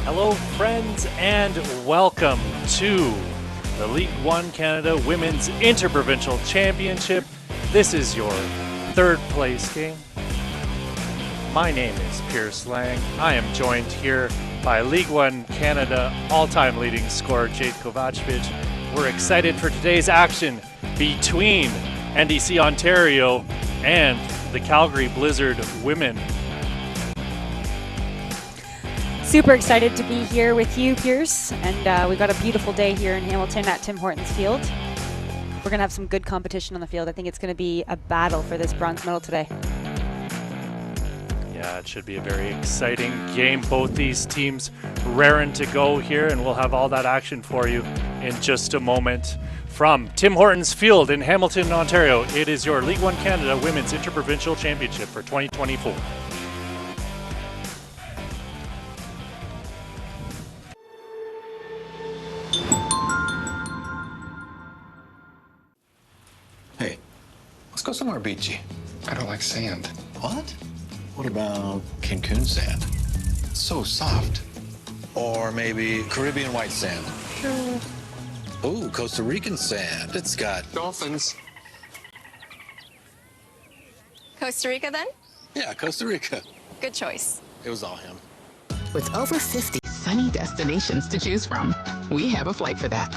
Hello, friends, and welcome to the League 1 Canada Women's Inter-Provincial Championship. This is your third place game. My name is Pierce Lang. I am joined here by League 1 Canada all-time leading scorer Jade Kovacevic. We're excited for today's action between NDC Ontario and the Calgary Blizzard women. Super excited to be here with you, Pierce, and we've got a beautiful day here in Hamilton at Tim Hortons Field. We're going to have some good competition on the field. I think it's going to be a battle for this bronze medal today. Yeah, it should be a very exciting game. Both these teams raring to go here, and we'll have all that action for you in just a moment. From Tim Hortons Field in Hamilton, Ontario, it is your League 1 Canada Women's Inter-Provincial Championship for 2024. Hey, let's go somewhere beachy. I don't like sand. What? What about Cancun sand? It's so soft. Or maybe Caribbean white sand. Sure. Ooh, Costa Rican sand. It's got Dolphins. Costa Rica, then? Yeah, Costa Rica. Good choice. It was all him. With over 50 sunny destinations to choose from, we have a flight for that.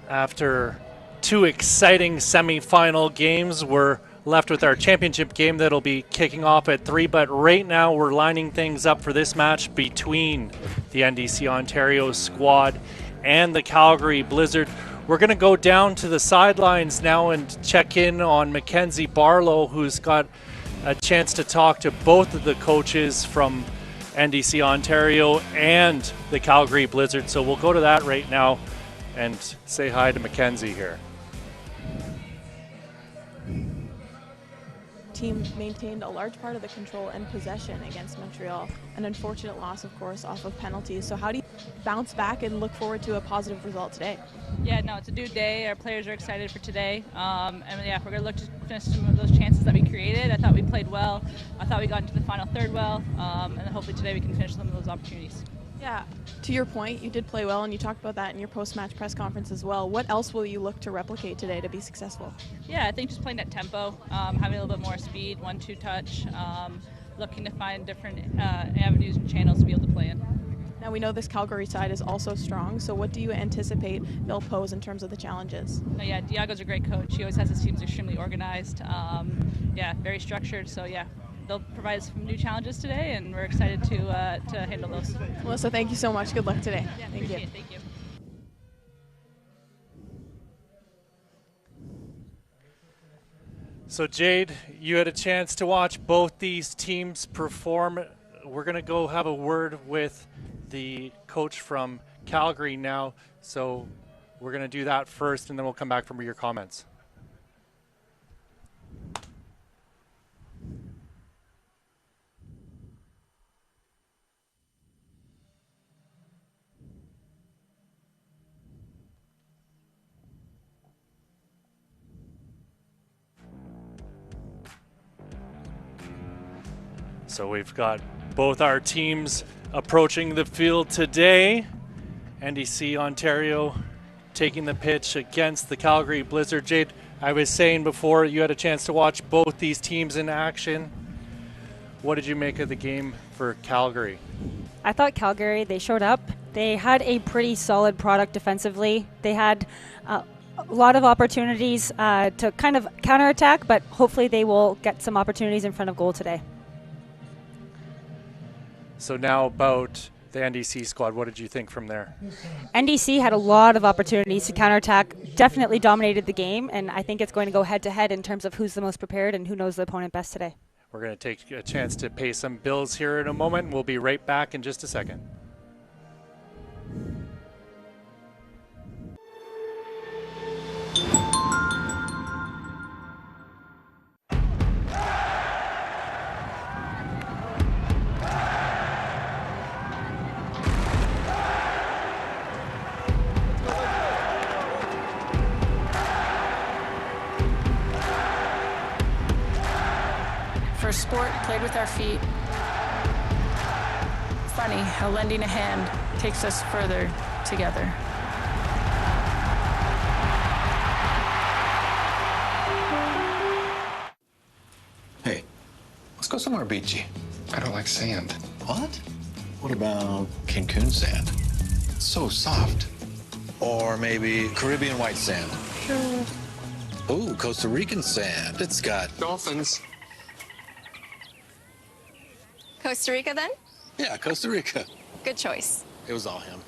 After two exciting semifinal games, we're left with our championship game that'll be kicking off at 3, but right now we're lining things up for this match between the NDC Ontario squad and the Calgary Blizzard. We're going to go down to the sidelines now and check in on Mackenzie Barlow, who's got a chance to talk to both of the coaches from NDC Ontario and the Calgary Blizzard. So we'll go to that right now and say hi to Mackenzie here. Team maintained a large part of the control and possession against Montreal. An unfortunate loss, of course, off of penalties. So how do you bounce back and look forward to a positive result today? Yeah, no, it's a new day. Our players are excited for today. And yeah, we're going to look to finish some of those chances that we created. I thought we played well. I thought we got into the final third well. And then hopefully today we can finish some of those opportunities. Yeah, to your point, you did play well, and you talked about that in your post-match press conference as well. What else will you look to replicate today to be successful? Yeah, I think just playing at tempo, having a little bit more speed, 1-2 touch, looking to find different avenues and channels to be able to play in. Now we know this Calgary side is also strong, so what do you anticipate they'll pose in terms of the challenges? No, yeah, Diago's a great coach. He always has his teams extremely organized, yeah, very structured, so yeah. They'll provide us some new challenges today, and we're excited to handle those. Melissa, thank you so much. Good luck today. Yeah, thank you. Thank you. So Jade, you had a chance to watch both these teams perform. We're going to go have a word with the coach from Calgary now. So we're going to do that first, and then we'll come back for your comments. So we've got both our teams approaching the field today. NDC Ontario taking the pitch against the Calgary Blizzard. Jade, I was saying before you had a chance to watch both these teams in action. What did you make of the game for Calgary? I thought Calgary, they showed up. They had a pretty solid product defensively. They had a lot of opportunities to kind of counterattack, but hopefully they will get some opportunities in front of goal today. So now about the NDC squad, what did you think from there? NDC had a lot of opportunities to counterattack, definitely dominated the game, and I think it's going to go head-to-head in terms of who's the most prepared and who knows the opponent best today. We're going to take a chance to pay some bills here in a moment. We'll be right back in just a second. For a sport played with our feet, funny how lending a hand takes us further together. Hey, let's go somewhere beachy. I don't like sand. What? What about Cancun sand? It's so soft. Or maybe Caribbean white sand. Sure. Ooh, Costa Rican sand. It's got Dolphins. Costa Rica then? Yeah, Costa Rica. Good choice. It was all him.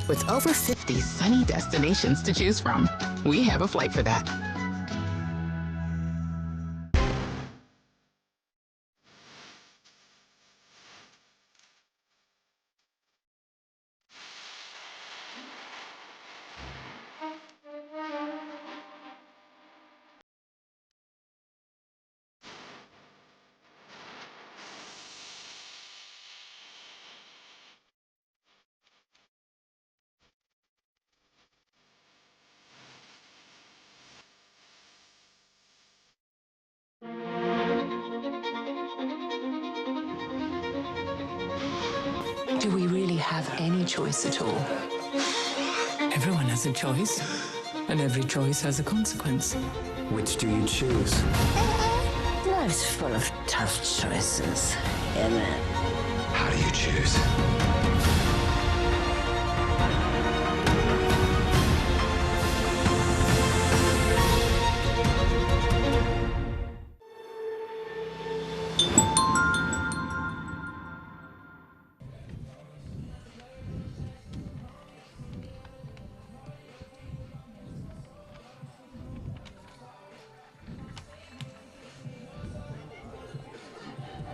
With over 50 sunny destinations to choose from, we have a flight for that. Do we really have any choice at all? Everyone has a choice, and every choice has a consequence. Which do you choose? Life's full of tough choices, isn't it? How do you choose?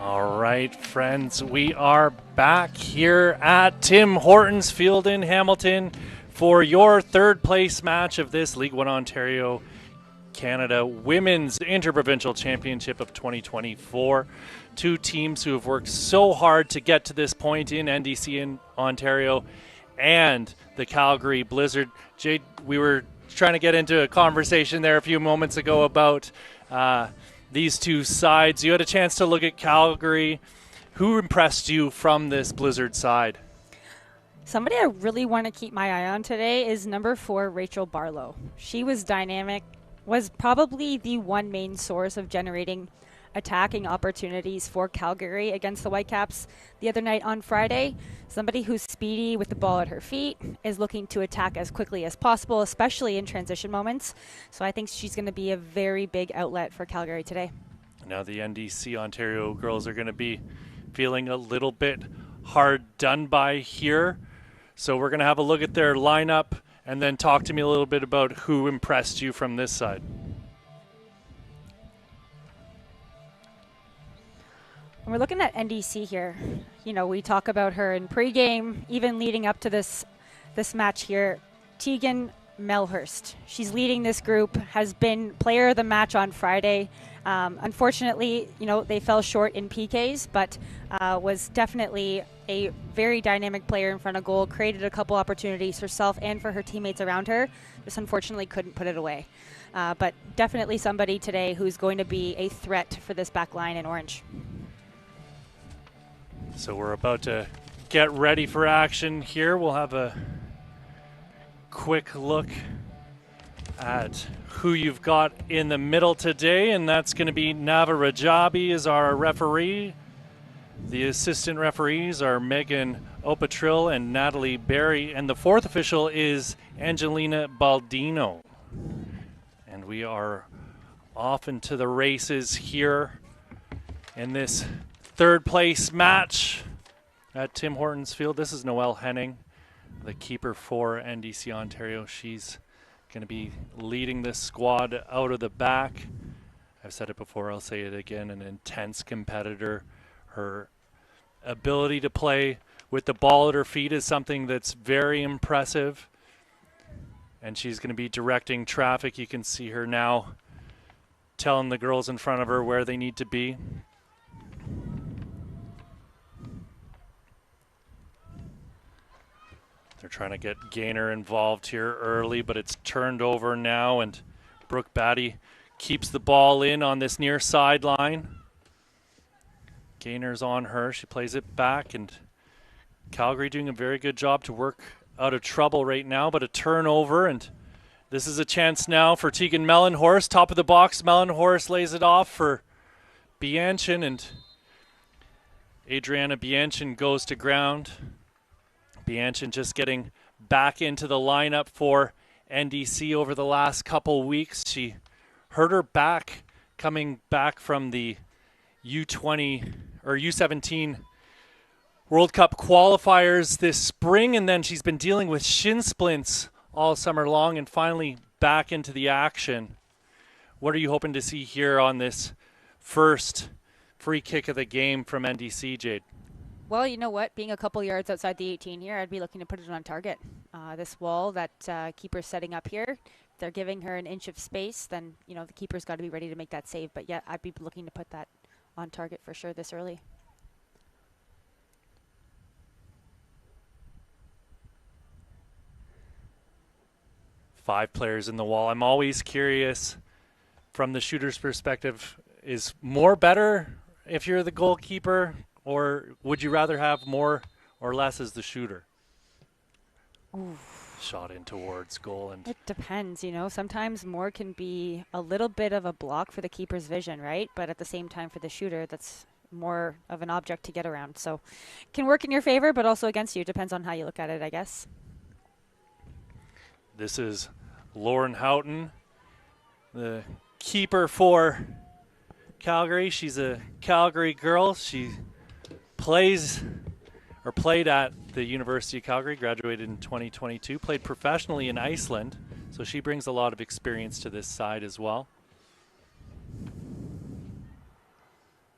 All right, friends, we are back here at Tim Hortons Field in Hamilton for your third place match of this League 1 Ontario Canada Women's Inter-Provincial Championship of 2024. Two teams who have worked so hard to get to this point in NDC in Ontario and the Calgary Blizzard. Jade, we were trying to get into a conversation there a few moments ago about these two sides. You had a chance to look at Calgary. Who impressed you from this Blizzard side? Somebody I really want to keep my eye on today is number 4, Rachel Barlow. She was dynamic, was probably the one main source of generating attacking opportunities for Calgary against the Whitecaps the other night on Friday. Somebody who's speedy with the ball at her feet, is looking to attack as quickly as possible, especially in transition moments. So I think she's going to be a very big outlet for Calgary today. Now the NDC Ontario girls are going to be feeling a little bit hard done by here. So we're going to have a look at their lineup and then talk to me a little bit about who impressed you from this side. When we're looking at NDC here, you know, we talk about her in pregame, even leading up to this match here. Tegan Melhurst, she's leading this group, has been player of the match on Friday. Unfortunately, you know, they fell short in PKs, but was definitely a very dynamic player in front of goal, created a couple opportunities herself and for her teammates around her. Just unfortunately couldn't put it away. But definitely somebody today who's going to be a threat for this back line in orange. So we're about to get ready for action here. We'll have a quick look at who you've got in the middle today, and that's going to be Nava Rajabi is our referee. The assistant referees are Megan Opatrill and Natalie Berry, and the fourth official is Angelina Baldino. And we are off into the races here in this third place match at Tim Hortons Field. This is Noelle Henning, the keeper for NDC Ontario. She's going to be leading this squad out of the back. I've said it before, I'll say it again, an intense competitor. Her ability to play with the ball at her feet is something that's very impressive. And she's going to be directing traffic. You can see her now telling the girls in front of her where they need to be. They're trying to get Gaynor involved here early, but it's turned over now, and Brooke Batty keeps the ball in on this near sideline. Gaynor's on her. She plays it back, and Calgary doing a very good job to work out of trouble right now, but a turnover, and this is a chance now for Tegan Mellenhorst. Top of the box, Mellenhorst lays it off for Bianchin, and Adriana Bianchin goes to ground. Bianchin just getting back into the lineup for NDC over the last couple weeks. She hurt her back coming back from the U20 or U17 World Cup qualifiers this spring, and then she's been dealing with shin splints all summer long, and finally back into the action. What are you hoping to see here on this first free kick of the game from NDC, Jade? Well, you know what? Being a couple yards outside the 18 here, I'd be looking to put it on target. This wall that keeper's setting up here, if they're giving her an inch of space, then, you know, the keeper's got to be ready to make that save. But yeah, I'd be looking to put that on target for sure this early. Five players in the wall. I'm always curious from the shooter's perspective, is more better if you're the goalkeeper, or would you rather have more or less as the shooter? Ooh. Shot in towards goal. And it depends, you know. Sometimes more can be a little bit of a block for the keeper's vision, right? But at the same time for the shooter, that's more of an object to get around. So it can work in your favor, but also against you. Depends on how you look at it, I guess. This is Lauren Houghton, the keeper for Calgary. She's a Calgary girl. She played at the University of Calgary, graduated in 2022, played professionally in Iceland, so she brings a lot of experience to this side as well.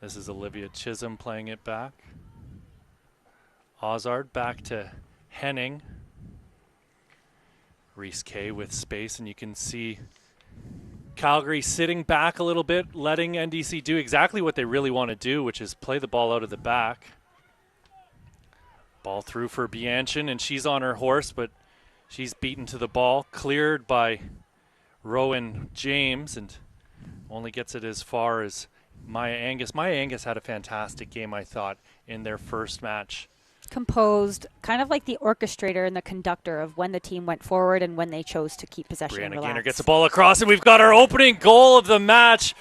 This is Olivia Chisholm playing it back. Ozard back to Henning. Reese Kay with space, and you can see Calgary sitting back a little bit, letting NDC do exactly what they really want to do, which is play the ball out of the back. Ball through for Bianchin, and she's on her horse, but she's beaten to the ball. Cleared by Rowan James, and only gets it as far as Maya Angus. Maya Angus had a fantastic game, I thought, in their first match. Composed, kind of like the orchestrator and the conductor of when the team went forward and when they chose to keep possession and Brianna relax. Gaynor gets the ball across, and we've got our opening goal of the match.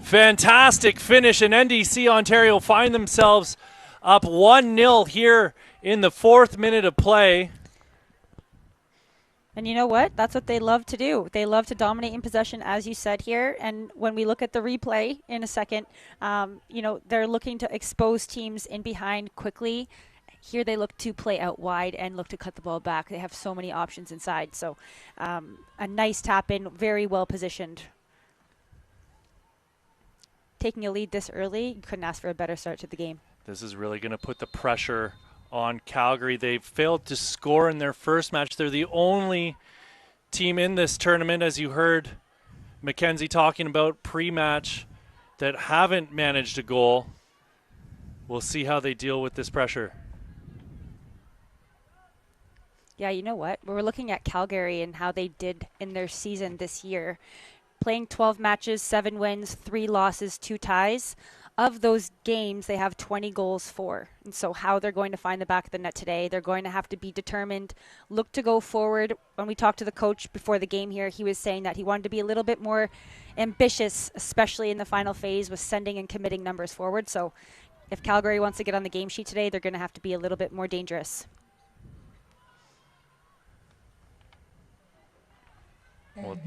Fantastic finish, and NDC Ontario find themselves up 1-0 here in the 4th minute of play. And you know what? That's what they love to do. They love to dominate in possession, as you said here. And when we look at the replay in a second, you know, they're looking to expose teams in behind quickly. Here they look to play out wide and look to cut the ball back. They have so many options inside. So a nice tap in, very well positioned. Taking a lead this early, you couldn't ask for a better start to the game. This is really going to put the pressure on Calgary. They've failed to score in their first match. They're the only team in this tournament, as you heard Mackenzie talking about pre-match, that haven't managed a goal. We'll see how they deal with this pressure. Yeah, you know what? We're looking at Calgary and how they did in their season this year. Playing 12 matches, 7 wins, 3 losses, 2 ties. Of those games, they have 20 goals for. And so how they're going to find the back of the net today, they're going to have to be determined, look to go forward. When we talked to the coach before the game here, he was saying that he wanted to be a little bit more ambitious, especially in the final phase with sending and committing numbers forward. So if Calgary wants to get on the game sheet today, they're going to have to be a little bit more dangerous. We'll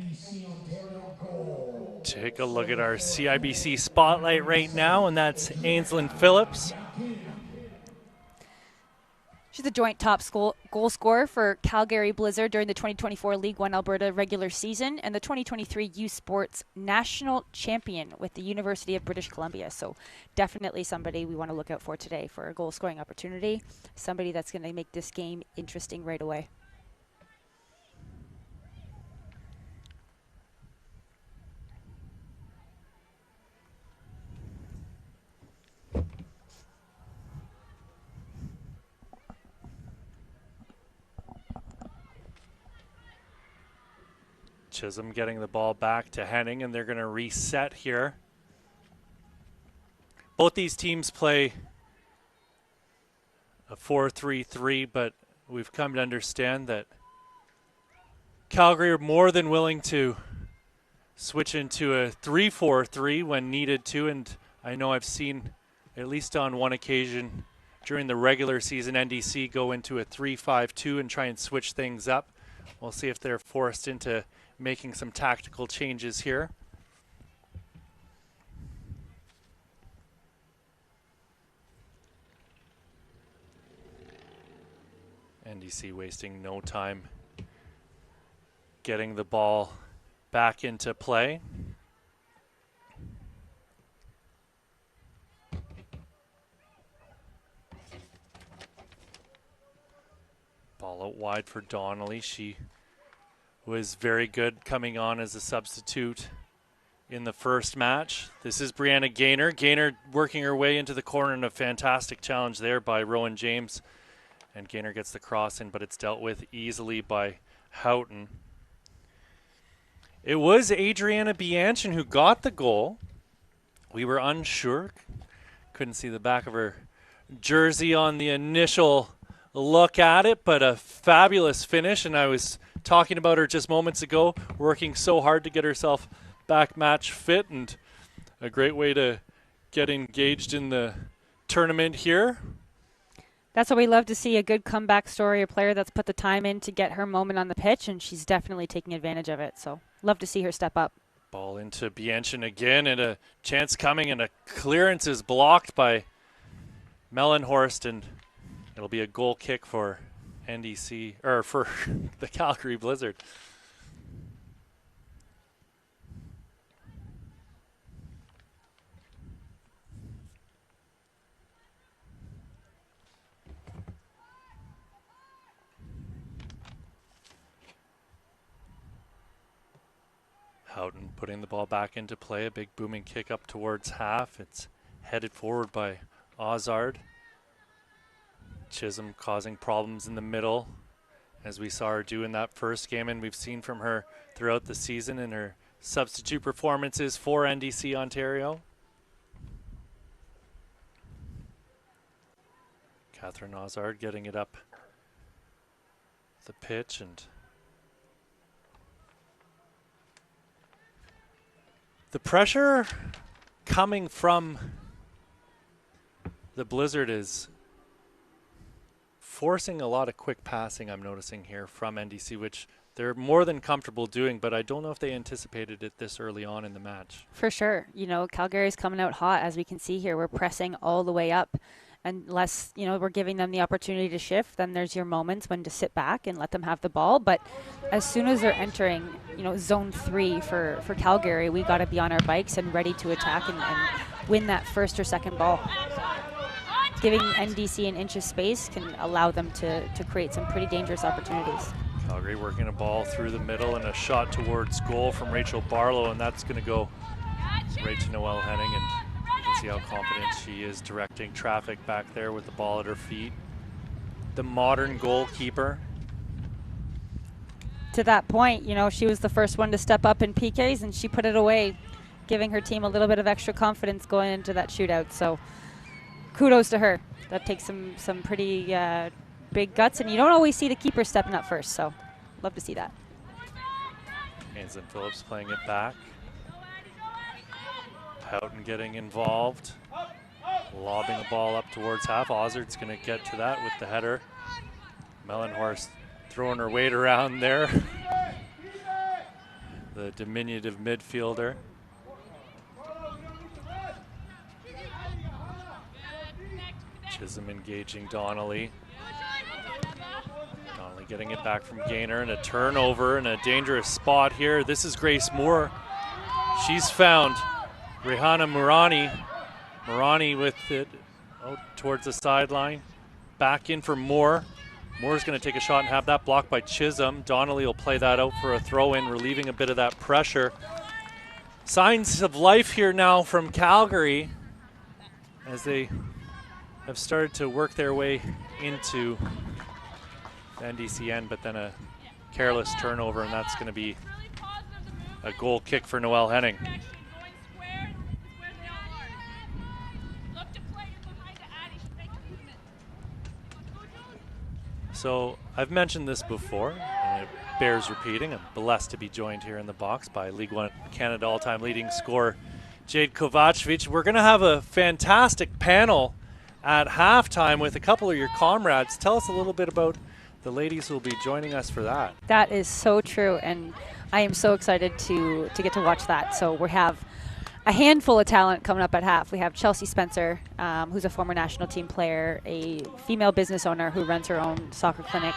take a look at our CIBC spotlight right now, and that's Ainsley Phillips. She's the joint top goal scorer for Calgary Blizzard during the 2024 League 1 Alberta regular season and the 2023 U Sports National Champion with the University of British Columbia. So definitely somebody we want to look out for today for a goal scoring opportunity. Somebody that's going to make this game interesting right away. Chisholm getting the ball back to Henning, and they're going to reset here. Both these teams play a 4-3-3, but we've come to understand that Calgary are more than willing to switch into a 3-4-3 when needed to, and I know I've seen, at least on one occasion during the regular season, NDC go into a 3-5-2 and try and switch things up. We'll see if they're forced into making some tactical changes here. NDC wasting no time getting the ball back into play. Ball out wide for Donnelly. She was very good coming on as a substitute in the first match. This is Brianna Gaynor. Gaynor working her way into the corner, and a fantastic challenge there by Rowan James. And Gaynor gets the cross in, but it's dealt with easily by Houghton. It was Adriana Bianchin who got the goal. We were unsure. Couldn't see the back of her jersey on the initial look at it, but a fabulous finish, and I was talking about her just moments ago, working so hard to get herself back match fit, and a great way to get engaged in the tournament here. That's what we love to see, a good comeback story, a player that's put the time in to get her moment on the pitch, and she's definitely taking advantage of it. So love to see her step up. Ball into Bianchin again, and a chance coming, and a clearance is blocked by Mellenhorst, and it'll be a goal kick for NDC, or for the Calgary Blizzard. Houghton putting the ball back into play, a big booming kick up towards half. It's headed forward by Ozard. Chisholm causing problems in the middle, as we saw her do in that first game, and we've seen from her throughout the season in her substitute performances for NDC Ontario. Catherine Ozard getting it up the pitch, and the pressure coming from the Blizzard is forcing a lot of quick passing, I'm noticing here, from NDC, which they're more than comfortable doing, but I don't know if they anticipated it this early on in the match. For sure. You know, Calgary's coming out hot, as we can see here. We're pressing all the way up. Unless, you know, we're giving them the opportunity to shift, then there's your moments when to sit back and let them have the ball. But as soon as they're entering, you know, zone 3 for Calgary, we got to be on our bikes and ready to attack and win that first or second ball. Giving NDC an inch of space can allow them to create some pretty dangerous opportunities. Calgary working a ball through the middle, and a shot towards goal from Rachel Barlow, and that's going to go right to Noelle Henning, and you can see how confident she is directing traffic back there with the ball at her feet. The modern goalkeeper. To that point, you know, she was the first one to step up in PKs, and she put it away, giving her team a little bit of extra confidence going into that shootout. So kudos to her. That takes some pretty big guts, and you don't always see the keeper stepping up first, so love to see that. Ainsley Phillips playing it back. Houghton getting involved. Lobbing a ball up towards half. Ozard's going to get to that with the header. Mellenhorst throwing her weight around there. the diminutive midfielder. Chisholm engaging Donnelly. Donnelly getting it back from Gaynor, and a turnover in a dangerous spot here. This is Grace Moore. She's found Rihanna Murani. Murani with it out towards the sideline. Back in for Moore. Moore's going to take a shot and have that blocked by Chisholm. Donnelly will play that out for a throw-in, relieving a bit of that pressure. Signs of life here now from Calgary as they have started to work their way into the NDC end, but then a careless turnover, and that's going to be a goal kick for Noelle Henning. So I've mentioned this before, and it bears repeating. I'm blessed to be joined here in the box by League One Canada all-time leading scorer Jade Kovacevic. We're going to have a fantastic panel at halftime with a couple of your comrades. Tell us a little bit about the ladies who will be joining us for that. That is so true, and I am so excited to get to watch that. So we have a handful of talent coming up at half. We have Chelsea Spencer, who's a former national team player, a female business owner who runs her own soccer clinic,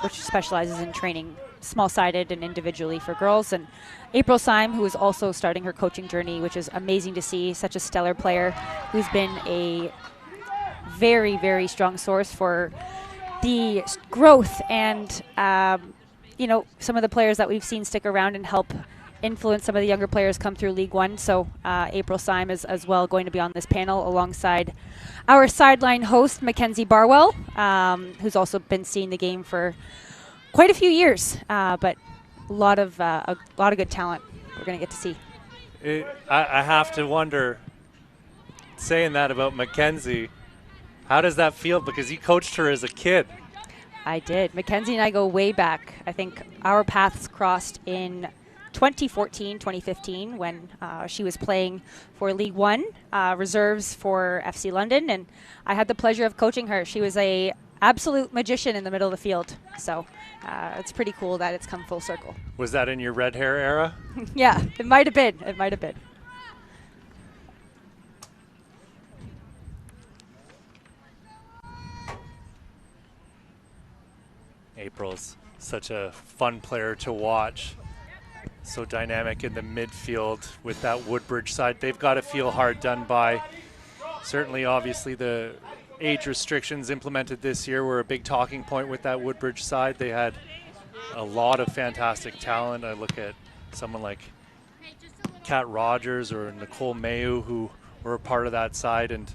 which specializes in training small-sided and individually for girls, and April Syme, who is also starting her coaching journey, which is amazing to see. Such a stellar player who's been a very, very strong source for the growth and you know, some of the players that we've seen stick around and help influence some of the younger players come through League One. So April Syme is as well going to be on this panel alongside our sideline host, Mackenzie Barwell, who's also been seeing the game for quite a few years, but a lot of good talent we're going to get to see. I have to wonder, saying that about Mackenzie, how does that feel? Because you coached her as a kid. I did. Mackenzie and I go way back. I think our paths crossed in 2014, 2015 when she was playing for League One, reserves for FC London, and I had the pleasure of coaching her. She was a absolute magician in the middle of the field. So it's pretty cool that it's come full circle. Was that in your red hair era? Yeah, it might have been. It might have been. April's such a fun player to watch. So dynamic in the midfield with that Woodbridge side. They've got to feel hard done by. Certainly, obviously, the age restrictions implemented this year were a big talking point with that Woodbridge side. They had a lot of fantastic talent. I look at someone like Kat Rogers or Nicole Mayu, who were a part of that side, and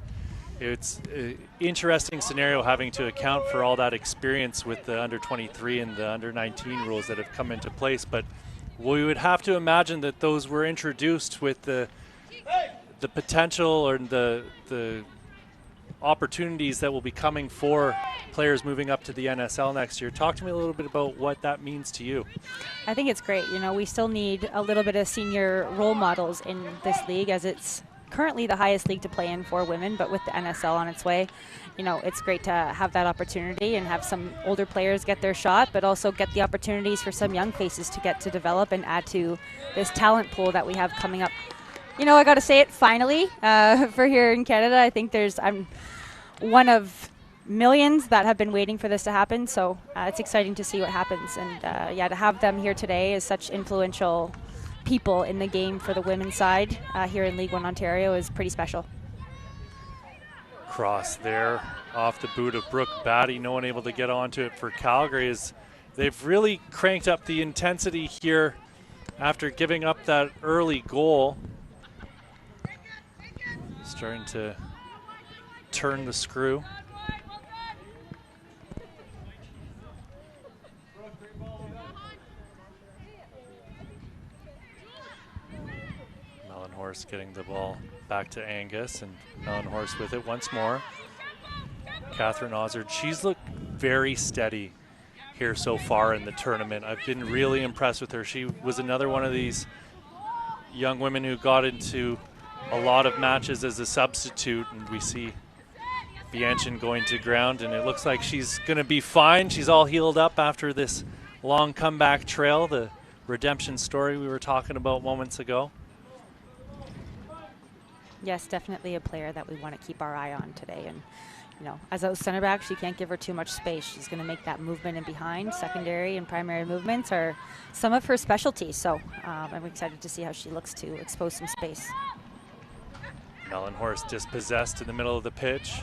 it's an interesting scenario having to account for all that experience with the under-23 and the under-19 rules that have come into place. But we would have to imagine that those were introduced with the potential or the opportunities that will be coming for players moving up to the NSL next year. Talk to me a little bit about what that means to you. I think it's great. You know, we still need a little bit of senior role models in this league, as it's currently the highest league to play in for women, but with the NSL on its way, you know, it's great to have that opportunity and have some older players get their shot, but also get the opportunities for some young faces to get to develop and add to this talent pool that we have coming up. You know, I got to say it finally for here in Canada. I think I'm one of millions that have been waiting for this to happen, so it's exciting to see what happens. And yeah, to have them here today is such influential people in the game for the women's side here in League One Ontario is pretty special. Cross there off the boot of Brooke Batty. No one able to get onto it for Calgary. As they've really cranked up the intensity here after giving up that early goal. Starting to turn the screw. Mellenhorst getting the ball back to Angus, and Mellenhorst with it once more. Catherine Ozard, she's looked very steady here so far in the tournament. I've been really impressed with her. She was another one of these young women who got into a lot of matches as a substitute, and we see Bianchin going to ground, and it looks like she's going to be fine. She's all healed up after this long comeback trail. The redemption story we were talking about moments ago. Yes, definitely a player that we want to keep our eye on today. And, you know, as a center back, she can't give her too much space. She's going to make that movement in behind. Secondary and primary movements are some of her specialties. So I'm excited to see how she looks to expose some space. Mellenhorst dispossessed in the middle of the pitch.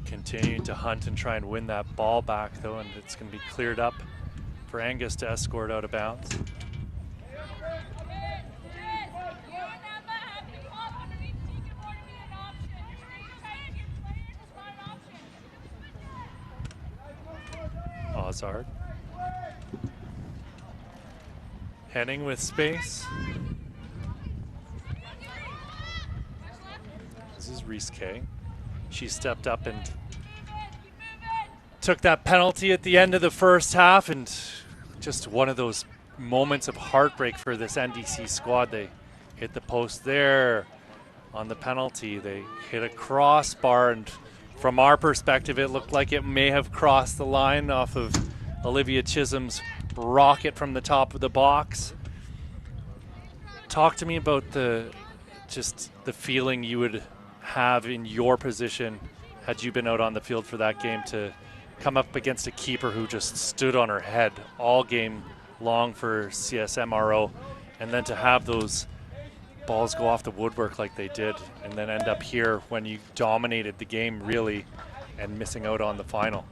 Continuing to hunt and try and win that ball back, though, and it's going to be cleared up for Angus to escort out of bounds. Ozard. Henning with space. This is Riske. She stepped up and took that penalty at the end of the first half, and just one of those moments of heartbreak for this NDC squad. They hit the post there on the penalty. They hit a crossbar, and from our perspective, it looked like it may have crossed the line off of Olivia Chisholm's rocket from the top of the box. Talk to me about just the feeling you would have in your position had you been out on the field for that game, to come up against a keeper who just stood on her head all game long for CSMRO, and then to have those balls go off the woodwork like they did, and then end up here when you dominated the game really and missing out on the final.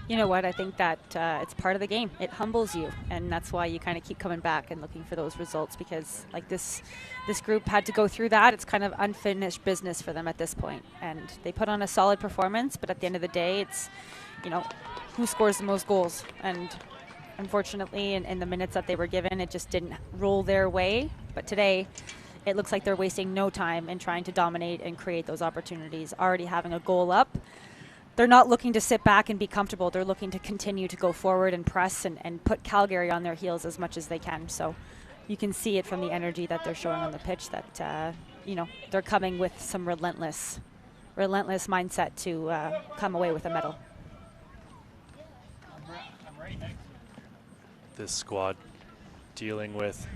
You know what? I think that it's part of the game. It humbles you, and that's why you kind of keep coming back and looking for those results, because like this group had to go through that. It's kind of unfinished business for them at this point, and they put on a solid performance, but at the end of the day, it's, you know, who scores the most goals. And unfortunately, in the minutes that they were given, it just didn't roll their way. But today, it looks like they're wasting no time in trying to dominate and create those opportunities, already having a goal up. They're not looking to sit back and be comfortable. They're looking to continue to go forward and press and put Calgary on their heels as much as they can. So you can see it from the energy that they're showing on the pitch that, you know, they're coming with some relentless mindset to come away with a medal. This squad dealing with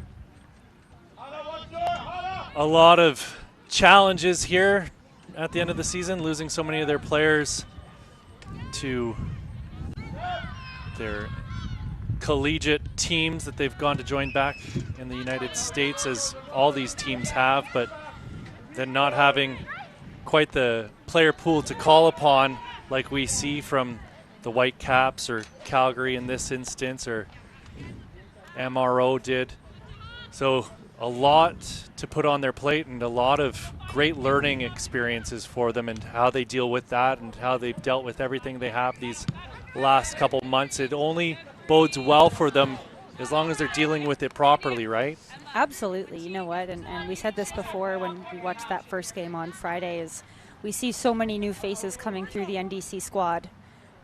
a lot of challenges here at the end of the season, losing so many of their players to their collegiate teams that they've gone to join back in the United States, as all these teams have, but then not having quite the player pool to call upon like we see from the Whitecaps or Calgary in this instance, or MRO did. So a lot to put on their plate, and a lot of great learning experiences for them, and how they deal with that and how they've dealt with everything they have these last couple months. It only bodes well for them as long as they're dealing with it properly, right? Absolutely. You know what? And we said this before when we watched that first game on Friday, is we see so many new faces coming through the NDC squad,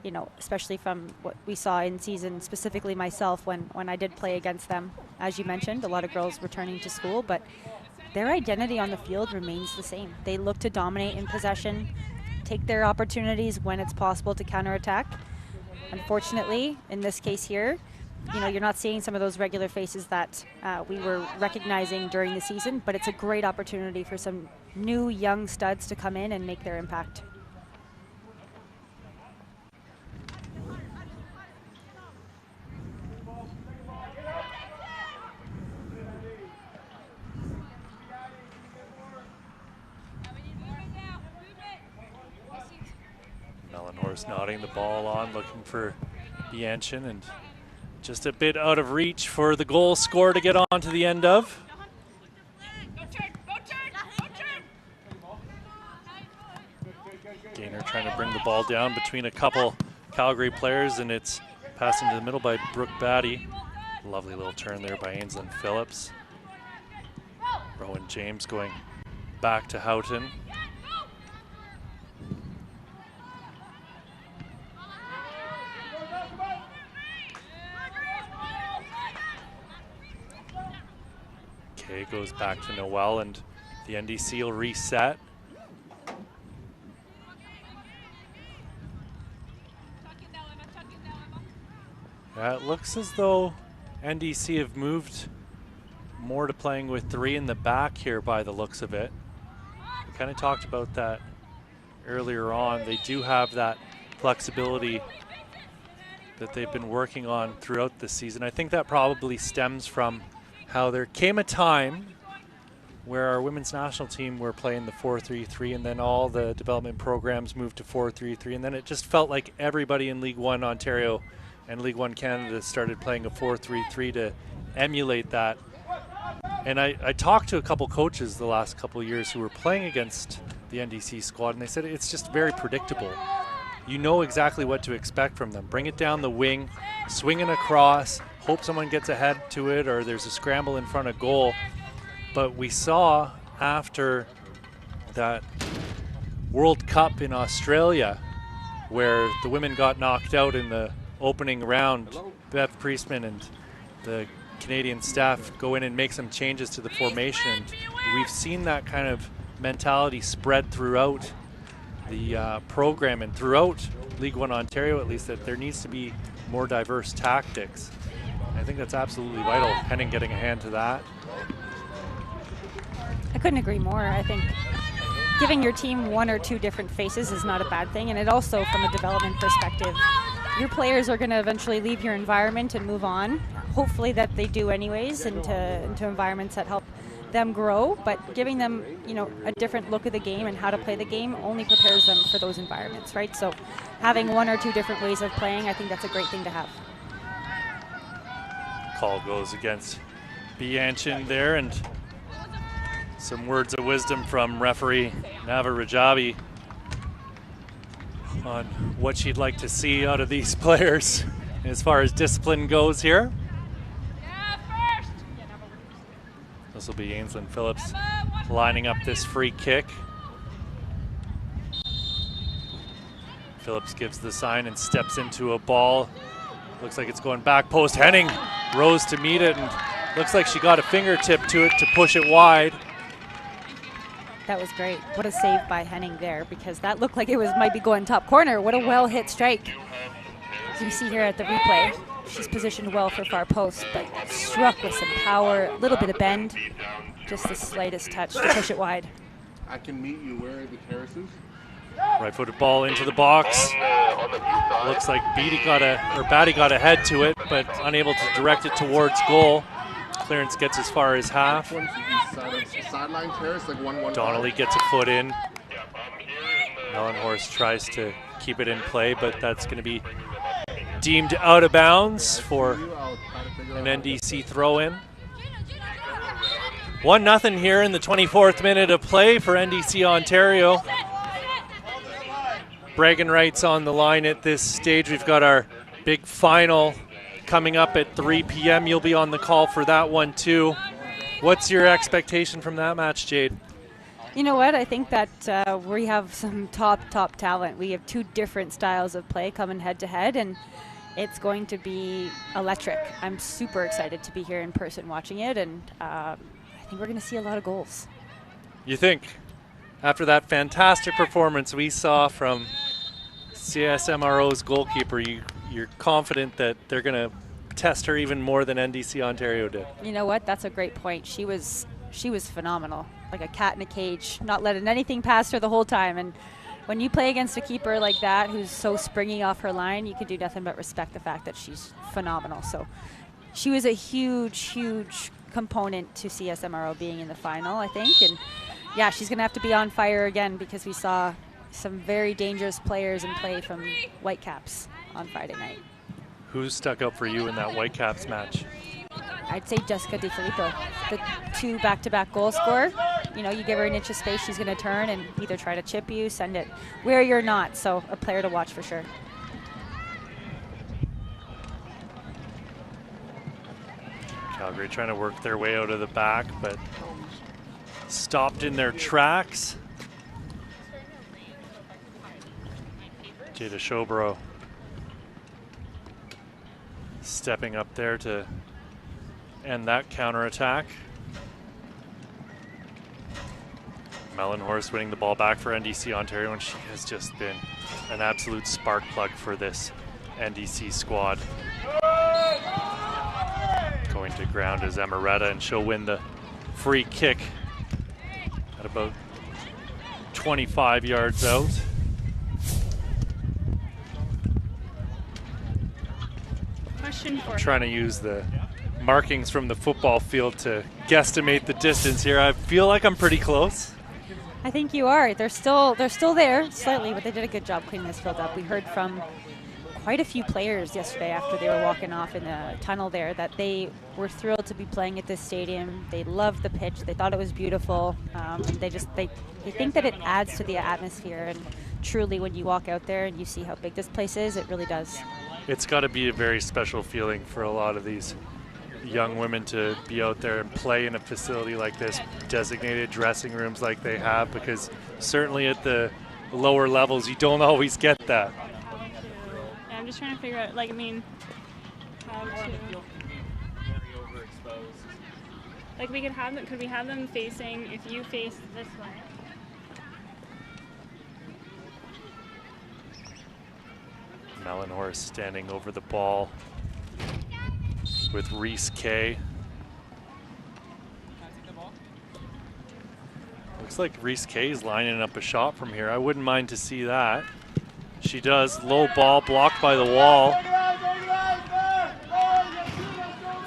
you know, especially from what we saw in season, specifically myself when I did play against them. As you mentioned, a lot of girls returning to school, but their identity on the field remains the same. They look to dominate in possession, take their opportunities when it's possible to counterattack. Unfortunately, in this case here, you know, you're not seeing some of those regular faces that we were recognizing during the season, but it's a great opportunity for some new young studs to come in and make their impact. Mellenhorst nodding the ball on, looking for Bianchin, and just a bit out of reach for the goal scorer to get on to the end of. Gainer trying to bring the ball down between a couple Calgary players, and it's passed into the middle by Brooke Batty. Lovely little turn there by Ainsley Phillips. Rowan James going back to Houghton. Kay goes back to Noel, and the NDC will reset. It looks as though NDC have moved more to playing with 3 in the back here by the looks of it. We kind of talked about that earlier on. They do have that flexibility that they've been working on throughout the season. I think that probably stems from how there came a time where our women's national team were playing the 4-3-3, and then all the development programs moved to 4-3-3, and then it just felt like everybody in League 1 Ontario and League 1 Canada started playing a 4-3-3 to emulate that. And I talked to a couple coaches the last couple of years who were playing against the NDC squad, and they said it's just very predictable. You know exactly what to expect from them. Bring it down the wing, swing it across, hope someone gets ahead to it, or there's a scramble in front of goal. But we saw after that World Cup in Australia, where the women got knocked out in the opening round, Bev Priestman and the Canadian staff go in and make some changes to the formation. And we've seen that kind of mentality spread throughout the program and throughout League 1 Ontario, at least, that there needs to be more diverse tactics. I think that's absolutely vital. Henning getting a hand to that. I couldn't agree more. I think giving your team 1 or 2 different faces is not a bad thing, and it also, from a development perspective, your players are going to eventually leave your environment and move on. Hopefully that they do anyways, into environments that help them grow, but giving them, you know, a different look at the game and how to play the game only prepares them for those environments, right? So having 1 or 2 different ways of playing, I think that's a great thing to have. Call goes against Bianchin there, and some words of wisdom from referee Nava Rajabi on what she'd like to see out of these players as far as discipline goes here. This will be Ainsley Phillips lining up this free kick. Phillips gives the sign and steps into a ball. Looks like it's going back post. Henning rose to meet it, and looks like she got a fingertip to it to push it wide. That was great. What a save by Henning there, because that looked like it might be going top corner. What a well-hit strike. As you see here at the replay, she's positioned well for far post, but struck with some power, a little bit of bend, just the slightest touch to push it wide. I can meet you where the terraces. Right-footed ball into the box. Looks like Batty got a head to it, but unable to direct it towards goal. Clearance gets as far as half. Sideline terrace, like 1-1. Donnelly gets a foot in. Mellenhorst tries to keep it in play, but that's going to be deemed out of bounds for an NDC throw-in. 1-0 here in the 24th minute of play for NDC Ontario. Bragging rights on the line at this stage. We've got our big final coming up at 3 p.m. You'll be on the call for that one too. What's your expectation from that match, Jade? You know what? I think that we have some top talent. We have 2 different styles of play coming head to head, and it's going to be electric. I'm super excited to be here in person watching it, and I think we're going to see a lot of goals. You think? After that fantastic performance we saw from CSMRO's goalkeeper, you're confident that they're going to test her even more than NDC Ontario did? You know what? That's a great point. She was phenomenal, like a cat in a cage, not letting anything past her the whole time. And when you play against a keeper like that who's so springy off her line, you can do nothing but respect the fact that she's phenomenal. So she was a huge component to CSMRO being in the final, I think. And yeah, she's going to have to be on fire again, because we saw some very dangerous players in play from Whitecaps on Friday night. Who stuck out for you in that Whitecaps match? I'd say Jessica Di Filippo, the 2 back-to-back goal scorer. You know, you give her an inch of space, she's going to turn and either try to chip you, send it where you're not. So a player to watch for sure. Calgary trying to work their way out of the back, but stopped in their tracks. Jada Shobro stepping up there to end that counterattack. Mellenhorst winning the ball back for NDC Ontario, and she has just been an absolute spark plug for this NDC squad. ground is Amaretta, and she'll win the free kick at about 25 yards out. Question for Trying to use the markings from the football field to guesstimate the distance here. I feel like I'm pretty close. I think you are. They're still there slightly, but they did a good job cleaning this field up. We heard from quite a few players yesterday after they were walking off in the tunnel there that they were thrilled to be playing at this stadium. They loved the pitch. They thought it was beautiful. And they think that it adds to the atmosphere. And truly, when you walk out there and you see how big this place is, it really does. It's got to be a very special feeling for a lot of these young women to be out there and play in a facility like this, designated dressing rooms like they have, because certainly at the lower levels you don't always get that. Yeah, I'm just trying to figure out, like, I mean, how to, like, we could have them, could we have them facing, if you face this way? Melanor standing over the ball with Reese Kay. Looks like Reese Kay is lining up a shot from here. I wouldn't mind to see that. She does. Low ball blocked by the wall.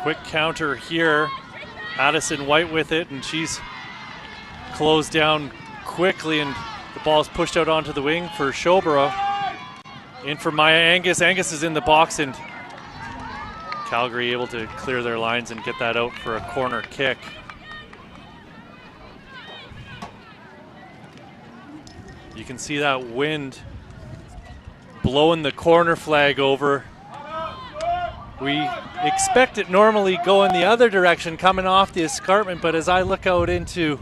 Quick counter here. Addison White with it, and she's closed down quickly, and the ball is pushed out onto the wing for Shobara. In for Maya Angus. Angus is in the box, and Calgary able to clear their lines and get that out for a corner kick. You can see that wind blowing the corner flag over. We expect it normally going the other direction coming off the escarpment, but as I look out into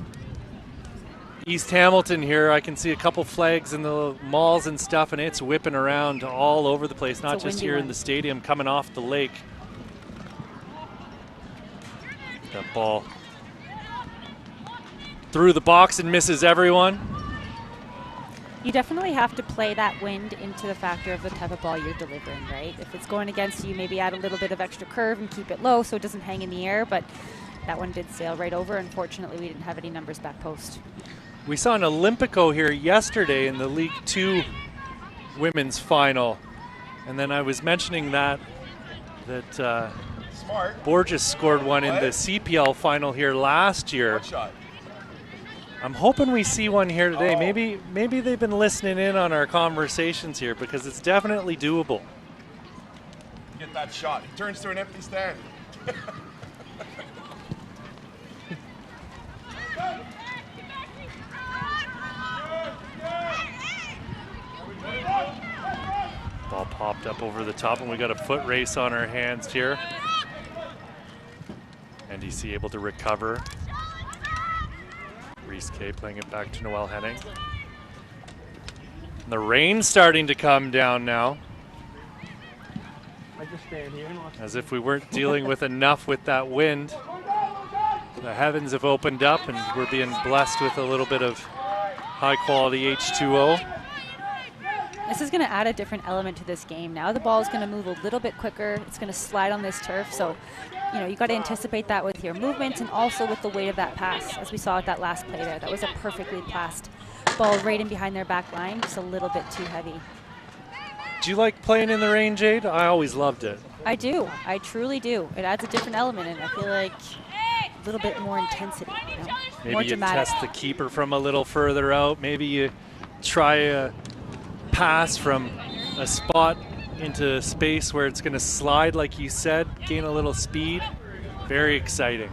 East Hamilton here, I can see a couple flags in the malls and stuff, and it's whipping around all over the place, not just here in the stadium, coming off the lake. That ball through the box and misses everyone. You definitely have to play that wind into the factor of the type of ball you're delivering, right? If it's going against you, maybe add a little bit of extra curve and keep it low so it doesn't hang in the air, but that one did sail right over. Unfortunately, we didn't have any numbers back post. We saw an Olympico here yesterday in the League 2 women's final, and then I was mentioning that Borges scored one in the CPL final here last year. I'm hoping we see one here today. Maybe they've been listening in on our conversations here, because it's definitely doable. Get that shot. He turns to an empty stand. Ball popped up over the top, and we got a foot race on our hands here. NDC able to recover. Reese Kay playing it back to Noelle Henning. And the rain's starting to come down now. As if we weren't dealing with enough with that wind. The heavens have opened up, and we're being blessed with a little bit of high quality H2O. This is going to add a different element to this game. Now the ball is going to move a little bit quicker. It's going to slide on this turf. So, you know, you got to anticipate that with your movement and also with the weight of that pass, as we saw at that last play there. That was a perfectly passed ball right in behind their back line, just a little bit too heavy. Do you like playing in the rain, Jade? I always loved it. I do. I truly do. It adds a different element, and I feel like a little bit more intensity. You know? Maybe more you dramatic. test the keeper from a little further out. Maybe you try a pass from a spot into space where it's going to slide, like you said, gain a little speed. Very exciting.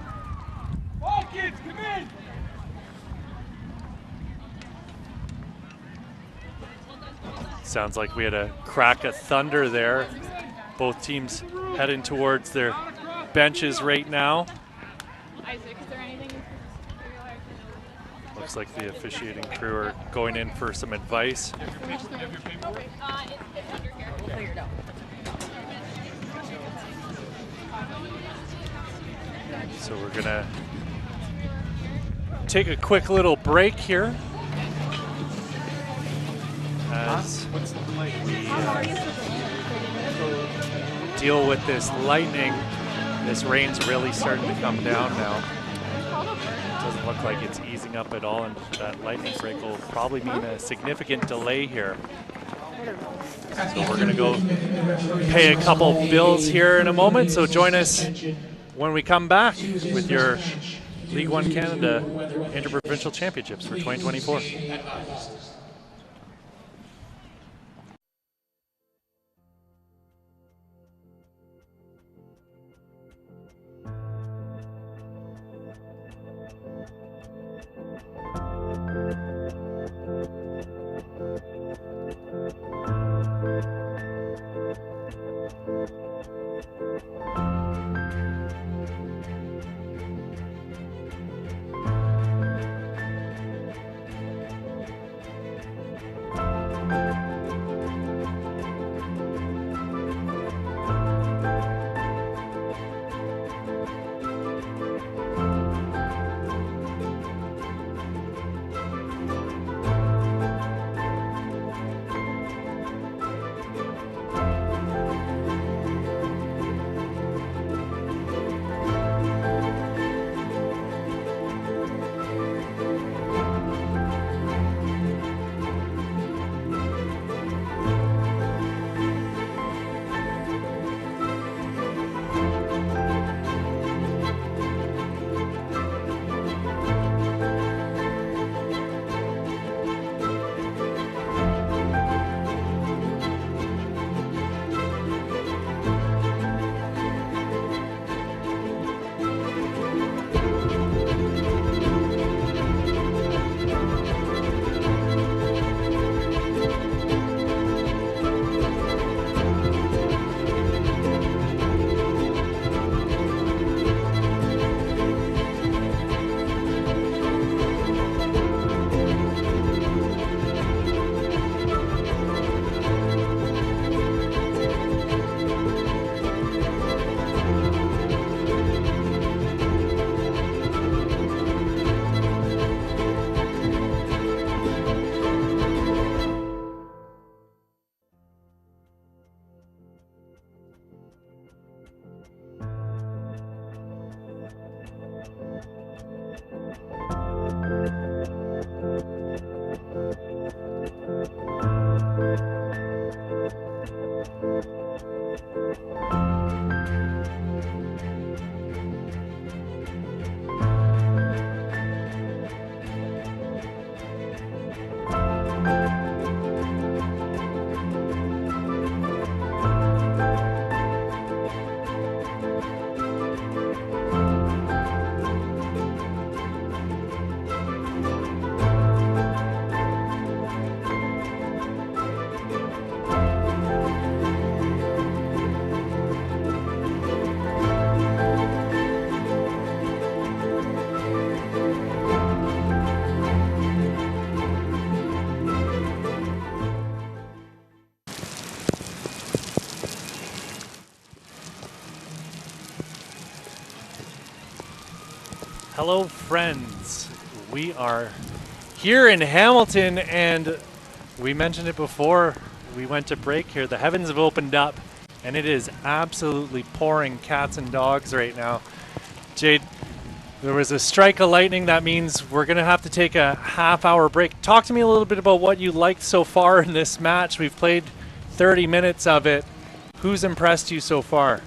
Sounds like we had a crack of thunder there. Both teams heading towards their benches right now. Isaac, is there anything? Looks like the officiating crew are going in for some advice. So we're gonna take a quick little break here as we deal with this lightning This rain's really starting to come down now. Doesn't look like it's easing up at all, and that lightning break will probably mean a significant delay here. So we're going to go pay a couple bills here in a moment, so join us when we come back with your League 1 Canada Inter-Provincial Championships for 2024. Hello, friends. We are here in Hamilton, and we mentioned it before we went to break here. The heavens have opened up, and it is absolutely pouring cats and dogs right now. Jade, there was a strike of lightning. That means we're going to have to take a half-hour break. Talk to me a little bit about what you liked so far in this match. We've played 30 minutes of it. Who's impressed you so far?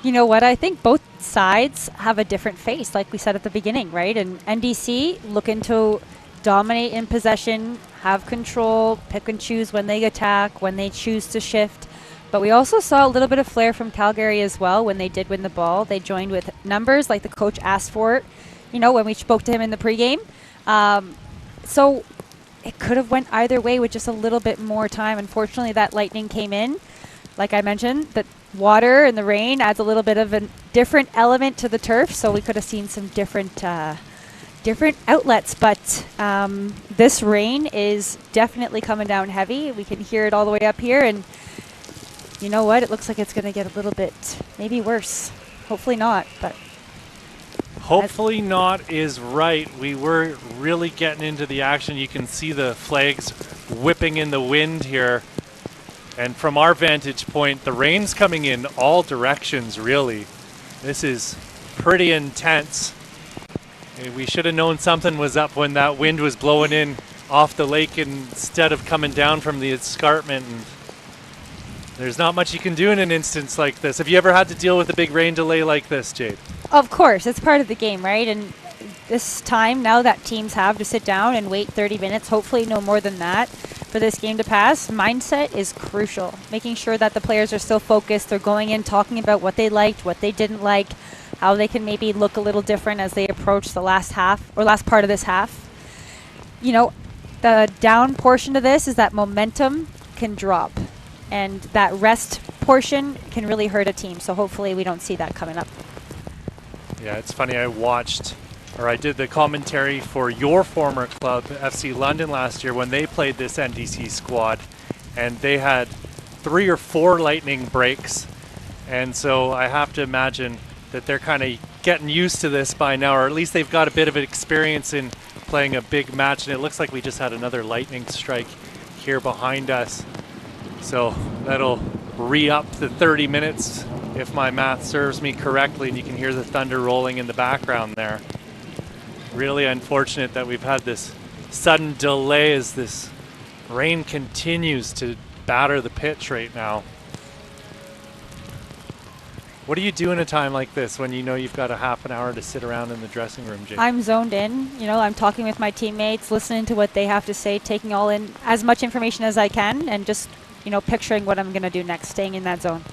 You know what? I think both sides have a different face, like we said at the beginning, right? And NDC looking to dominate in possession, have control, pick and choose when they attack, when they choose to shift. But we also saw a little bit of flair from Calgary as well when they did win the ball. They joined with numbers like the coach asked for it, you know, when we spoke to him in the pregame. So it could have went either way with just a little bit more time. Unfortunately, that lightning came in. Like I mentioned, the water and the rain adds a little bit of a different element to the turf, so we could have seen some different outlets. But this rain is definitely coming down heavy. We can hear it all the way up here, and you know what? It looks like it's going to get a little bit maybe worse. Hopefully not, but hopefully not is right. We were really getting into the action. You can see the flags whipping in the wind here. And from our vantage point, the rain's coming in all directions, really. This is pretty intense. We should have known something was up when that wind was blowing in off the lake instead of coming down from the escarpment. And there's not much you can do in an instance like this. Have you ever had to deal with a big rain delay like this, Jade? Of course, it's part of the game, right? And this time now that teams have to sit down and wait 30 minutes, hopefully no more than that, for this game to pass, mindset is crucial. Making sure that the players are still focused. They're going in talking about what they liked, what they didn't like, how they can maybe look a little different as they approach the last half or last part of this half. You know, the down portion of this is that momentum can drop, and that rest portion can really hurt a team. So hopefully we don't see that coming up. Yeah, it's funny. I did the commentary for your former club, FC London, last year when they played this NDC squad, and they had 3 or 4 lightning breaks. And so I have to imagine that they're kind of getting used to this by now, or at least they've got a bit of experience in playing a big match. And it looks like we just had another lightning strike here behind us. So that'll re-up the 30 minutes if my math serves me correctly, and you can hear the thunder rolling in the background there. Really unfortunate that we've had this sudden delay as this rain continues to batter the pitch right now. What do you do in a time like this when you know you've got a half an hour to sit around in the dressing room, Jake? I'm zoned in. You know, I'm talking with my teammates, listening to what they have to say, taking all in as much information as I can, and just, you know, picturing what I'm going to do next, staying in that zone.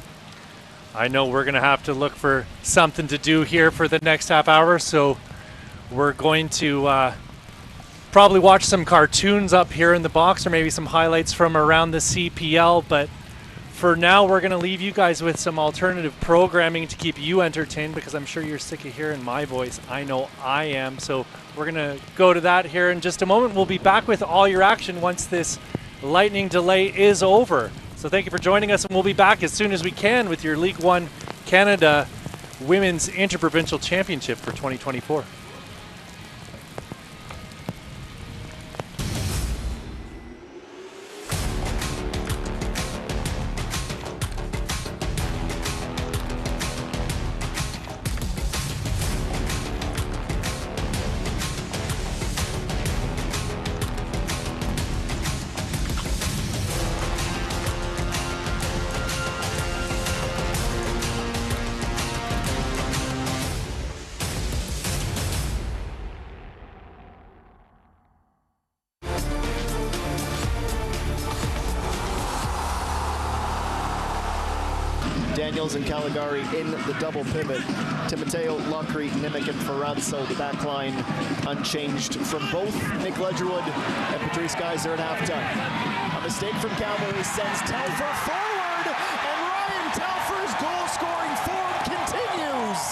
I know we're going to have to look for something to do here for the next half hour, so we're going to probably watch some cartoons up here in the box, or maybe some highlights from around the CPL, but for now, we're going to leave you guys with some alternative programming to keep you entertained, because I'm sure you're sick of hearing my voice. I know I am. So we're going to go to that here in just a moment. We'll be back with all your action once this lightning delay is over. So thank you for joining us, and we'll be back as soon as we can with your League 1 Canada Women's Inter-Provincial Championship for 2024. Daniels and Calgary in the double pivot. Timoteo, Lockery, Nimick, and Ferrazzo, the back line unchanged from both Nick Ledgerwood and Patrice Geyser at halftime. A mistake from Calgary sends Telfer forward, and Ryan Telfer's goal-scoring form continues.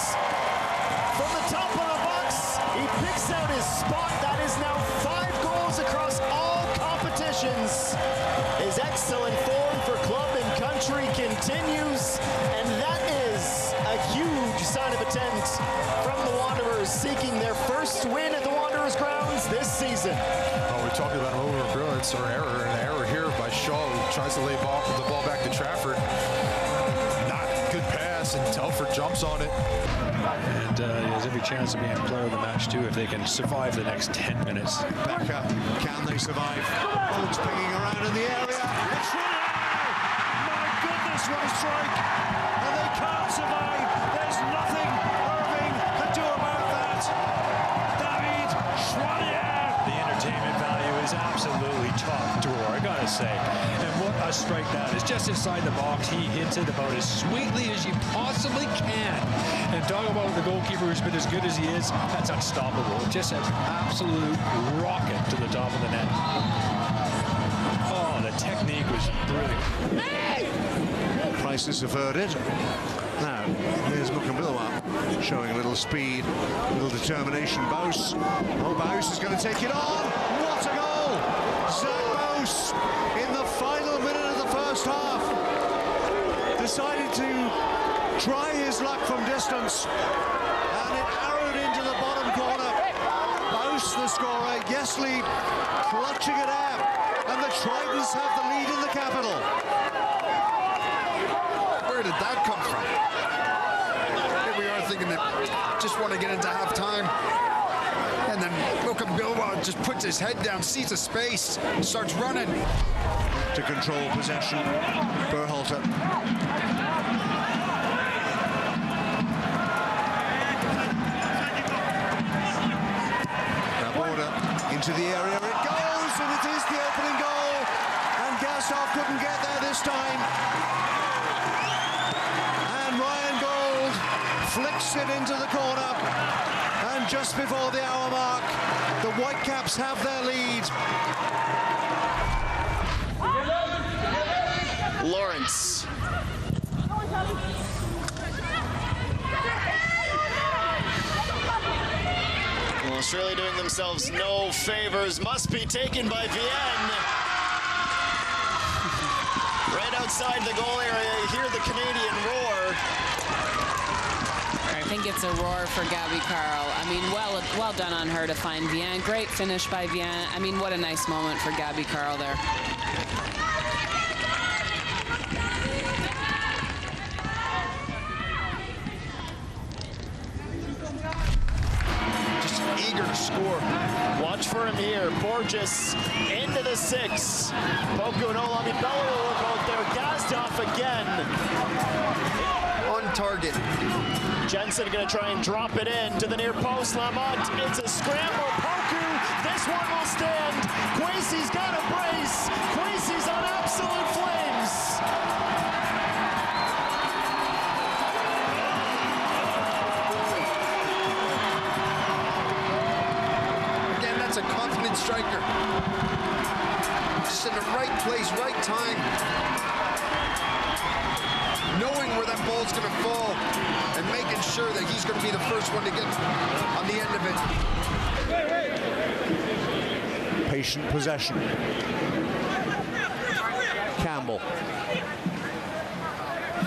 From the top of the box, he picks out his spot. That is now 5 goals across all competitions. His excellent form for club and country continues, and that is a huge sign of intent from the Wanderers, seeking their first win at the Wanderers grounds this season. Well, we're talking about over brilliance or error, and an error here by Shaw, who tries to lay the ball back to Trafford. Not good pass, and Telford jumps on it. And he has every chance of being player of the match too if they can survive the next 10 minutes. Becca, can they survive? Folks pinging around in the area. My goodness, what a strike! And they can't survive. There's nothing Irving can do about that. David Schwanier. The entertainment value is absolutely top drawer, I gotta say. And what a strike that is. Just inside the box, he hits it about as sweetly as you possibly can. And talk about the goalkeeper who's been as good as he is, that's unstoppable. Just an absolute rocket to the top of the net. Oh, the technique was brilliant. Crisis averted. Now, here's Mukambilwa showing a little speed, a little determination. Bose. Oh, Bose is going to take it on. What a goal! Zach Bose in the final minute of the first half decided to try his luck from distance, and it arrowed into the bottom corner. Bose, the scorer, Yesley clutching it out, and the Tritons have the lead in the capital. Where did that come from? Here we are thinking that just want to get into halftime. And then Bilbao just puts his head down, sees a space, starts running. To control possession, Berhalter. Border into the area, it goes, and it is the opening goal, and Gasov couldn't get there this time. And Ryan Gold flicks it into the corner, and just before the hour mark, the Whitecaps have their lead. Lawrence. Well, Australia doing themselves no favors. Must be taken by Vienne. Right outside the goal area, you hear the Canadian roar. I think it's a roar for Gabby Carl. I mean, well done on her to find Vienne. Great finish by Vienne. I mean, what a nice moment for Gabby Carl there. Eager to score. Watch for him here. Borges into the 6. Poku and Olami-Bello are both there. Gazdov again. On target. Jensen going to try and drop it in to the near post. Lamont. It's a scramble. Poku. This one will stand. Kwesi's got a brace. Kwesi's on absolute flames. That's a confident striker. Just in the right place, right time. Knowing where that ball's going to fall and making sure that he's going to be the first one to get on the end of it. Patient possession. Campbell.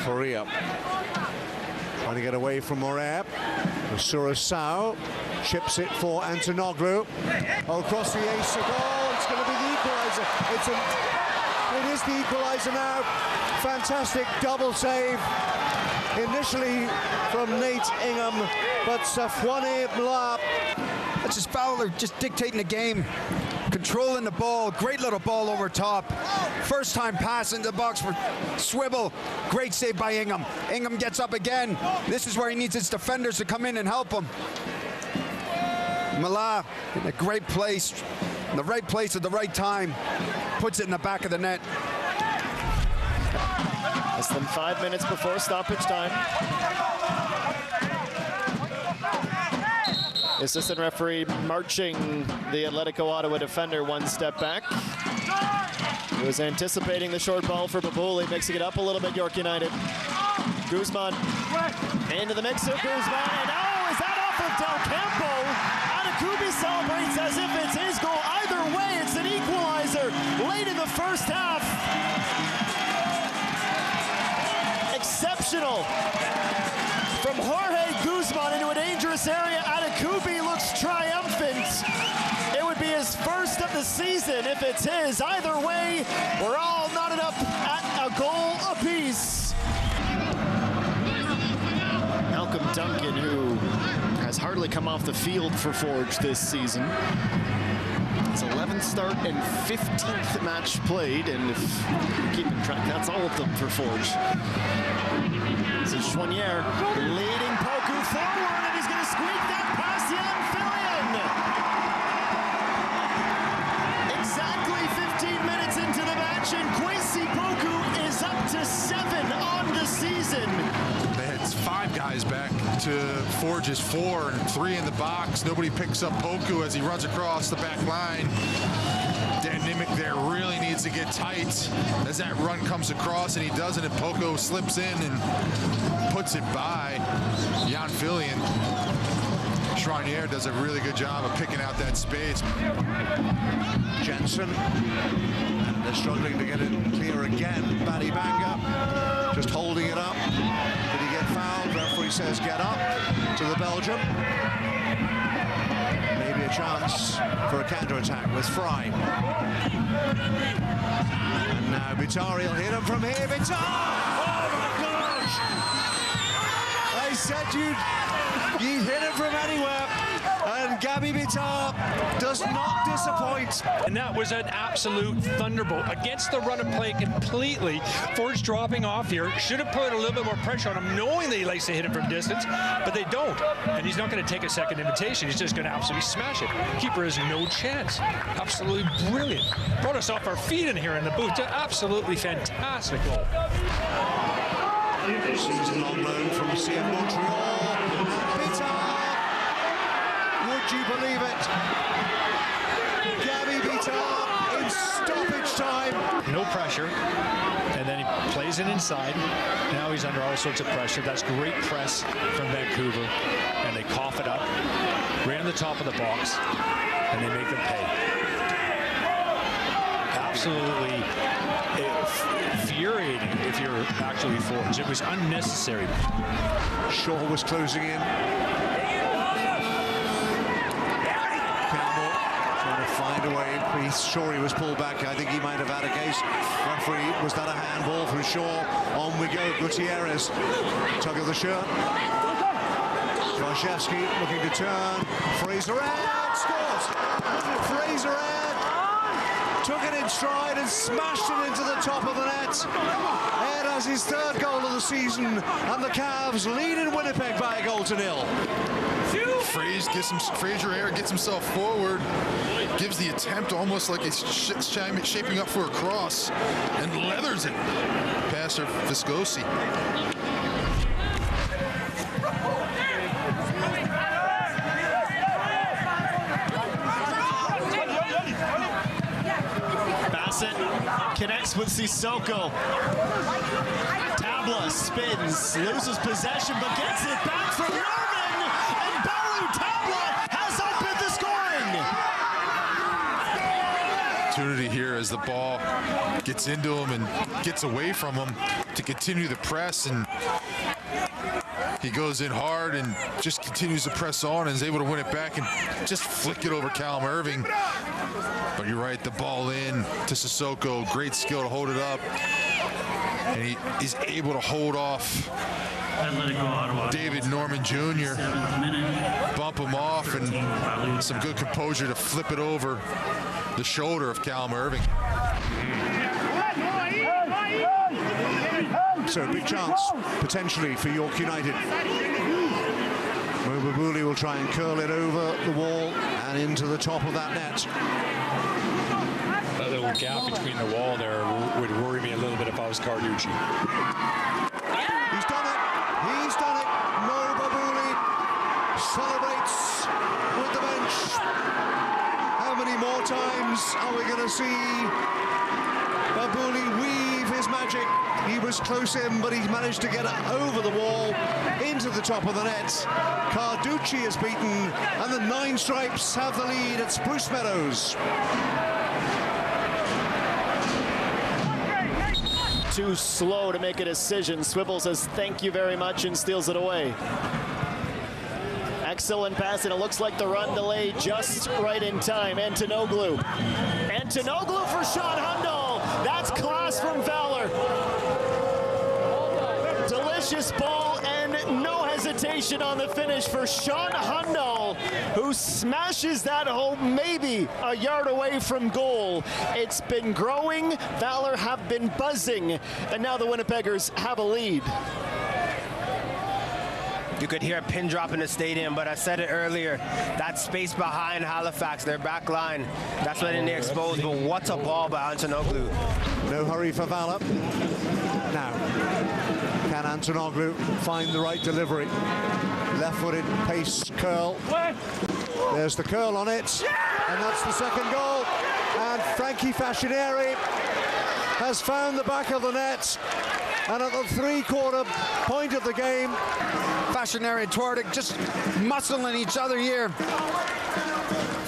Faria. Trying to get away from Moret. Surasau chips it for Antonoglu. Across the ace, a goal. It's going to be the equalizer. It is the equalizer now. Fantastic double save. Initially from Nate Ingham, but Safwane Mla. That's just Fowler just dictating the game. Controlling the ball, great little ball over top. First time pass into the box for Swivel. Great save by Ingham. Ingham gets up again. This is where he needs his defenders to come in and help him. Mala in a great place, in the right place at the right time. Puts it in the back of the net. Less than 5 minutes before stoppage time. Assistant referee marching the Atletico Ottawa defender one step back. He was anticipating the short ball for Babuli, mixing it up a little bit, York United. Guzman into the mix of Guzman, and oh, is that off of Del Campo? Anakubi celebrates as if it's his goal. Either way, it's an equalizer late in the first half. Exceptional. From Jorge Guzman into a dangerous area, Anakubi looks triumphant. It would be his first of the season if it's his. Either way, we're all knotted up at a goal apiece. Malcolm Duncan, who has hardly come off the field for Forge this season. His 11th start and 15th match played, and if you're keeping track, that's all of them for Forge. This is Chouanière leading Poku forward, and he's going to squeak that past Jan Fillion. Exactly 15 minutes into the match, and Kwesi Poku is up to 7 on the season. They had 5 guys back to Forge's 4 and 3 in the box. Nobody picks up Poku as he runs across the back line. Dan Nimick there really needs to get tight as that run comes across, and he doesn't, and Poku slips in and puts it by Jan Fillion. Chouanière does a really good job of picking out that space. Jensen, and they're struggling to get it clear again. Badibanga just holding it up. Did he get fouled? Referee says get up to the Belgium. Maybe a chance for a counter-attack with Fry. And now Vitari will hit him from here. Vitari! Oh my gosh! A said you'd hit it from anywhere. And Gabby Bitar does not disappoint. And that was an absolute thunderbolt against the run of play completely. Forge dropping off here. Should have put a little bit more pressure on him, knowing that he likes to hit it from distance, but they don't. And he's not going to take a second invitation. He's just going to absolutely smash it. Keeper has no chance. Absolutely brilliant. Brought us off our feet in here in the booth. Absolutely fantastic goal. Season long loan from CF Montreal. Bitar. Would you believe it? Gabby Bitar in stoppage time. No pressure. And then he plays it inside. Now he's under all sorts of pressure. That's great press from Vancouver. And they cough it up right on the top of the box. And they make them pay. Absolutely infuriating if you're actually Forge. It was unnecessary. Shaw was closing in. Find a way. He's sure he was pulled back. I think he might have had a case. Referee, was that a handball from Shaw? On we go. Gutierrez, tug of the shirt. Vasilevsky looking to turn. Fraser Ed scores. Fraser Ed took it in stride and smashed it into the top of the net. Ed has his third goal of the season, and the Cavs lead in Winnipeg by a 0-0. Fraser Air gets himself forward, gives the attempt almost like he's shaping up for a cross, and leathers it past Viscosi. Bassett connects with Sissoko. Tabla spins, loses possession, but gets it back from Norman, and Balu Tabla has opened the scoring. Opportunity here as the ball gets into him and gets away from him to continue the press, and he goes in hard and just continues to press on and is able to win it back and just flick it over Callum Irving. But you're right, the ball in to Sissoko, great skill to hold it up, and he is able to hold off David Norman Jr., bump him off, and some good composure to flip it over the shoulder of Callum Irving. So big chance potentially for York United. Mobabuli will try and curl it over the wall and into the top of that net. That little gap between the wall there would worry me a little bit if I was Carducci. He's done it. He's done it. Mobabuli celebrates with the bench. How many more times are we going to see Babuli weave his magic? He was close in, but he managed to get it over the wall into the top of the net. Carducci is beaten, and the Nine Stripes have the lead at Spruce Meadows. Too slow to make a decision. Swivel says thank you very much and steals it away. Excellent pass, and it looks like the run delay just right in time. Antonoglu for Sean Hundal. That's class from Valor. Delicious ball and no hesitation on the finish for Sean Hundal, who smashes that home maybe a yard away from goal. It's been growing. Valor have been buzzing, and now the Winnipeggers have a lead. You could hear a pin drop in the stadium, but I said it earlier, that space behind Halifax, their back line, that's letting they expose. But what a ball by Antonoglu. No hurry for Valor. Now, can Antonoglu find the right delivery? Left-footed pace curl. There's the curl on it, and that's the second goal. And Frankie Fascineri has found the back of the net, and at the three-quarter point of the game, Fascineri and Twardick just muscling each other here.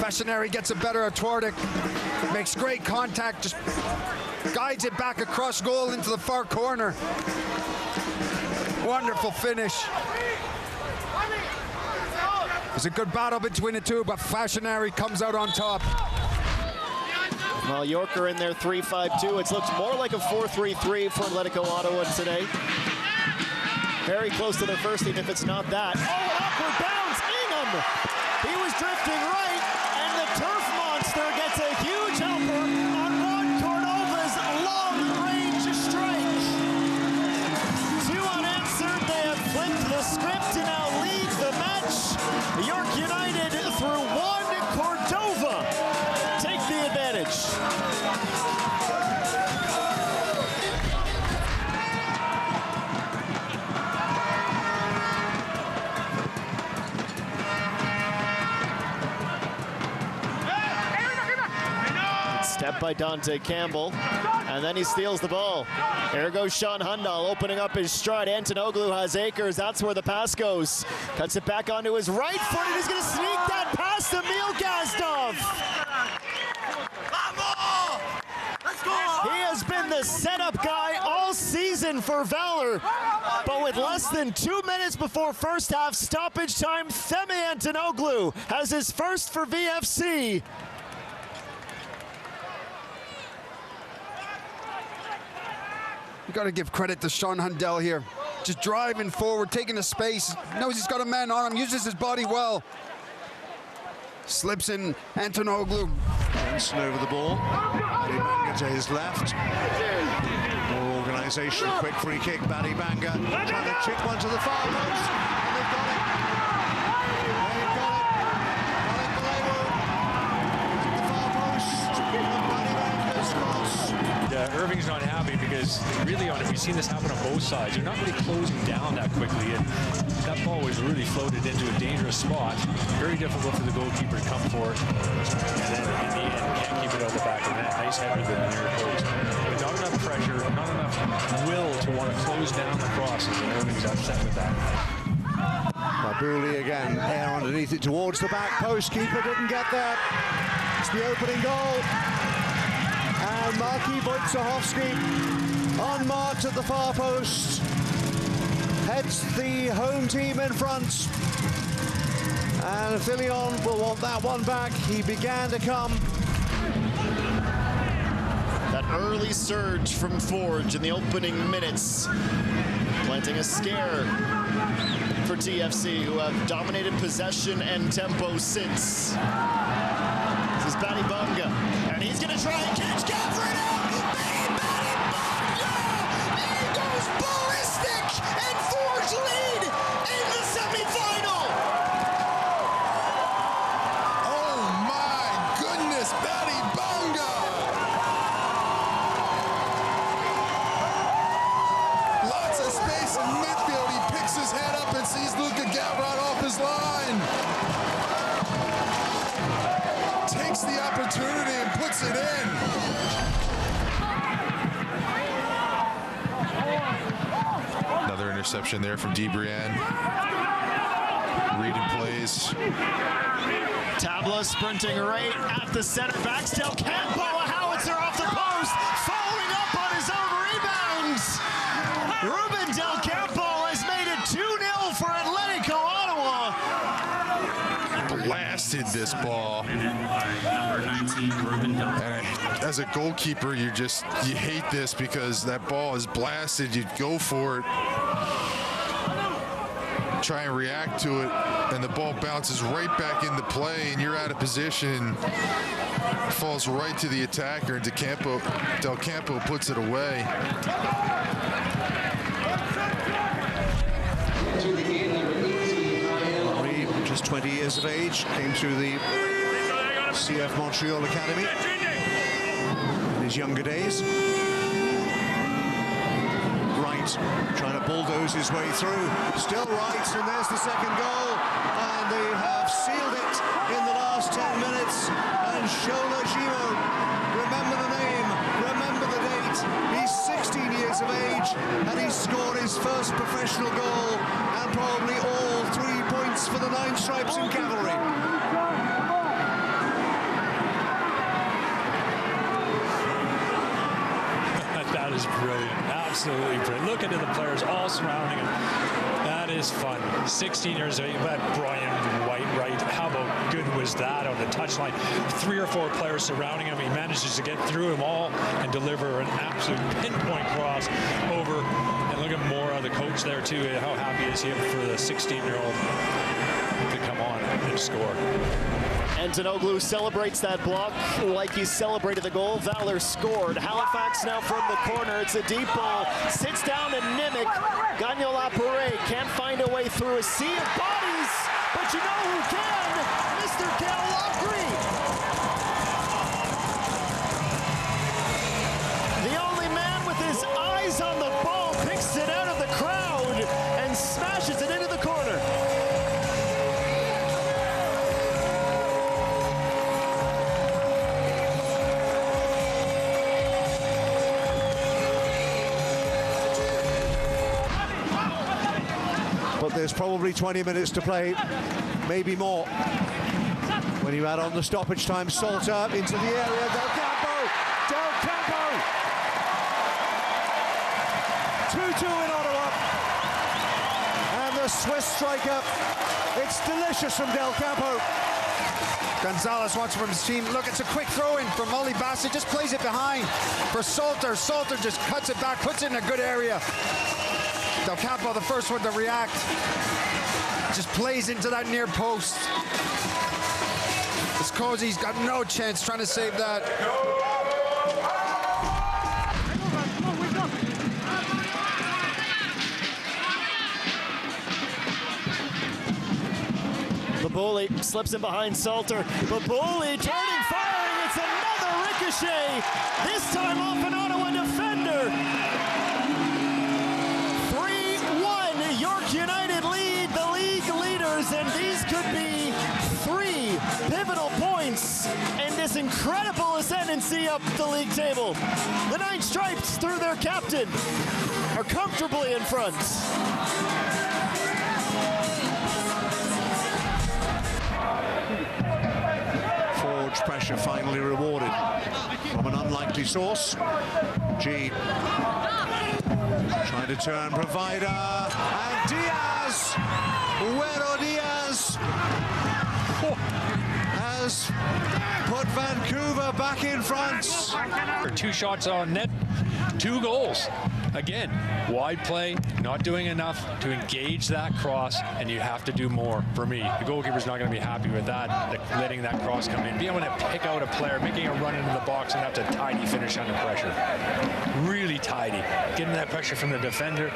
Fascineri gets it better at Twardick, makes great contact, just guides it back across goal into the far corner. Wonderful finish. It's a good battle between the two, but Fascineri comes out on top. Well, Yorker in there 3-5-2. It looks more like a 4-3-3 for Atletico Ottawa today. very close to their first team if it's not that. Oh, an awkward bounce, Ingham! He was drifting right, and the turf monster gets a huge helper on Ron Cordova's long-range strike. Two unanswered, they have flipped the script to now lead the match. York United through one, Cordova take the advantage. Step by Dante Campbell, and then he steals the ball. Here goes Sean Hundal opening up his stride. Antonoglu has Akers. That's where the pass goes. Cuts it back onto his right foot, and he's going to sneak that past Emil Gazdov. He has been the setup guy all season for Valor, but with less than 2 minutes before first half stoppage time, Themi Antonoglu has his first for VFC. You got to give credit to Sean Hundal here. Just driving forward, taking the space. Knows he's got a man on him, uses his body well. Slips in Antonoglu. Jensen over the ball. Baddy Banga to his left. More organisation, quick free kick. Baddy Banga trying to chip one to the far post. And they've got it. They've got it. Balego at the far post. And Baddy Banga's cross. Yeah, Irving's not happy because really we've seen this happen on both sides. They're not really closing down that quickly, and that ball was really floated into a dangerous spot. Very difficult for the goalkeeper to come for it, and then in the end can't keep it out the back of the net. Nice header to the near post. But not enough pressure, not enough will to want to close down the crosses, and Irving's upset with that. Mabuli again, air underneath it towards the back post. Keeper didn't get there. It's the opening goal. And Marki Wojciechowski unmarked at the far post. Heads the home team in front. And Filion will want that one back. He began to come. That early surge from Forge in the opening minutes, planting a scare for TFC, who have dominated possession and tempo since. This is Baddy Banga, and he's going to try and catch Gavrin out. Baddy Banga! He goes ballistic, and Forge lead in the semifinal. Oh my goodness, Baddy Banga! Lots of space in midfield. He picks his head up and sees Luka Gavron off his line. Takes the opportunity and puts it in. Another interception there from DeBrienne. Reading plays. Tabla sprinting right at the center. Baxtel can't ball a howitzer off the post. Following up on his own rebounds. Ruben Del Campo has made it 2-0 for Atletico Ottawa. Blasted this ball. And as a goalkeeper, you hate this because that ball is blasted. You'd go for it, try and react to it, and the ball bounces right back into play, and you're out of position. Falls right to the attacker, and Del Campo puts it away. Just 20 years of age, came through the CF Montreal Academy in his younger days. Right, trying to bulldoze his way through. Still right, and there's the second goal. And they have sealed it in the last 10 minutes. And Shola Gimo, remember the name, remember the date. He's 16 years of age, and he scored his first professional goal, and probably all 3 points for the Nine Stripes in Cavalry. That is brilliant, absolutely brilliant. Look at the players all surrounding him. That is fun. 16 years of age, but Brian White, right? How about good was that on the touchline? 3 or 4 players surrounding him. He manages to get through them all and deliver an absolute pinpoint cross over. And look at Mora, the coach there too. How happy is he for the 16-year-old to come on and score? Antonoglu celebrates that block like he celebrated the goal. Valor scored. Halifax now from the corner. It's a deep ball. Sits down and Nimick. Gagnon-Lapore can't find a way through a sea of bodies, but you know who can? Mr. Cal Lockery. The only man with his eyes on the ball picks it out of the crowd and smashes it into the corner. But there's probably 20 minutes to play, maybe more. When you add on the stoppage time, Salter into the area, Del Campo! 2-2 in Ottawa. And the Swiss striker, it's delicious from Del Campo. Gonzalez wants from his team. Look, it's a quick throw-in from Molly Bassett. Just plays it behind for Salter. Salter just cuts it back, puts it in a good area. Del Campo, the first one to react, just plays into that near post. Viscozi's got no chance trying to save that. Babuli slips in behind Salter. Babuli turning, firing. It's another ricochet. This time off an Ottawa defender. York United lead the league leaders, and these could be 3 pivotal points in this incredible ascendancy up the league table. The 9 Stripes, through their captain, are comfortably in front. Forge pressure finally rewarded from an unlikely source. G trying to turn provider, and Diaz, Buero Diaz, has put Vancouver back in front. 2 shots on net, 2 goals. Again, wide play, not doing enough to engage that cross, and you have to do more. For me, the goalkeeper's not going to be happy with that, letting that cross come in. Being able to pick out a player, making a run into the box, and have to tidy finish under pressure. Really tidy. Getting that pressure from the defender,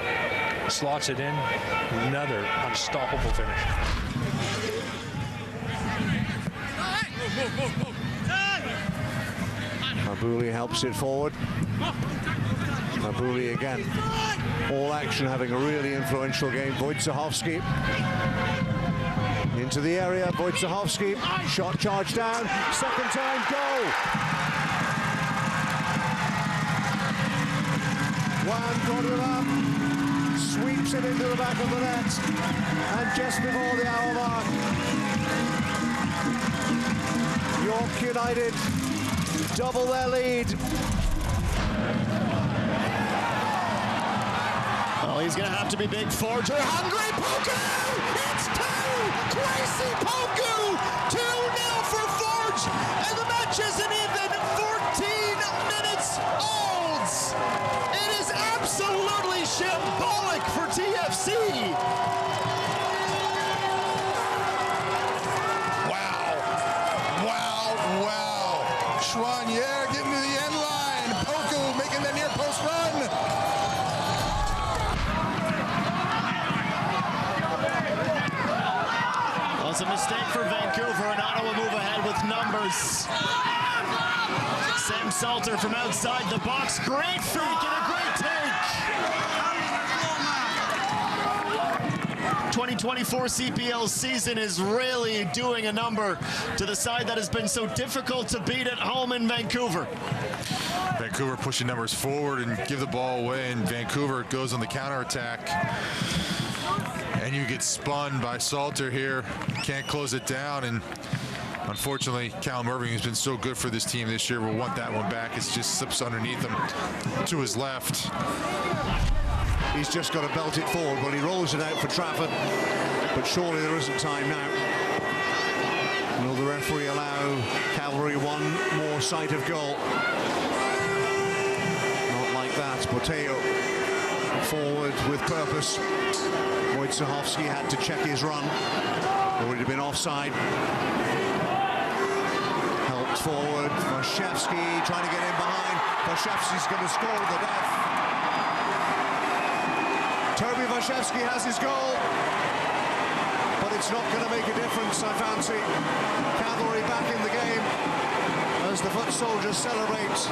slots it in. Another unstoppable finish. Mabuli helps it forward. Mabuli again, all action, having a really influential game. Wojciechowski into the area. Wojciechowski, shot charged down, second time goal. Juan Cordova sweeps it into the back of the net, and just before the hour mark, York United double their lead. Oh, he's going to have to be big. Forger, hungry, Poku! It's 2! Kwesi Poku! 2-0 for Forge, and the match isn't even 14 minutes old! It is absolutely shambolic for TFC! Wow. Chouanier getting to the end line. Poku making the near post run. Well, it's a mistake for Vancouver, and Ottawa move ahead with numbers. Sam Salter from outside the box. Great fake and a great take. 2024 CPL season is really doing a number to the side that has been so difficult to beat at home in Vancouver. Vancouver pushing numbers forward and give the ball away, and Vancouver goes on the counterattack. And you get spun by Salter here. Can't close it down, and unfortunately, Callum Irving, who's been so good for this team this year, will want that one back. It just slips underneath him to his left. He's just got to belt it forward. Well, he rolls it out for Trafford, but surely there isn't time now. Will the referee allow Calgary one more sight of goal? Not like that. Boteo forward with purpose. Wojciechowski had to check his run, or he'd have been offside. Helped forward, Wojciechowski trying to get in behind. Wojciechowski's going to score the death. Toby Wojciechowski has his goal, but it's not going to make a difference, I fancy. Calgary back in the game as the foot soldiers celebrate.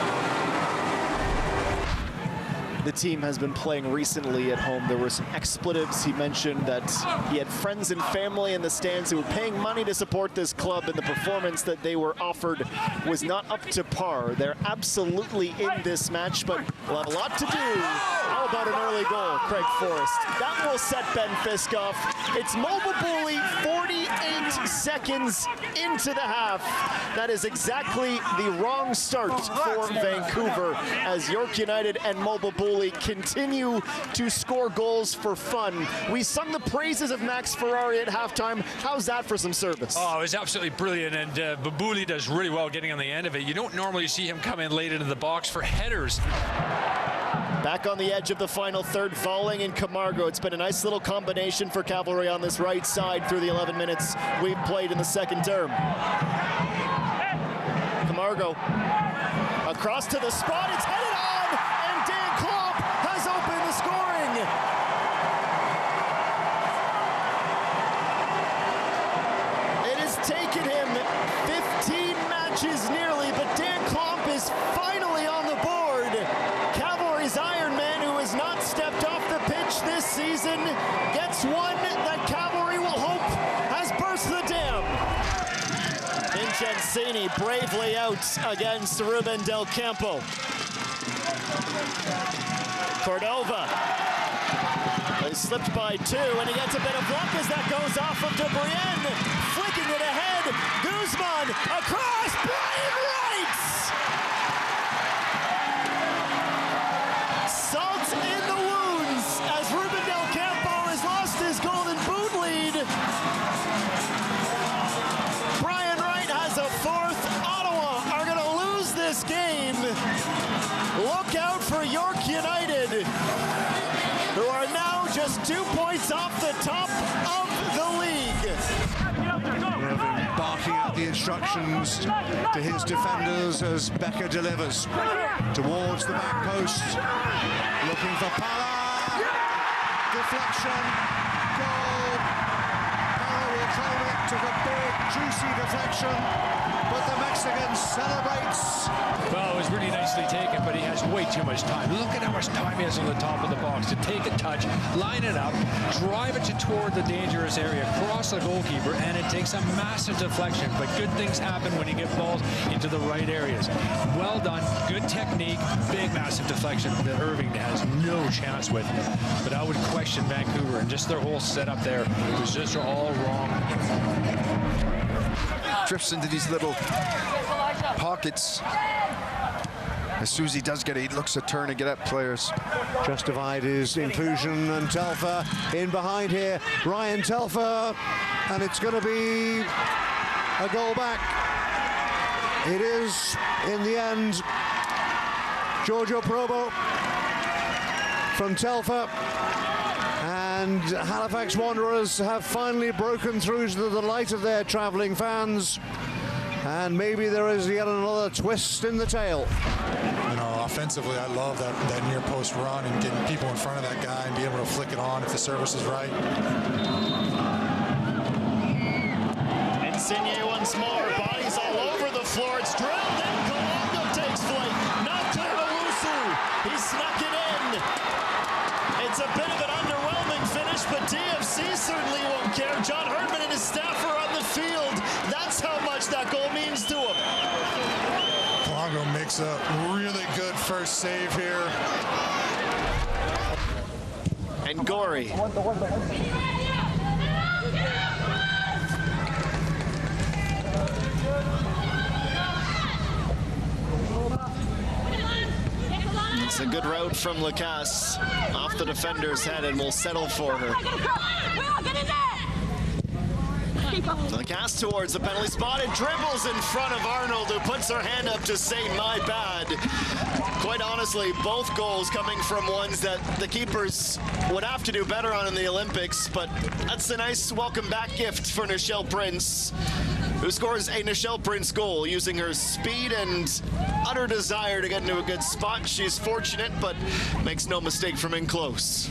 The team has been playing recently at home. There were some expletives. He mentioned that he had friends and family in the stands who were paying money to support this club, and the performance that they were offered was not up to par. They're absolutely in this match, but we'll have a lot to do. How about an early goal, Craig Forrest? That will set Ben Fisk off. It's Mobile Bully 48 seconds into the half. That is exactly the wrong start for Vancouver as York United and Mobile Bully continue to score goals for fun. We sung the praises of Max Ferrari at halftime. How's that for some service? Oh, it was absolutely brilliant, and Babuli does really well getting on the end of it. You don't normally see him come in late into the box for headers. Back on the edge of the final third, Volling and Camargo. It's been a nice little combination for Cavalry on this right side through the 11 minutes we've played in the second term. Camargo across to the spot. It's headed on, and Dan Klopp has opened the scoring. It has taken him 15 matches nearly, but Dan Klopp is finally on the board. Cavalry's Iron Man, who has not stepped off the pitch this season, gets one that Cavalry will hope has burst the dam. Vincenzini bravely out against Ruben Del Campo. Cordova. He slipped by two, and he gets a bit of luck as that goes off from DeBrienne. Flicking it ahead. Guzman across. Brian Wright! Salt in the wounds as Ruben Del Campo has lost his Golden Boot lead. Brian Wright has a fourth. Ottawa are going to lose this game. Look out for York United, who are now just 2 points off the top of the league. Irving barking out the instructions to his defenders as Becker delivers towards the back post. Looking for Pala. Deflection. Goal. Pala will claim it. Took a big, juicy deflection. But the Mexican celebrates. Well, it was really nicely taken, but he has way too much time. Look at how much time he has on the top of the box to take a touch, line it up, drive it toward the dangerous area, cross the goalkeeper, and it takes a massive deflection. But good things happen when you get balls into the right areas. Well done, good technique, big, massive deflection that Irving has no chance with. But I would question Vancouver and just their whole setup there. It was just all wrong. Drifts into these little pockets. As soon as he does get it, he looks to turn and get at players. Justified his inclusion, and Telfer in behind here. Ryan Telfer, and it's going to be a goal back. It is, in the end, Giorgio Probo from Telfer. And Halifax Wanderers have finally broken through to the delight of their travelling fans. And maybe there is yet another twist in the tale. You know, offensively, I love that near post run and getting people in front of that guy and being able to flick it on if the service is right. Insigne once more. Bodies all over the floor. It's drilled in. Colombo takes flight. Not clear to Wusu. He snuck it in. It's a bit of an underwhelming finish, but DFC certainly won't care. John Herdman and his staff are on the field. That's how much that goal means to him. Pongo makes a really good first save here. And Gorey. It's a good route from Lacasse off the defender's head, and will settle for her. So the cast towards the penalty spot and dribbles in front of Arnold, who puts her hand up to say, my bad. Quite honestly, both goals coming from ones that the keepers would have to do better on in the Olympics, but that's a nice welcome back gift for Nichelle Prince, who scores a Nichelle Prince goal using her speed and utter desire to get into a good spot. She's fortunate, but makes no mistake from in close.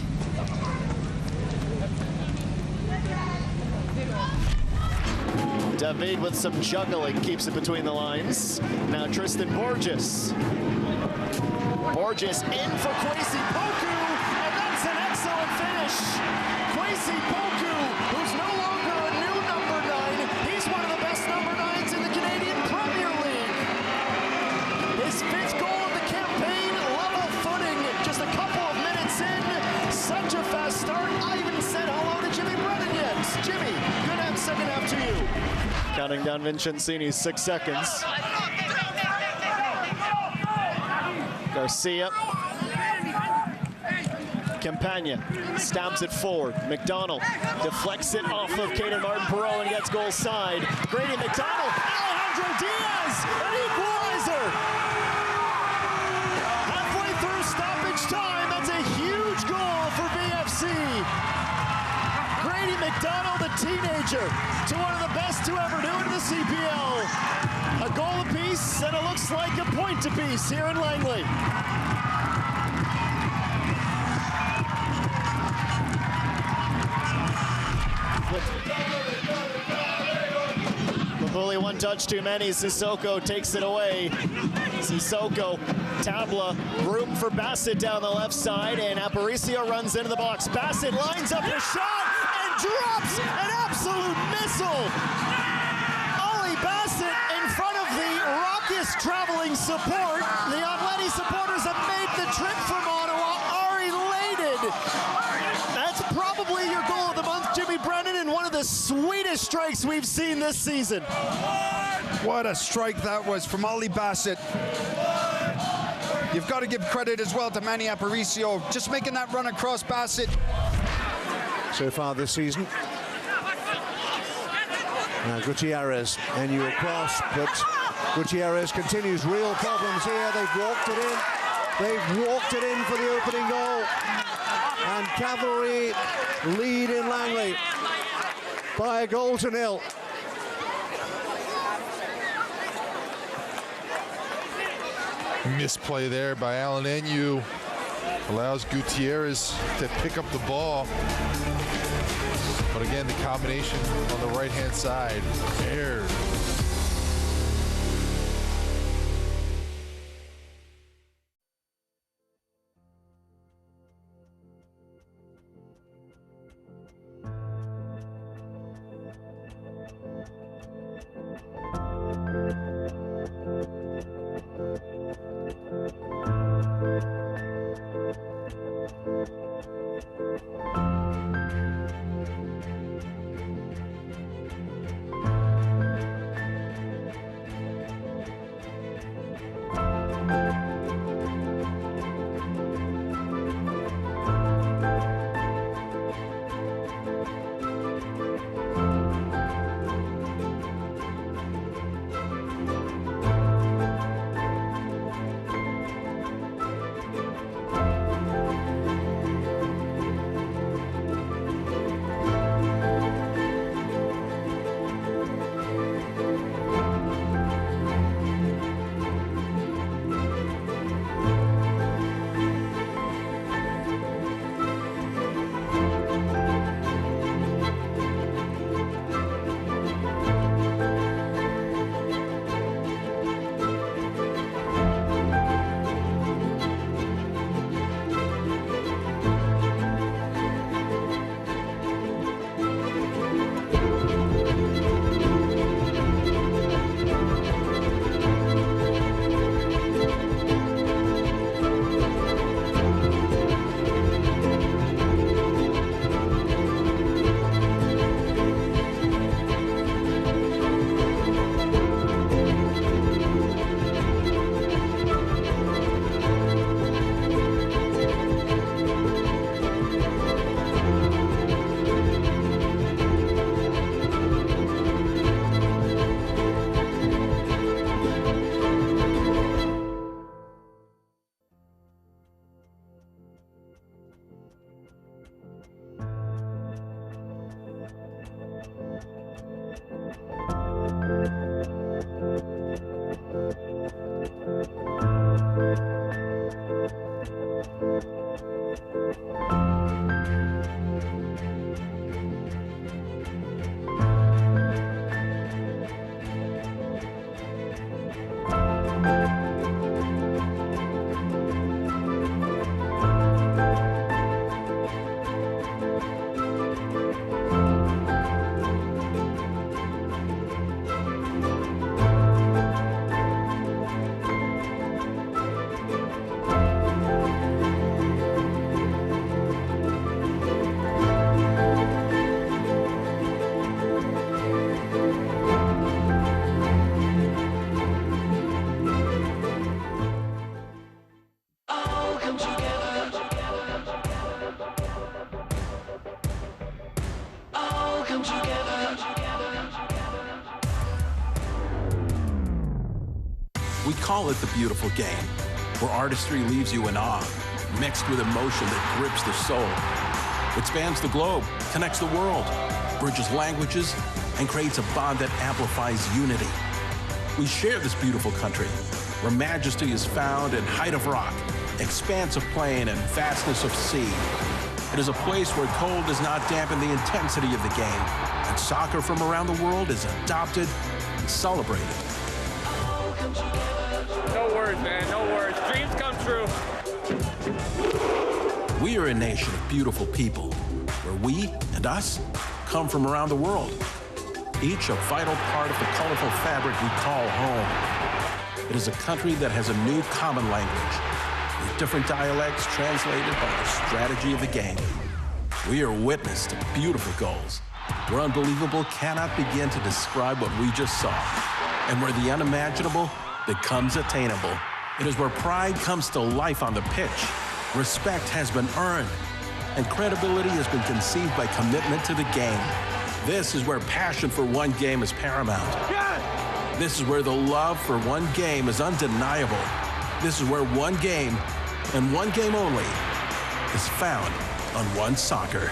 David with some juggling keeps it between the lines. Now Tristan Borges. Borges in for Kwesi Poku, and that's an excellent finish. Kwesi Poku, who's no longer a new number 9, he's one of the best number 9s in the Canadian Premier League. His 5th goal of the campaign, level footing, just a couple of minutes in. Such a fast start. I even said hello to Jimmy Brennan yet. Jimmy, good second half to you. Counting down Vincenzini's 6 seconds. Garcia. Campagna stabs it forward. McDonald deflects it off of Caden Martin-Perreault and gets goal side. Grady McDonald, Alejandro Diaz, an equalizer. Halfway through stoppage time, that's a huge goal for BFC. Grady McDonald, a teenager, to one of the best to ever do it in the CPL. A goal apiece, and it looks like a point apiece here in Langley. With only one touch too many, Sissoko takes it away. Sissoko, Tabla, room for Bassett down the left side, and Aparicio runs into the box. Bassett lines up a shot and drops an absolute missile. Ollie Bassett in front of the raucous traveling support. The Atleti supporters have made the trip from Ottawa, are elated. That's probably your goal of the month, Jimmy Brennan, and one of the sweetest strikes we've seen this season. What a strike that was from Ollie Bassett. You've got to give credit as well to Manny Aparicio, just making that run across Bassett. So far this season. Now Gutierrez, and you across, but Gutierrez continues real problems here. They've walked it in. They've walked it in for the opening goal. And Cavalry lead in Langley by a goal to nil. Misplay there by Alan Enyu. Allows Gutierrez to pick up the ball. But again, the combination on the right-hand side. There. We call it the beautiful game, where artistry leaves you in awe, mixed with emotion that grips the soul. It spans the globe, connects the world, bridges languages, and creates a bond that amplifies unity. We share this beautiful country, where majesty is found in height of rock, expanse of plain, and vastness of sea. It is a place where cold does not dampen the intensity of the game, and soccer from around the world is adopted and celebrated. No words, man, no words. Dreams come true. We are a nation of beautiful people, where we and us come from around the world, each a vital part of the colorful fabric we call home. It is a country that has a new common language, with different dialects translated by the strategy of the game. We are witness to beautiful goals, where unbelievable cannot begin to describe what we just saw, and where the unimaginable becomes attainable. It is where pride comes to life on the pitch, respect has been earned, and credibility has been conceived by commitment to the game. This is where passion for one game is paramount. This is where the love for one game is undeniable. This is where one game, and one game only, is found on One Soccer.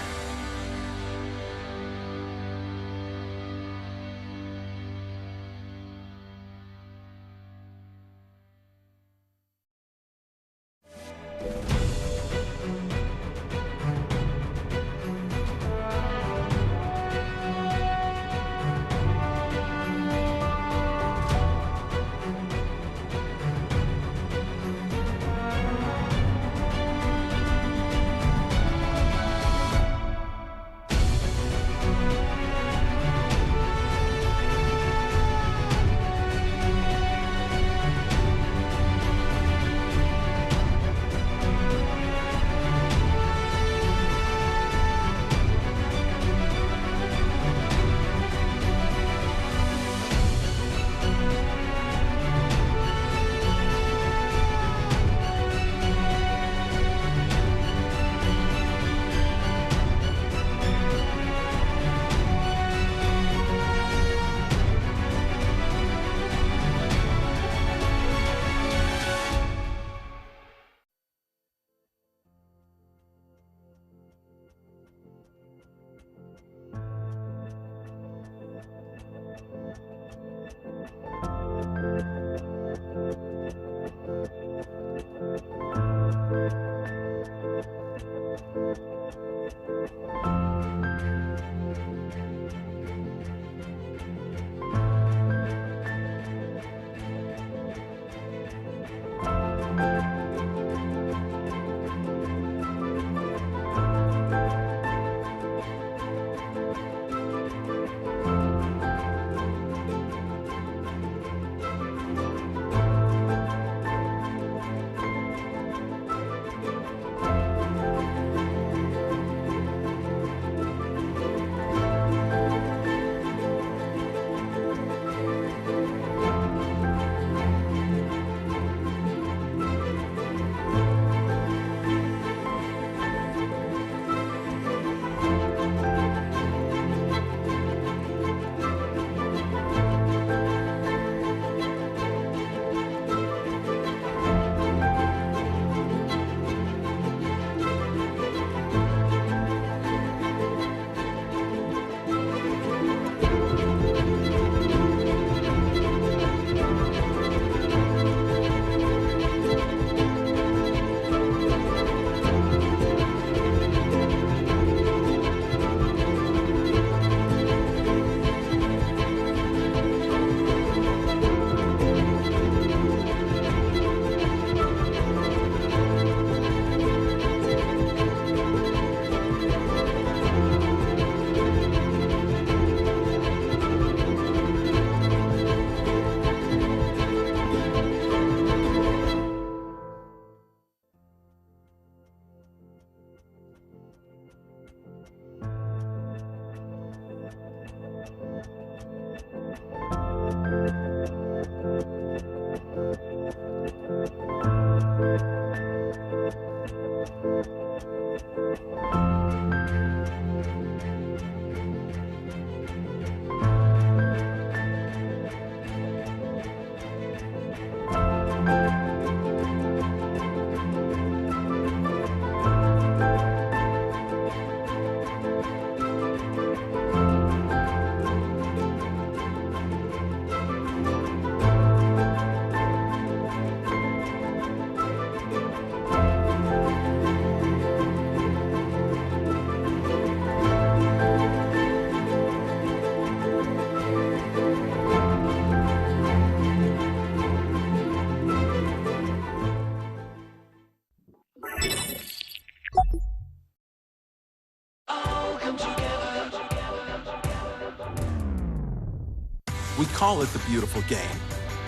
We call it the beautiful game,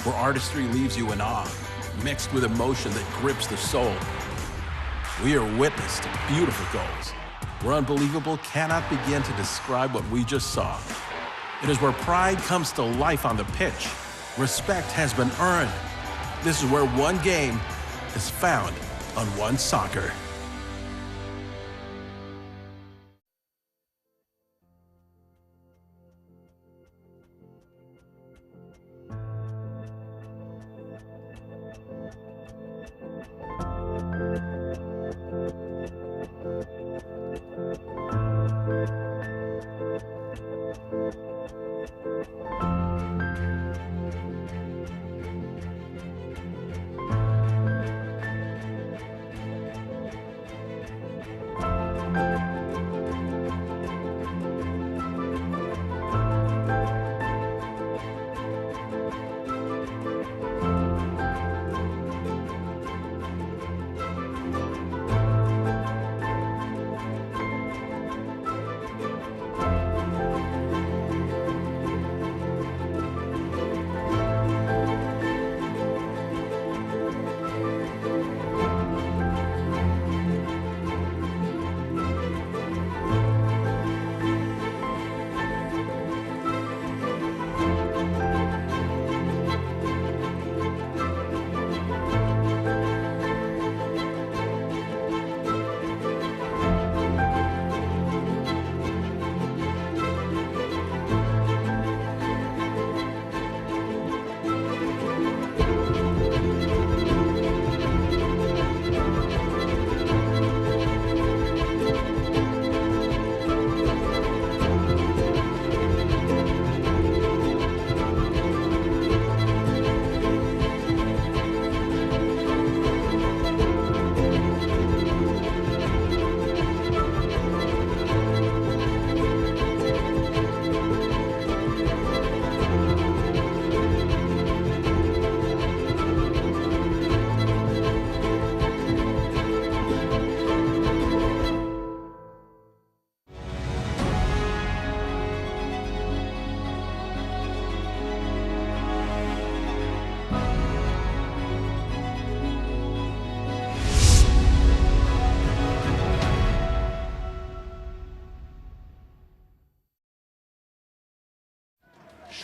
where artistry leaves you in awe, mixed with emotion that grips the soul. We are witness to beautiful goals, where unbelievable cannot begin to describe what we just saw. It is where pride comes to life on the pitch. Respect has been earned. This is where one game is found on One Soccer.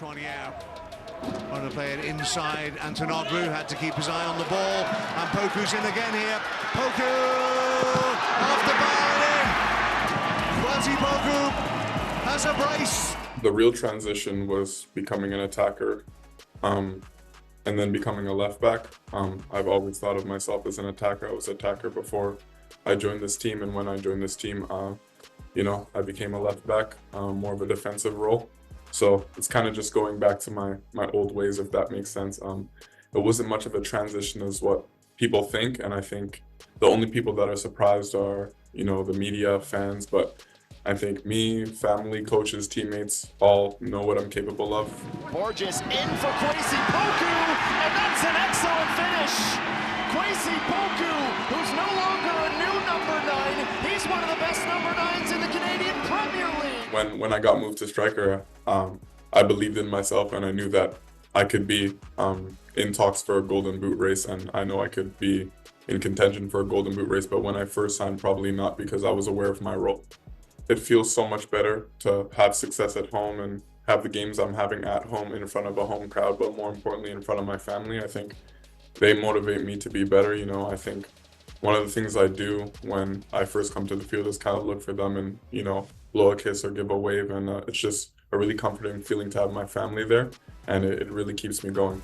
Chouanier wanted to play it inside. Antonoglu had to keep his eye on the ball, and Poku's in again here. Poku off the bar and in. Quasi Poku has a brace. The real transition was becoming an attacker, and then becoming a left back. I've always thought of myself as an attacker. I was an attacker before I joined this team, and when I joined this team, I became a left back, more of a defensive role. So it's kind of just going back to my old ways, if that makes sense. It wasn't much of a transition as what people think, and I think the only people that are surprised are, the media, fans, but I think me, family, coaches, teammates, all know what I'm capable of. Borges in for Kwesi Poku, and that's an excellent finish. Kwesi Poku, who's no longer a new number 9, he's one of the best number 9s in the Canadian Premier League. When I got moved to striker, I believed in myself, and I knew that I could be in talks for a Golden Boot race, and I know I could be in contention for a Golden Boot race, but when I first signed, probably not, because I was aware of my role. It feels so much better to have success at home and have the games I'm having at home in front of a home crowd, but more importantly in front of my family. I think they motivate me to be better. I think one of the things I do when I first come to the field is kind of look for them and, blow a kiss or give a wave, and it's just a really comforting feeling to have my family there, and it really keeps me going.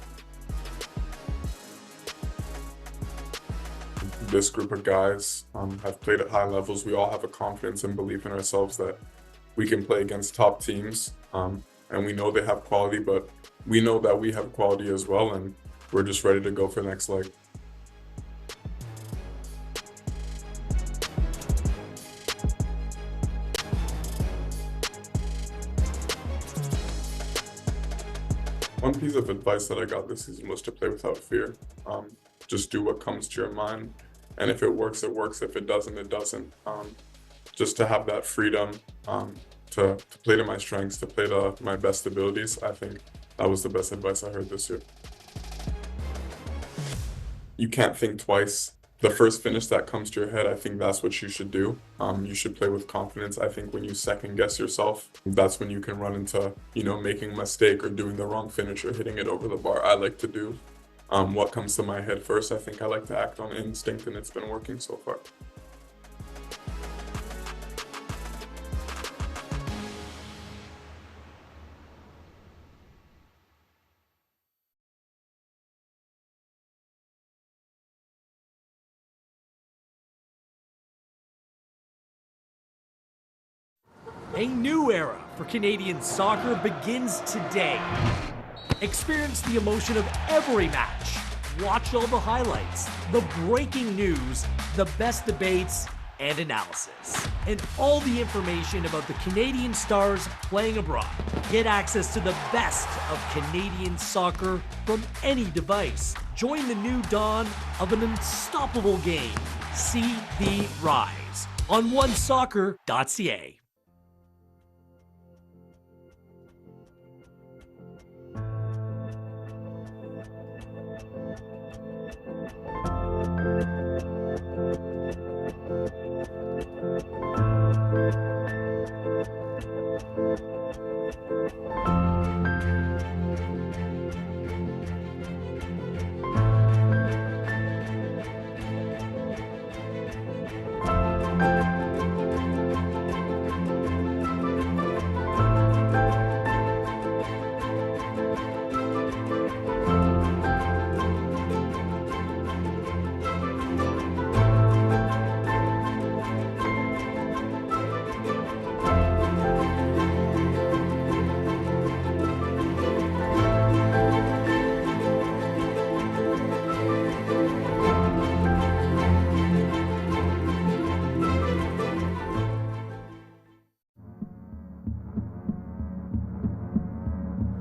This group of guys have played at high levels. We all have a confidence and belief in ourselves that we can play against top teams, and we know they have quality, but we know that we have quality as well, and we're just ready to go for the next leg. One piece of advice that I got this season was to play without fear. Just do what comes to your mind, and if it works, it works. If it doesn't, it doesn't. Just to have that freedom to play to my strengths, to play to my best abilities. I think That was the best advice I heard this year. You can't think twice. The first finish that comes to your head, I think that's what you should do. You should play with confidence. I think when you second guess yourself, that's when you can run into, making a mistake or doing the wrong finish or hitting it over the bar. I like to do what comes to my head first. I think I like to act on instinct, and it's been working so far. A new era for Canadian soccer begins today. Experience the emotion of every match. Watch all the highlights, the breaking news, the best debates, and analysis. And all the information about the Canadian stars playing abroad. Get access to the best of Canadian soccer from any device. Join the new dawn of an unstoppable game. See the rise on onesoccer.ca.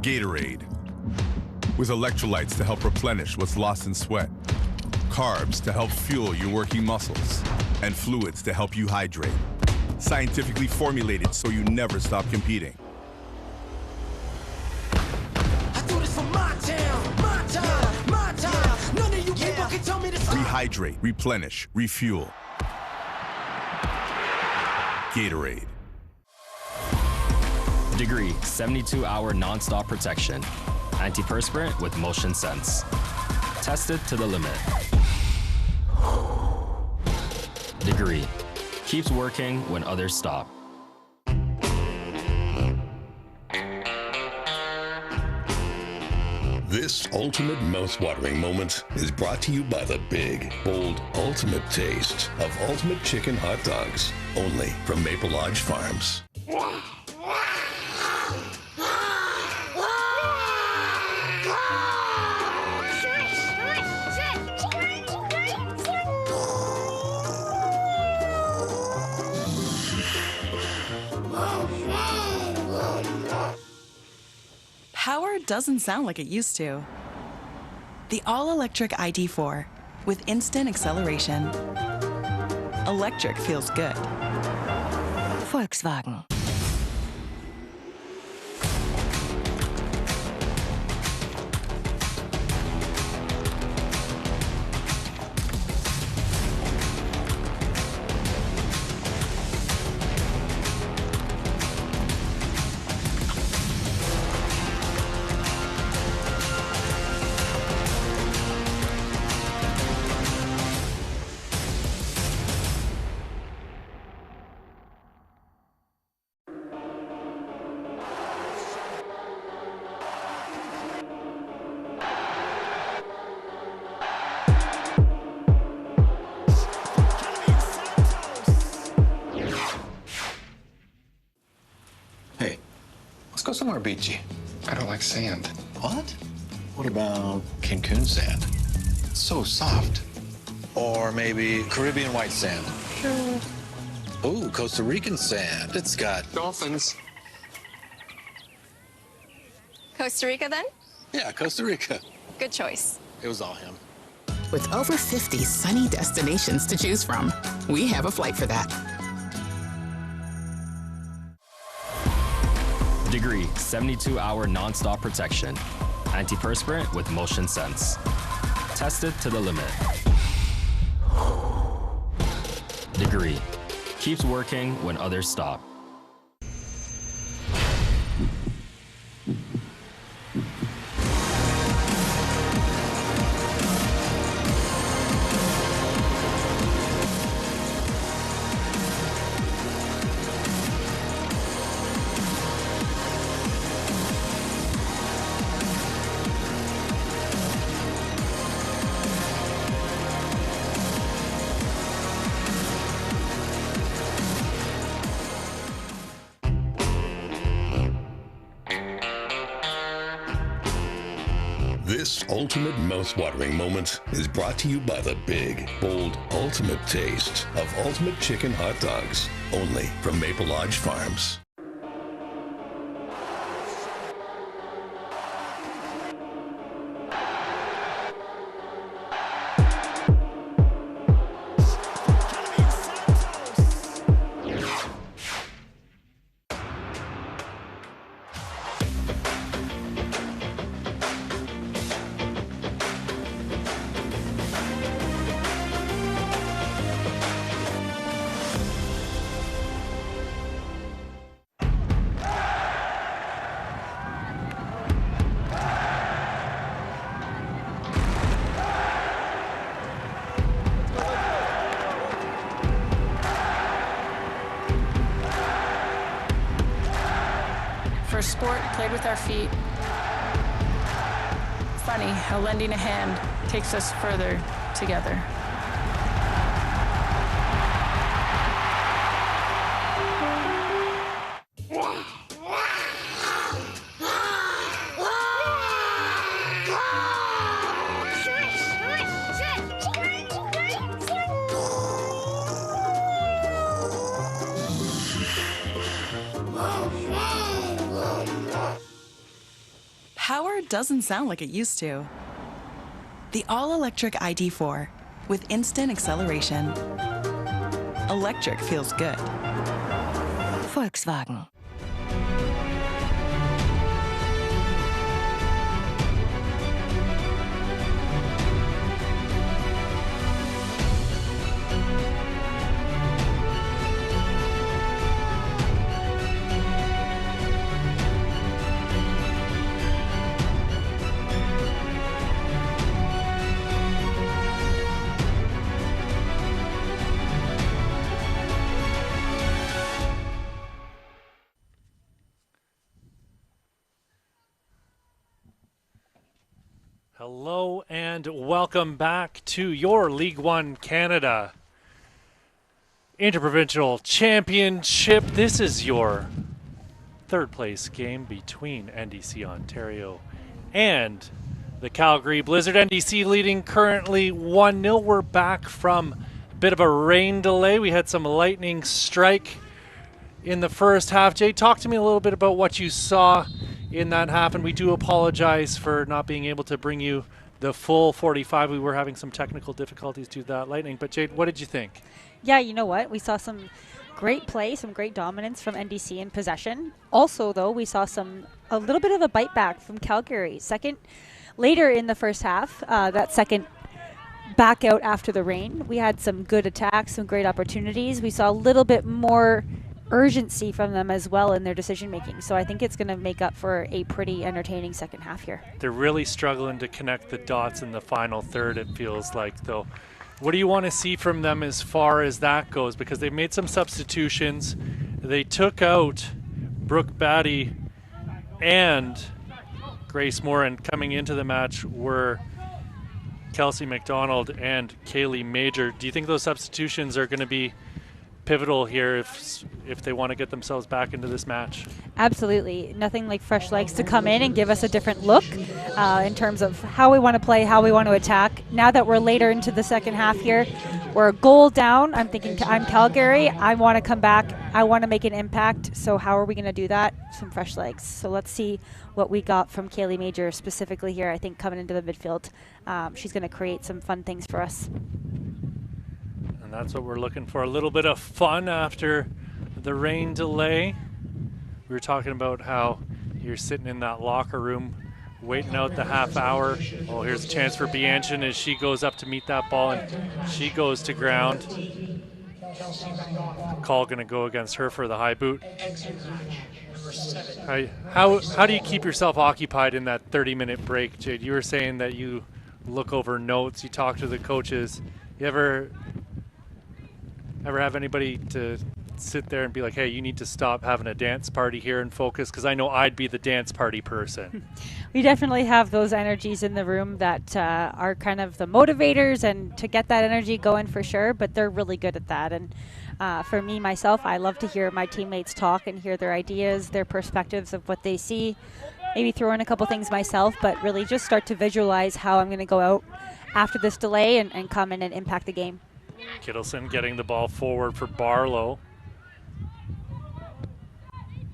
Gatorade, with electrolytes to help replenish what's lost in sweat, carbs to help fuel your working muscles, and fluids to help you hydrate. Scientifically formulated so you never stop competing. I do this for my town, my time, my time. None of you people can tell me to stop. Rehydrate, replenish, refuel. Gatorade. Degree, 72-hour non-stop protection. Antiperspirant with motion sense. Tested to the limit. Degree, keeps working when others stop. This ultimate mouth-watering moment is brought to you by the big, bold, ultimate taste of Ultimate Chicken Hot Dogs, only from Maple Lodge Farms. Power doesn't sound like it used to. The all-electric ID4 with instant acceleration. Electric feels good. Volkswagen. Go somewhere beachy. I don't like sand. What? What about Cancun sand? It's so soft. Or maybe Caribbean white sand. Sure. Ooh, Costa Rican sand. It's got dolphins. Costa Rica, then? Yeah, Costa Rica. Good choice. It was all him. With over 50 sunny destinations to choose from, we have a flight for that. Degree, 72-hour non-stop protection. Antiperspirant with motion sense. Tested to the limit. Degree, keeps working when others stop. This ultimate mouth-watering moment is brought to you by the big, bold, ultimate taste of Ultimate Chicken Hot Dogs, only from Maple Lodge Farms. For sport, played with our feet. Funny how lending a hand takes us further together. Power doesn't sound like it used to. The all-electric ID4 with instant acceleration. Electric feels good. Volkswagen. Hello and welcome back to your League One Canada Inter-Provincial Championship. This is your third place game between NDC Ontario and the Calgary Blizzard. NDC leading currently 1-0. We're back from a bit of a rain delay. We had some lightning strike in the first half. Jay, talk to me a little bit about what you saw in that half, and we do apologize for not being able to bring you the full 45. We were having some technical difficulties due to that lightning. But Jade, what did you think? Yeah, you know what? We saw some great play, some great dominance from NDC in possession. Also, though, we saw a little bit of a bite back from Calgary. Later in the first half, that second back out after the rain, we had some good attacks, some great opportunities. We saw a little bit more urgency from them as well in their decision making. So I think it's going to make up for a pretty entertaining second half here. They're really struggling to connect the dots in the final third, it feels like, though. What do you want to see from them as far as that goes? Because they've made some substitutions. They took out Brooke Batty and Grace Moore, and coming into the match were Kelsey McDonald and Kaylee Major. Do you think those substitutions are going to be pivotal here if they want to get themselves back into this match? Absolutely. Nothing like fresh legs to come in and give us a different look in terms of how we want to play, how we want to attack. Now that we're later into the second half here, we're a goal down. I'm thinking I'm Calgary. I want to come back. I want to make an impact. So how are we going to do that? Some fresh legs. So let's see what we got from Kaylee Major specifically here. I think coming into the midfield, she's going to create some fun things for us. And that's what we're looking for, a little bit of fun after the rain delay. we were talking about how you're sitting in that locker room waiting out the half hour. Oh, here's a chance for Bianchin as she goes up to meet that ball, and she goes to ground. Call going to go against her for the high boot. How do you keep yourself occupied in that 30-minute break, Jade? You were saying that you look over notes, you talk to the coaches. You ever have anybody to sit there and be like, hey, you need to stop having a dance party here and focus? Because I know I'd be the dance party person. We definitely have those energies in the room that are kind of the motivators and to get that energy going for sure, but they're really good at that. And for me, myself, I love to hear my teammates talk and hear their ideas, their perspectives of what they see. Maybe throw in a couple things myself, but really just start to visualize how I'm going to go out after this delay and come in and impact the game. Kittleson getting the ball forward for Barlow.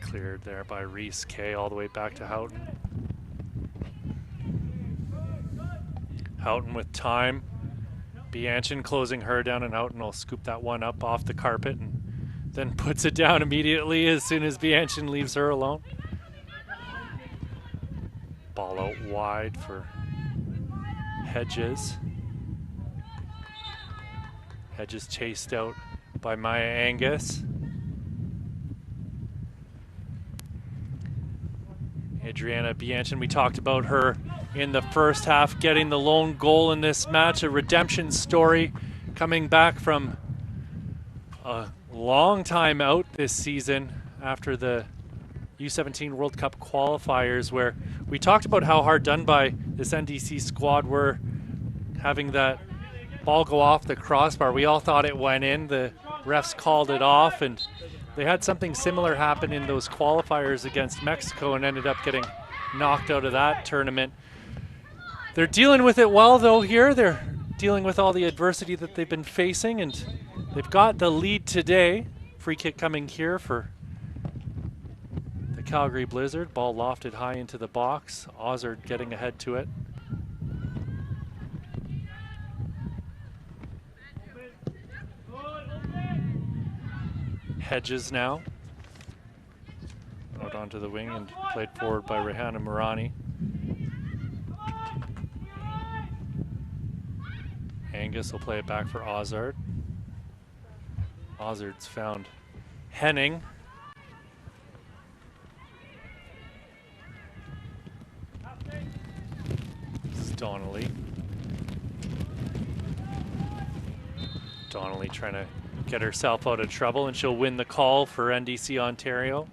Cleared there by Reese Kay all the way back to Houghton. Houghton with time. Bianchin closing her down, and Houghton will scoop that one up off the carpet and then puts it down immediately as soon as Bianchin leaves her alone. Ball out wide for Hedges. Hedges chased out by Maya Angus. Adriana Bianchin, we talked about her in the first half, getting the lone goal in this match, a redemption story, coming back from a long time out this season after the U17 World Cup qualifiers, where we talked about how hard done by this NDC squad were, having that ball go off the crossbar. We all thought it went in. The refs called it off, and they had something similar happen in those qualifiers against Mexico and ended up getting knocked out of that tournament. They're dealing with it well, though, here. They're dealing with all the adversity that they've been facing, and they've got the lead today. Free kick coming here for the Calgary Blizzard. Ball lofted high into the box. Ozard getting ahead to it. Hedges now. Out onto the wing and played forward by Rehanna Marani. Angus will play it back for Ozard. Ozard's found Henning. This is Donnelly. Donnelly trying to get herself out of trouble, and she'll win the call for NDC Ontario.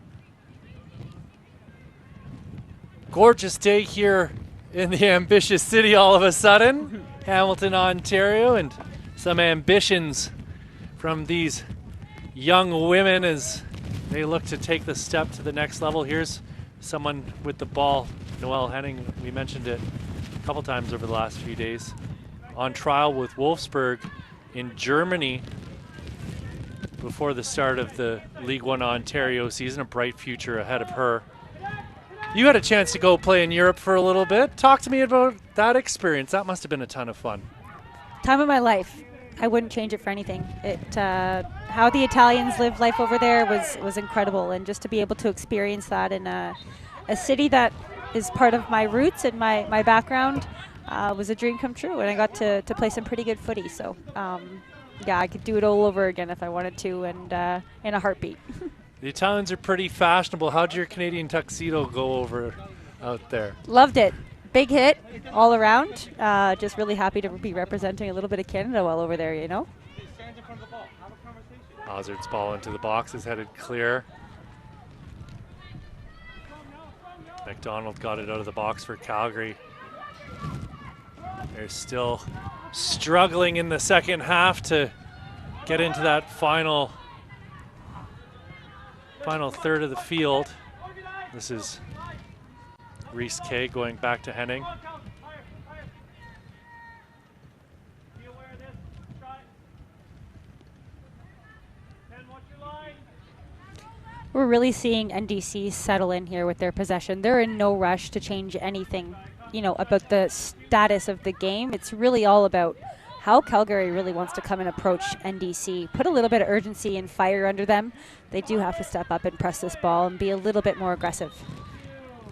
Gorgeous day here in the ambitious city all of a sudden. Hamilton, Ontario, and some ambitions from these young women as they look to take the step to the next level. Here's someone with the ball, Noelle Henning. We mentioned it a couple times over the last few days. On trial with Wolfsburg in Germany before the start of the League 1 Ontario season. A bright future ahead of her. You had a chance to go play in Europe for a little bit. Talk to me about that experience. That must have been a ton of fun. Time of my life. I wouldn't change it for anything. How the Italians live life over there was incredible, and just to be able to experience that in a city that is part of my roots and my background was a dream come true, and I got to play some pretty good footy. So yeah, I could do it all over again if I wanted to, and in a heartbeat. The Italians are pretty fashionable. How'd your Canadian tuxedo go over out there? Loved it. Big hit all around. Just really happy to be representing a little bit of Canada while over there, you know. Ozard's ball into the box is headed clear. McDonald got it out of the box for Calgary. They're still struggling in the second half to get into that final third of the field. This is Reese Kay going back to Henning. We're really seeing NDC settle in here with their possession. They're in no rush to change anything, you know, about the status of the game. It's really all about how Calgary really wants to come and approach NDC, put a little bit of urgency and fire under them. They do have to step up and press this ball and be a little bit more aggressive.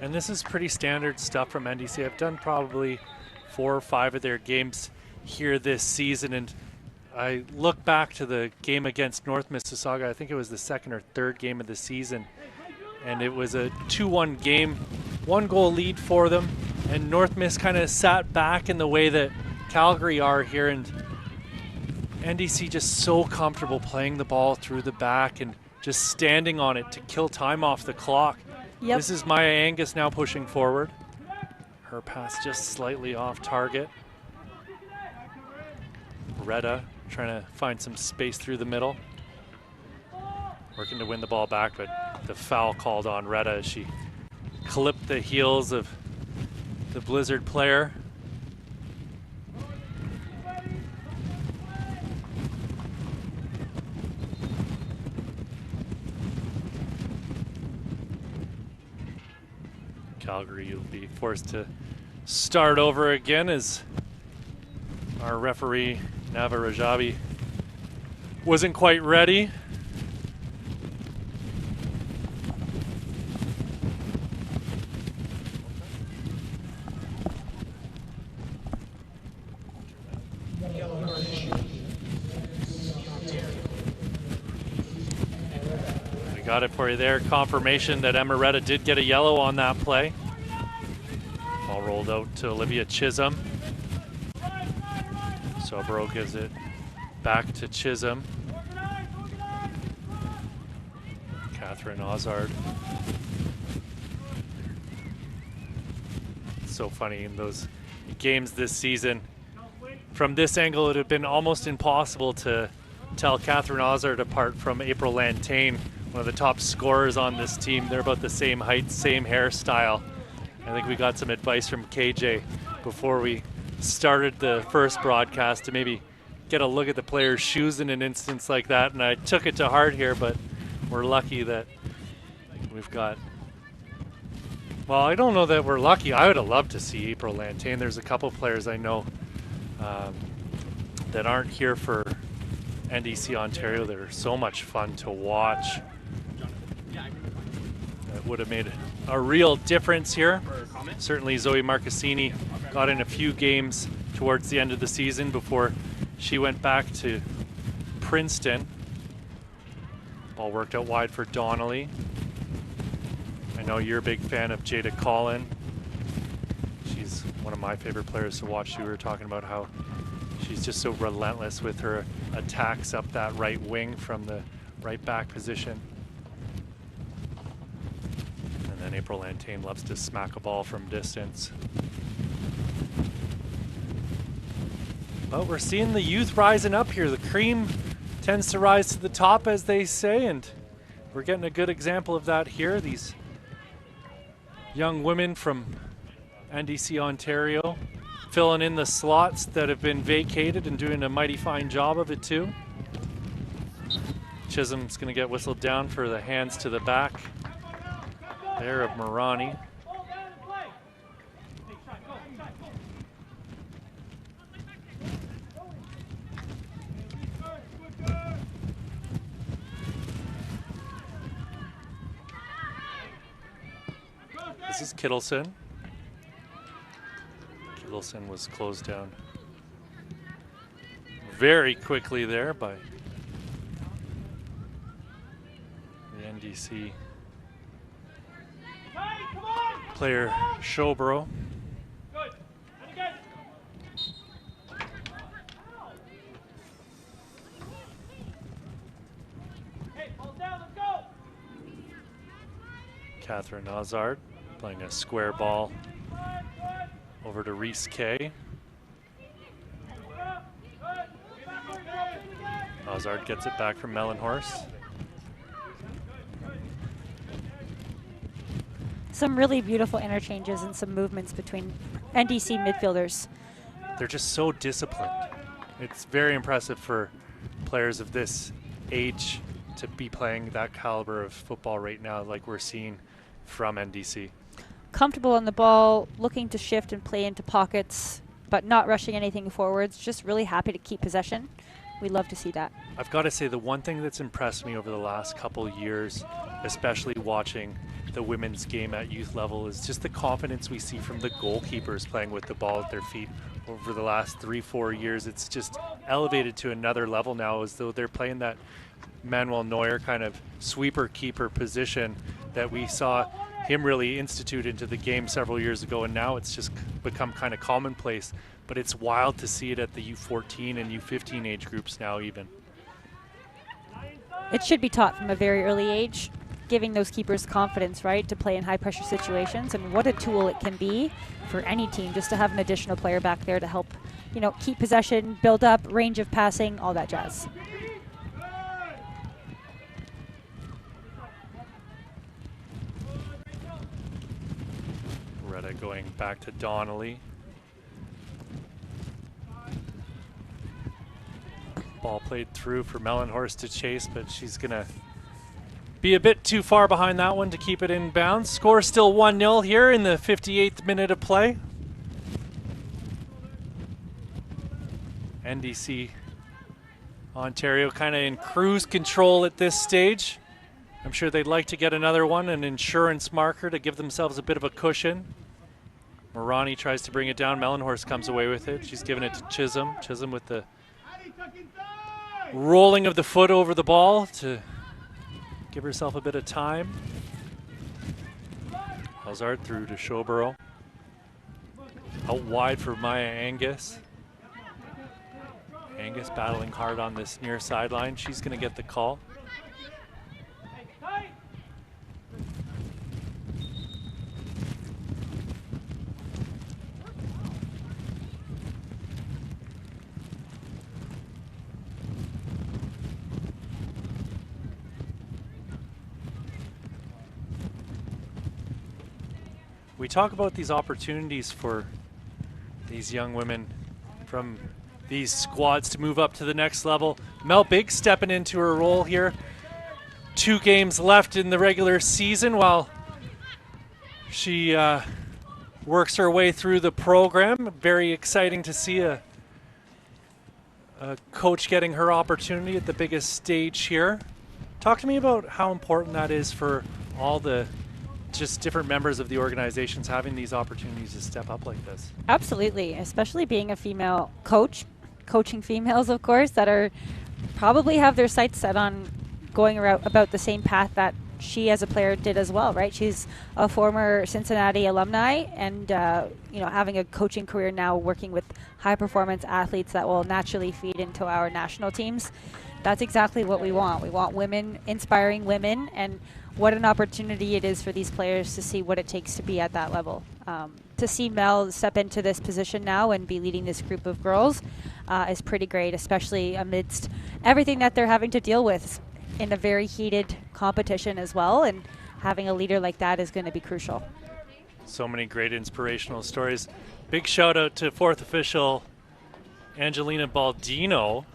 And this is pretty standard stuff from NDC. I've done probably 4 or 5 of their games here this season, and I look back to the game against North Mississauga. I think it was the 2nd or 3rd game of the season, and it was a 2-1 game, 1-goal lead for them, and North Miss kind of sat back in the way that Calgary are here, and NDC just so comfortable playing the ball through the back and just standing on it to kill time off the clock. Yep. This is Maya Angus now pushing forward. Her pass just slightly off target. Retta trying to find some space through the middle. Working to win the ball back, but the foul called on Retta as she clipped the heels of the Blizzard player. Calgary will be forced to start over again as our referee, Nava Rajabi, wasn't quite ready. Got it for you there. Confirmation that Emeretta did get a yellow on that play. Ball rolled out to Olivia Chisholm. Sobro gives it back to Chisholm. Catherine Ozard. It's so funny in those games this season. From this angle, it would have been almost impossible to tell Catherine Ozard apart from April Lantain, one of the top scorers on this team. They're about the same height, same hairstyle. I think we got some advice from KJ before we started the first broadcast to maybe get a look at the player's shoes in an instance like that, and I took it to heart here, but we're lucky that we've got... Well, I don't know that we're lucky. I would have loved to see April Lantain. There's a couple players I know that aren't here for NDC Ontario that are so much fun to watch. That would have made a real difference here. Certainly Zoe Marcassini got in a few games towards the end of the season before she went back to Princeton. Ball worked out wide for Donnelly. I know you're a big fan of Jada Collin. She's one of my favorite players to watch. We were talking about how she's just so relentless with her attacks up that right wing from the right back position. And then April Lantain loves to smack a ball from distance. But we're seeing the youth rising up here. The cream tends to rise to the top, as they say, and we're getting a good example of that here. These young women from NDC Ontario filling in the slots that have been vacated and doing a mighty fine job of it too. Chisholm's going to get whistled down for the hands to the back there of Marani. This is Kittleson. Kittleson was closed down very quickly there by the NDC player Showbro. Catherine Ozard playing a square ball over to Reese Kay. Ozard gets it back from Mellenhorst. Some really beautiful interchanges and some movements between NDC midfielders. They're just so disciplined. It's very impressive for players of this age to be playing that caliber of football right now, like we're seeing from NDC. Comfortable on the ball, looking to shift and play into pockets, but not rushing anything forwards, just really happy to keep possession. We love to see that. I've got to say, the one thing that's impressed me over the last couple years, especially watching the women's game at youth level, is just the confidence we see from the goalkeepers playing with the ball at their feet. Over the last 3-4 years, it's just elevated to another level now, as though they're playing that Manuel Neuer kind of sweeper-keeper position that we saw him really institute into the game several years ago, and now it's just become kind of commonplace. But it's wild to see it at the U14 and U15 age groups now even. It should be taught from a very early age, giving those keepers confidence, right, to play in high-pressure situations, and what a tool it can be for any team just to have an additional player back there to help, you know, keep possession, build up, range of passing, all that jazz. Retta going back to Donnelly. Ball played through for Mellenhorst to chase, but she's going to be a bit too far behind that one to keep it in bounds. Score still 1-0 here in the 58th minute of play. NDC Ontario kind of in cruise control at this stage. I'm sure they'd like to get another one, an insurance marker to give themselves a bit of a cushion. Morani tries to bring it down. Mellenhorst comes away with it. She's giving it to Chisholm. Chisholm with the rolling of the foot over the ball to give herself a bit of time. Hazard through to Showborough. Out wide for Maya Angus. Angus battling hard on this near sideline. She's going to get the call. We talk about these opportunities for these young women from these squads to move up to the next level. Mel Biggs stepping into her role here. 2 games left in the regular season while she works her way through the program. Very exciting to see a coach getting her opportunity at the biggest stage here. Talk to me about how important that is for all the just different members of the organizations having these opportunities to step up like this. Absolutely, especially being a female coach, coaching females, of course, that are probably have their sights set on going around about the same path that she as a player did as well, right? She's a former Cincinnati alumni and, you know, having a coaching career now working with high performance athletes that will naturally feed into our national teams. That's exactly what we want. We want women, inspiring women, and what an opportunity it is for these players to see what it takes to be at that level. To see Mel step into this position now and be leading this group of girls is pretty great, especially amidst everything that they're having to deal with in a very heated competition as well, and having a leader like that is going to be crucial. So many great inspirational stories. Big shout out to 4th official Angelina Baldino,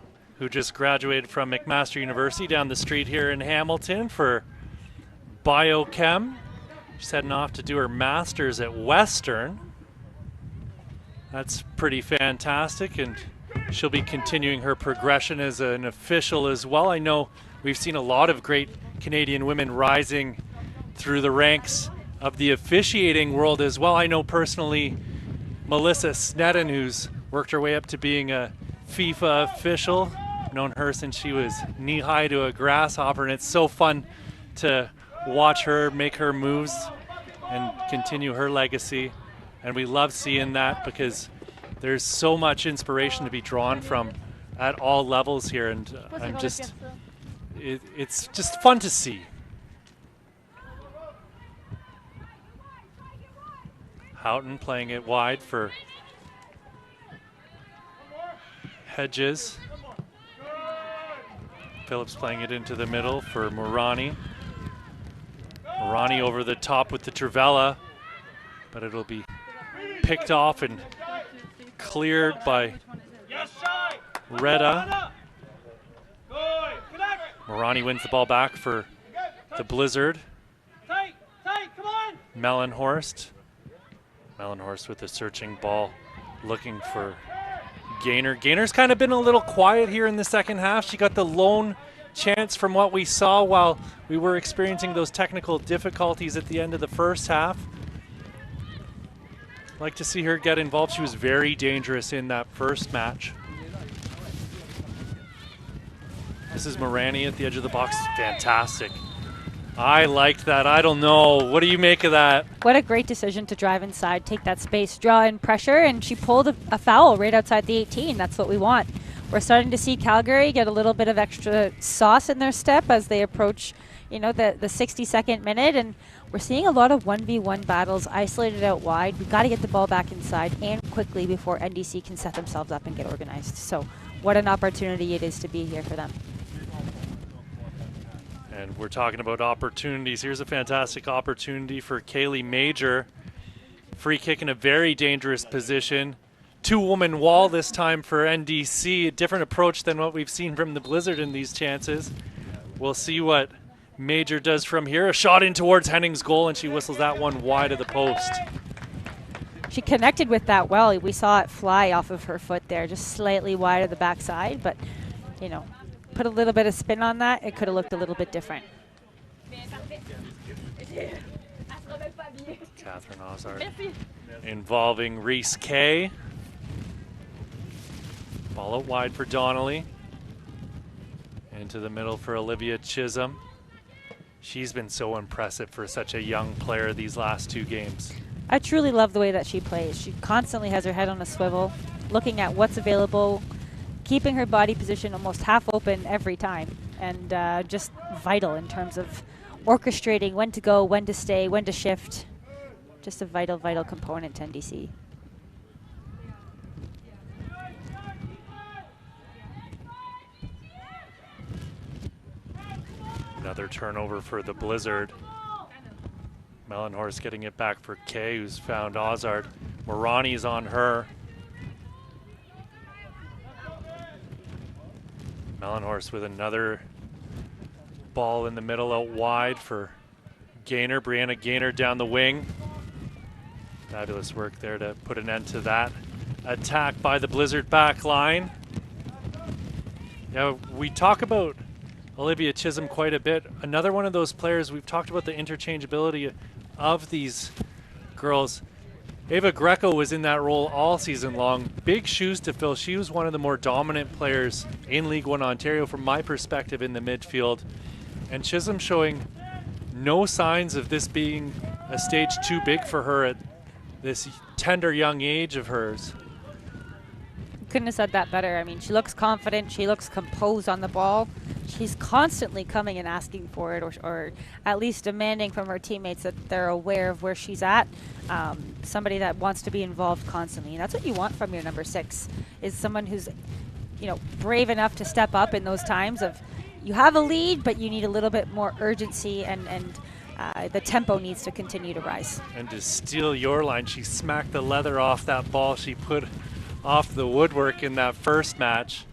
who just graduated from McMaster University down the street here in Hamilton for biochem. She's heading off to do her master's at Western. That's pretty fantastic, and she'll be continuing her progression as an official as well. I know we've seen a lot of great Canadian women rising through the ranks of the officiating world as well. I know personally Melissa Sneddon, who's worked her way up to being a FIFA official. I've known her since she was knee-high to a grasshopper, and it's so fun to watch her make her moves and continue her legacy. And we love seeing that because there's so much inspiration to be drawn from at all levels here, and I'm just it's just fun to see. Houghton playing it wide for Hedges. Phillips playing it into the middle for Morani. Morani over the top with the Trivella, but it'll be picked off and cleared by Retta. Morani wins the ball back for the Blizzard. Mellenhorst. Mellenhorst with a searching ball looking for Gaynor. Gaynor's kind of been a little quiet here in the second half. She got the lone chance from what we saw while we were experiencing those technical difficulties at the end of the first half. Like to see her get involved. She was very dangerous in that first match. This is Morani at the edge of the box. Fantastic. I liked that. I don't know. What do you make of that? What a great decision to drive inside, take that space, draw in pressure, and she pulled a foul right outside the 18. That's what we want. We're starting to see Calgary get a little bit of extra sauce in their step as they approach, the 62nd minute, and we're seeing a lot of 1v1 battles isolated out wide. We've got to get the ball back inside and quickly before NDC can set themselves up and get organized. So what an opportunity it is to be here for them. And we're talking about opportunities. Here's a fantastic opportunity for Kaylee Major. Free kick in a very dangerous position. Two-woman wall this time for NDC. A different approach than what we've seen from the Blizzard in these chances. We'll see what Major does from here. A shot in towards Henning's goal, and she whistles that one wide of the post. She connected with that well. We saw it fly off of her foot there, just slightly wide of the backside, but, put a little bit of spin on that, it could have looked a little bit different. Catherine Ozard involving Reese Kay. Ball out wide for Donnelly. Into the middle for Olivia Chisholm. She's been so impressive for such a young player these last two games. I truly love the way that she plays. She constantly has her head on a swivel, looking at what's available, keeping her body position almost half open every time, and just vital in terms of orchestrating when to go, when to stay, when to shift. Just a vital, vital component to NDC. Another turnover for the Blizzard. Mellenhorst getting it back for Kay, who's found Ozard. Morani's on her. Mellenhorst with another ball in the middle out wide for Gaynor. Brianna Gaynor down the wing. Fabulous work there to put an end to that attack by the Blizzard back line. Yeah, we talk about Olivia Chisholm quite a bit. Another one of those players, we've talked about the interchangeability of these girls. Ava Greco was in that role all season long. Big shoes to fill. She was one of the more dominant players in League 1 Ontario from my perspective in the midfield. And Chisholm showing no signs of this being a stage too big for her at this tender young age of hers. Couldn't have said that better. I mean, she looks confident. She looks composed on the ball. She's constantly coming and asking for it, or at least demanding from her teammates that they're aware of where she's at. Somebody that wants to be involved constantly. And that's what you want from your number 6, is someone who's, brave enough to step up in those times of you have a lead, but you need a little bit more urgency, and the tempo needs to continue to rise. And to steal your line, she smacked the leather off that ball she put off the woodwork in that first match.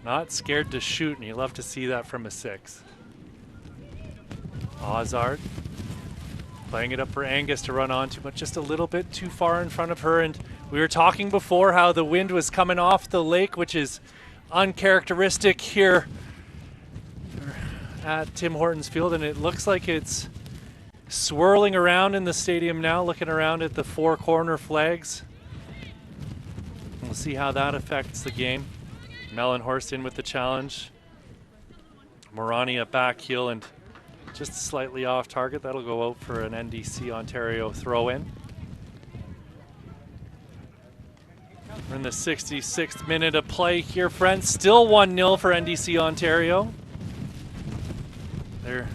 Not scared to shoot, and you love to see that from a 6. Ozard playing it up for Angus to run onto, but just a little bit too far in front of her. And we were talking before how the wind was coming off the lake, which is uncharacteristic here at Tim Hortons Field, and it looks like it's swirling around in the stadium now, looking around at the 4 corner flags. We'll see how that affects the game. Mellenhorst in with the challenge. Morani a back heel and just slightly off target. That'll go out for an NDC Ontario throw-in. We're in the 66th minute of play here, friends. Still 1-0 for NDC Ontario. They're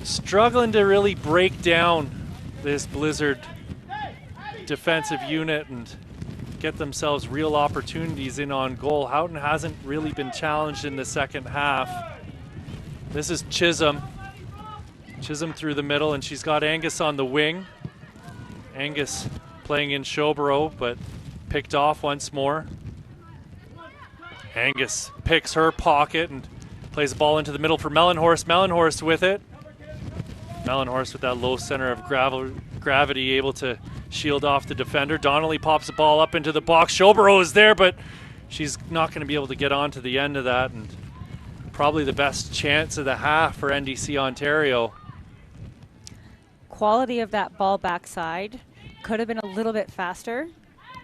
struggling to really break down this Blizzard defensive unit and get themselves real opportunities in on goal. Houghton hasn't really been challenged in the second half. This is Chisholm. Chisholm through the middle, and she's got Angus on the wing. Angus playing in Showborough, but picked off once more. Angus picks her pocket and plays the ball into the middle for Mellenhorst. Mellenhorst with it. Mellenhorst with that low center of gravity able to shield off the defender. Donnelly pops the ball up into the box. Shobro is there, but she's not going to be able to get on to the end of that, and probably the best chance of the half for NDC Ontario. Quality of that ball backside could have been a little bit faster,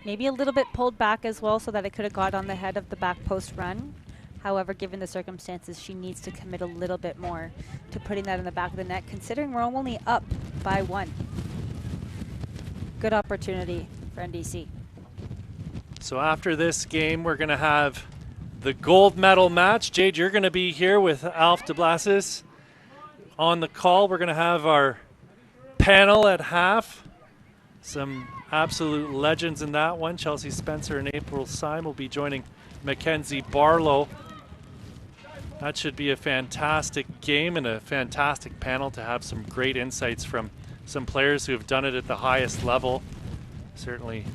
maybe a little bit pulled back as well so that it could have got on the head of the back post run. However, given the circumstances, she needs to commit a little bit more to putting that in the back of the net, considering we're only up by 1. Good opportunity for NDC. So after this game, we're going to have the gold medal match. Jade, you're going to be here with Alf de Blasis on the call. We're going to have our panel at half. Some absolute legends in that one. Chelsea Spencer and April Syme will be joining Mackenzie Barlow. That should be a fantastic game and a fantastic panel to have some great insights from some players who have done it at the highest level. Certainly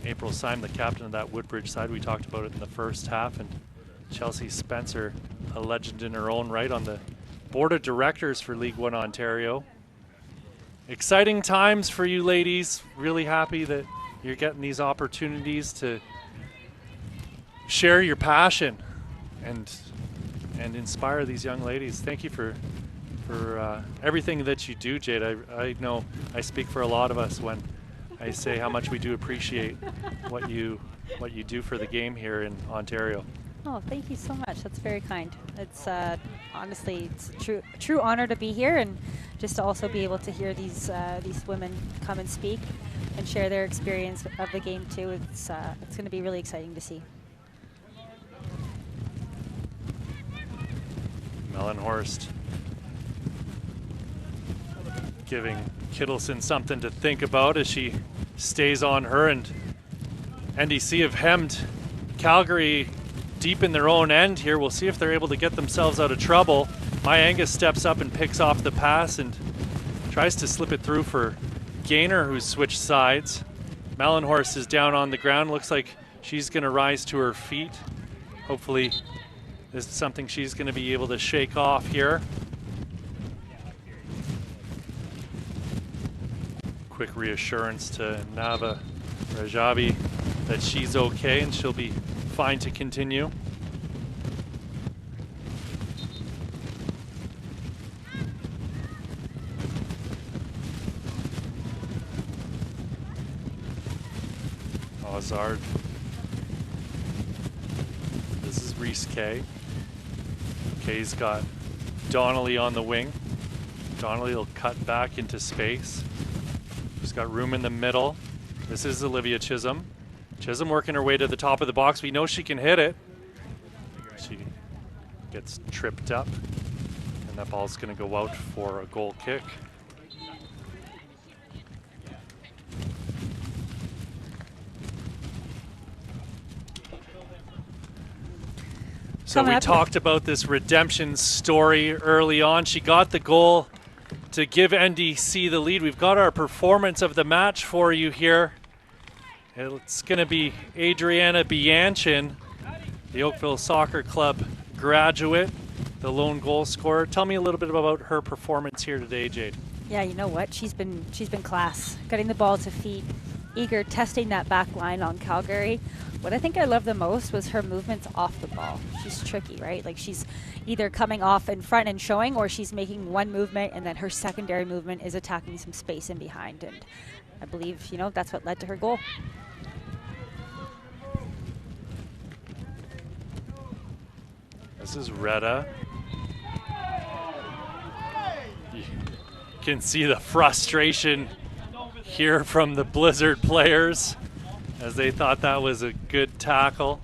April Syme, the captain of that Woodbridge side. We talked about it in the first half. And Chelsea Spencer, a legend in her own right, on the board of directors for League 1 Ontario. Exciting times for you ladies. Really happy that you're getting these opportunities to share your passion and inspire these young ladies. Thank you for everything that you do, Jade. I know I speak for a lot of us when I say how much we do appreciate what you do for the game here in Ontario. Oh, thank you so much. That's very kind. It's honestly, it's a true honor to be here, and just to also be able to hear these women come and speak and share their experience of the game too. It's going to be really exciting to see. Mellenhorst giving Kittleson something to think about as she stays on her, and NDC have hemmed Calgary deep in their own end here. We'll see if they're able to get themselves out of trouble. Maya Angus steps up and picks off the pass and tries to slip it through for Gaynor, who's switched sides. Mellenhorst is down on the ground. Looks like she's going to rise to her feet. Hopefully this is something she's going to be able to shake off here. Quick reassurance to Nava Rajabi that she's okay and she'll be fine to continue. Ozard. This is Reese Kay. Kay's got Donnelly on the wing. Donnelly will cut back into space. She's got room in the middle. This is Olivia Chisholm. Chisholm working her way to the top of the box. We know she can hit it. She gets tripped up, and that ball's going to go out for a goal kick. So we talked about this redemption story early on. She got the goal to give NDC the lead. We've got our performance of the match for you here. It's going to be Adriana Bianchin, the Oakville Soccer Club graduate, the lone goal scorer. Tell me a little bit about her performance here today, Jade. Yeah, you know what? She's been class, getting the ball to feet, eager, testing that back line on Calgary. What I think I loved the most was her movements off the ball. She's tricky, right? Like, she's either coming off in front and showing, or she's making one movement and then her secondary movement is attacking some space in behind. And I believe, you know, that's what led to her goal. This is Retta. You can see the frustration here from the Blizzard players as they thought that was a good tackle.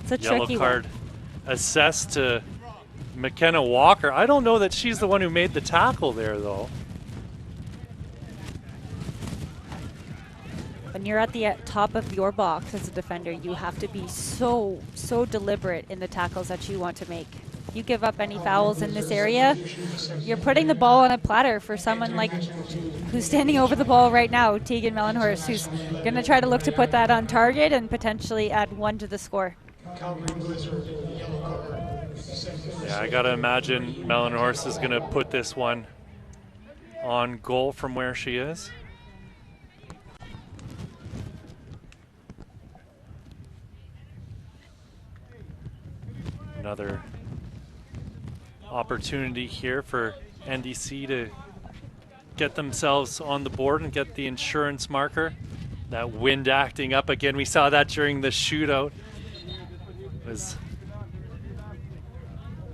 It's a Yellow tricky card one. assessed to McKenna Walker. I don't know that she's the one who made the tackle there, though. When you're at the top of your box as a defender, you have to be so deliberate in the tackles that you want to make. If you give up any fouls in this area, you're putting the ball on a platter for someone like who's standing over the ball right now, Tegan Mellenhorst, who's going to try to look to put that on target and potentially add one to the score. Yeah, I gotta imagine Melon Horse is gonna put this one on goal from where she is. Another opportunity here for NDC to get themselves on the board and get the insurance marker. That wind acting up again. We saw that during the shootout. It was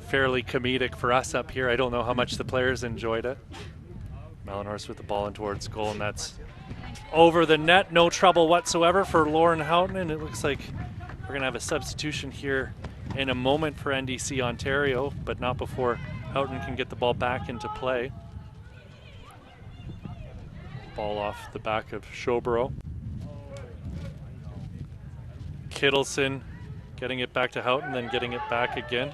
fairly comedic for us up here. I don't know how much the players enjoyed it. Melon Horse with the ball in towards goal, and that's over the net. No trouble whatsoever for Lauren Houghton, and it looks like we're going to have a substitution here in a moment for NDC Ontario, but not before Houghton can get the ball back into play. Ball off the back of Showborough. Kittleson getting it back to Houghton, then getting it back again.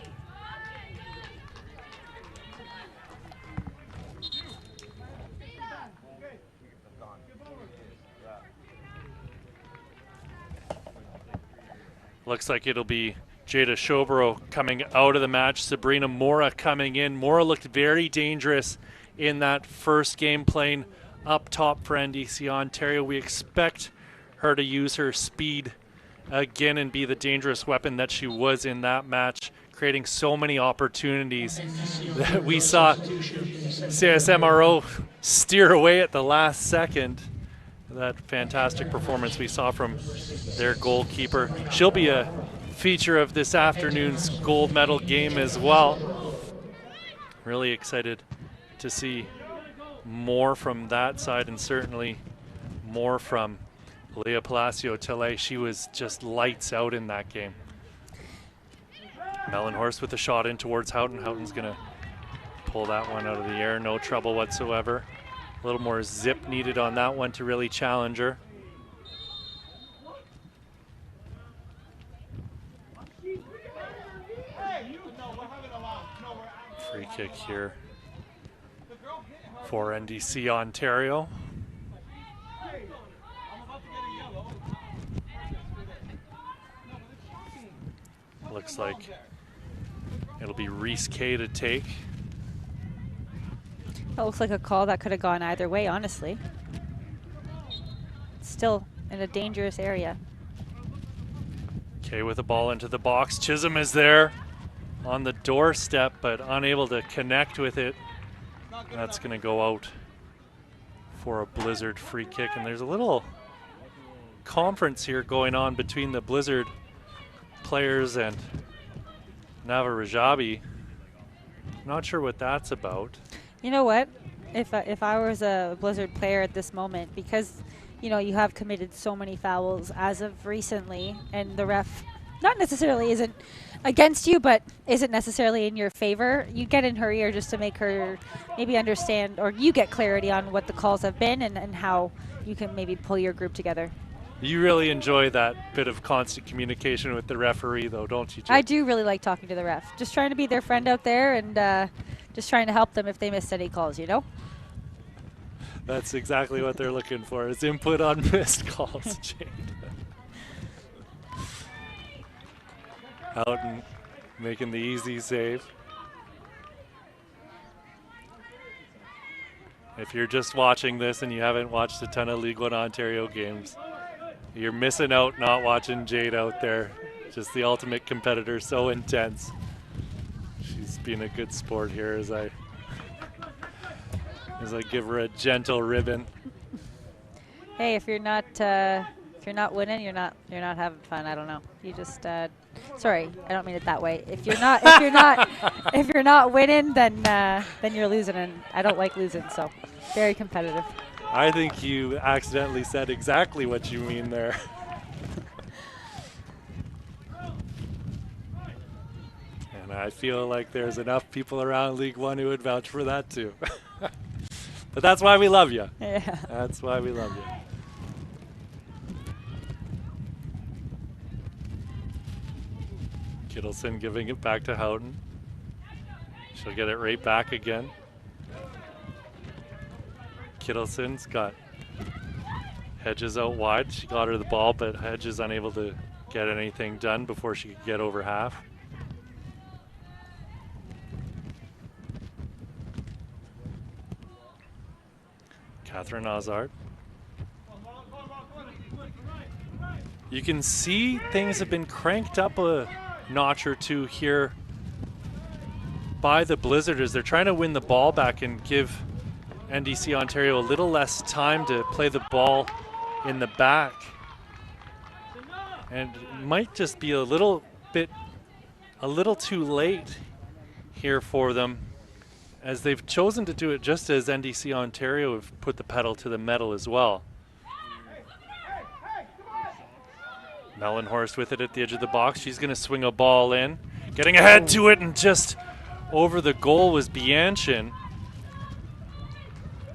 Looks like it'll be Jada Showborough coming out of the match. Sabrina Mora coming in. Mora looked very dangerous in that first game, playing up top for NDC Ontario. We expect her to use her speed again and be the dangerous weapon that she was in that match, creating so many opportunities that we saw CSMRO steer away at the last second. That fantastic performance we saw from their goalkeeper. She'll be a feature of this afternoon's gold medal game as well. Really excited to see more from that side, and certainly more from Leah Palacio-Tele. She was just lights out in that game. Melon Horse with a shot in towards Houghton. Houghton's gonna pull that one out of the air, no trouble whatsoever. A little more zip needed on that one to really challenge her. Free kick here for NDC Ontario. Looks like it'll be Reese Kay to take. That looks like a call that could have gone either way, honestly. Still in a dangerous area. Kay with the ball into the box. Chisholm is there on the doorstep, but unable to connect with it. That's going to go out for a Blizzard free kick. And there's a little conference here going on between the Blizzard players and Nava Rajabi. Not sure what that's about. You know what? If I was a Blizzard player at this moment, because you know you have committed so many fouls as of recently, and the ref not necessarily isn't against you, but isn't necessarily in your favor, you get in her ear just to make her maybe understand, or you get clarity on what the calls have been and how you can maybe pull your group together. You really enjoy that bit of constant communication with the referee, though, don't you, Jay? I do really like talking to the ref. Just trying to be their friend out there and just trying to help them if they missed any calls, you know? That's exactly what they're looking for, is input on missed calls, Jade. Houghton making the easy save. If you're just watching this and you haven't watched a ton of League 1 Ontario games, you're missing out not watching Jade out there. Just the ultimate competitor, so intense. She's been a good sport here as I give her a gentle ribbon. Hey, if you're not winning, you're not having fun. I don't know. You just sorry, I don't mean it that way. If you're not winning, then you're losing, and I don't like losing. So very competitive. I think you accidentally said exactly what you mean there. And I feel like there's enough people around League 1 who would vouch for that too. But that's why we love you. Yeah. That's why we love you. Kittleson giving it back to Houghton. She'll get it right back again. Kittleson's got Hedges out wide. She got her the ball, but Hedges unable to get anything done before she could get over half. Catherine Azard. You can see things have been cranked up a notch or two here by the Blizzard as they're trying to win the ball back and give NDC Ontario a little less time to play the ball in the back. And it might just be a little too late here for them, as they've chosen to do it just as NDC Ontario have put the pedal to the metal as well. Mellenhorst with it at the edge of the box. She's going to swing a ball in. Getting ahead to it, and just over the goal was Bianchin.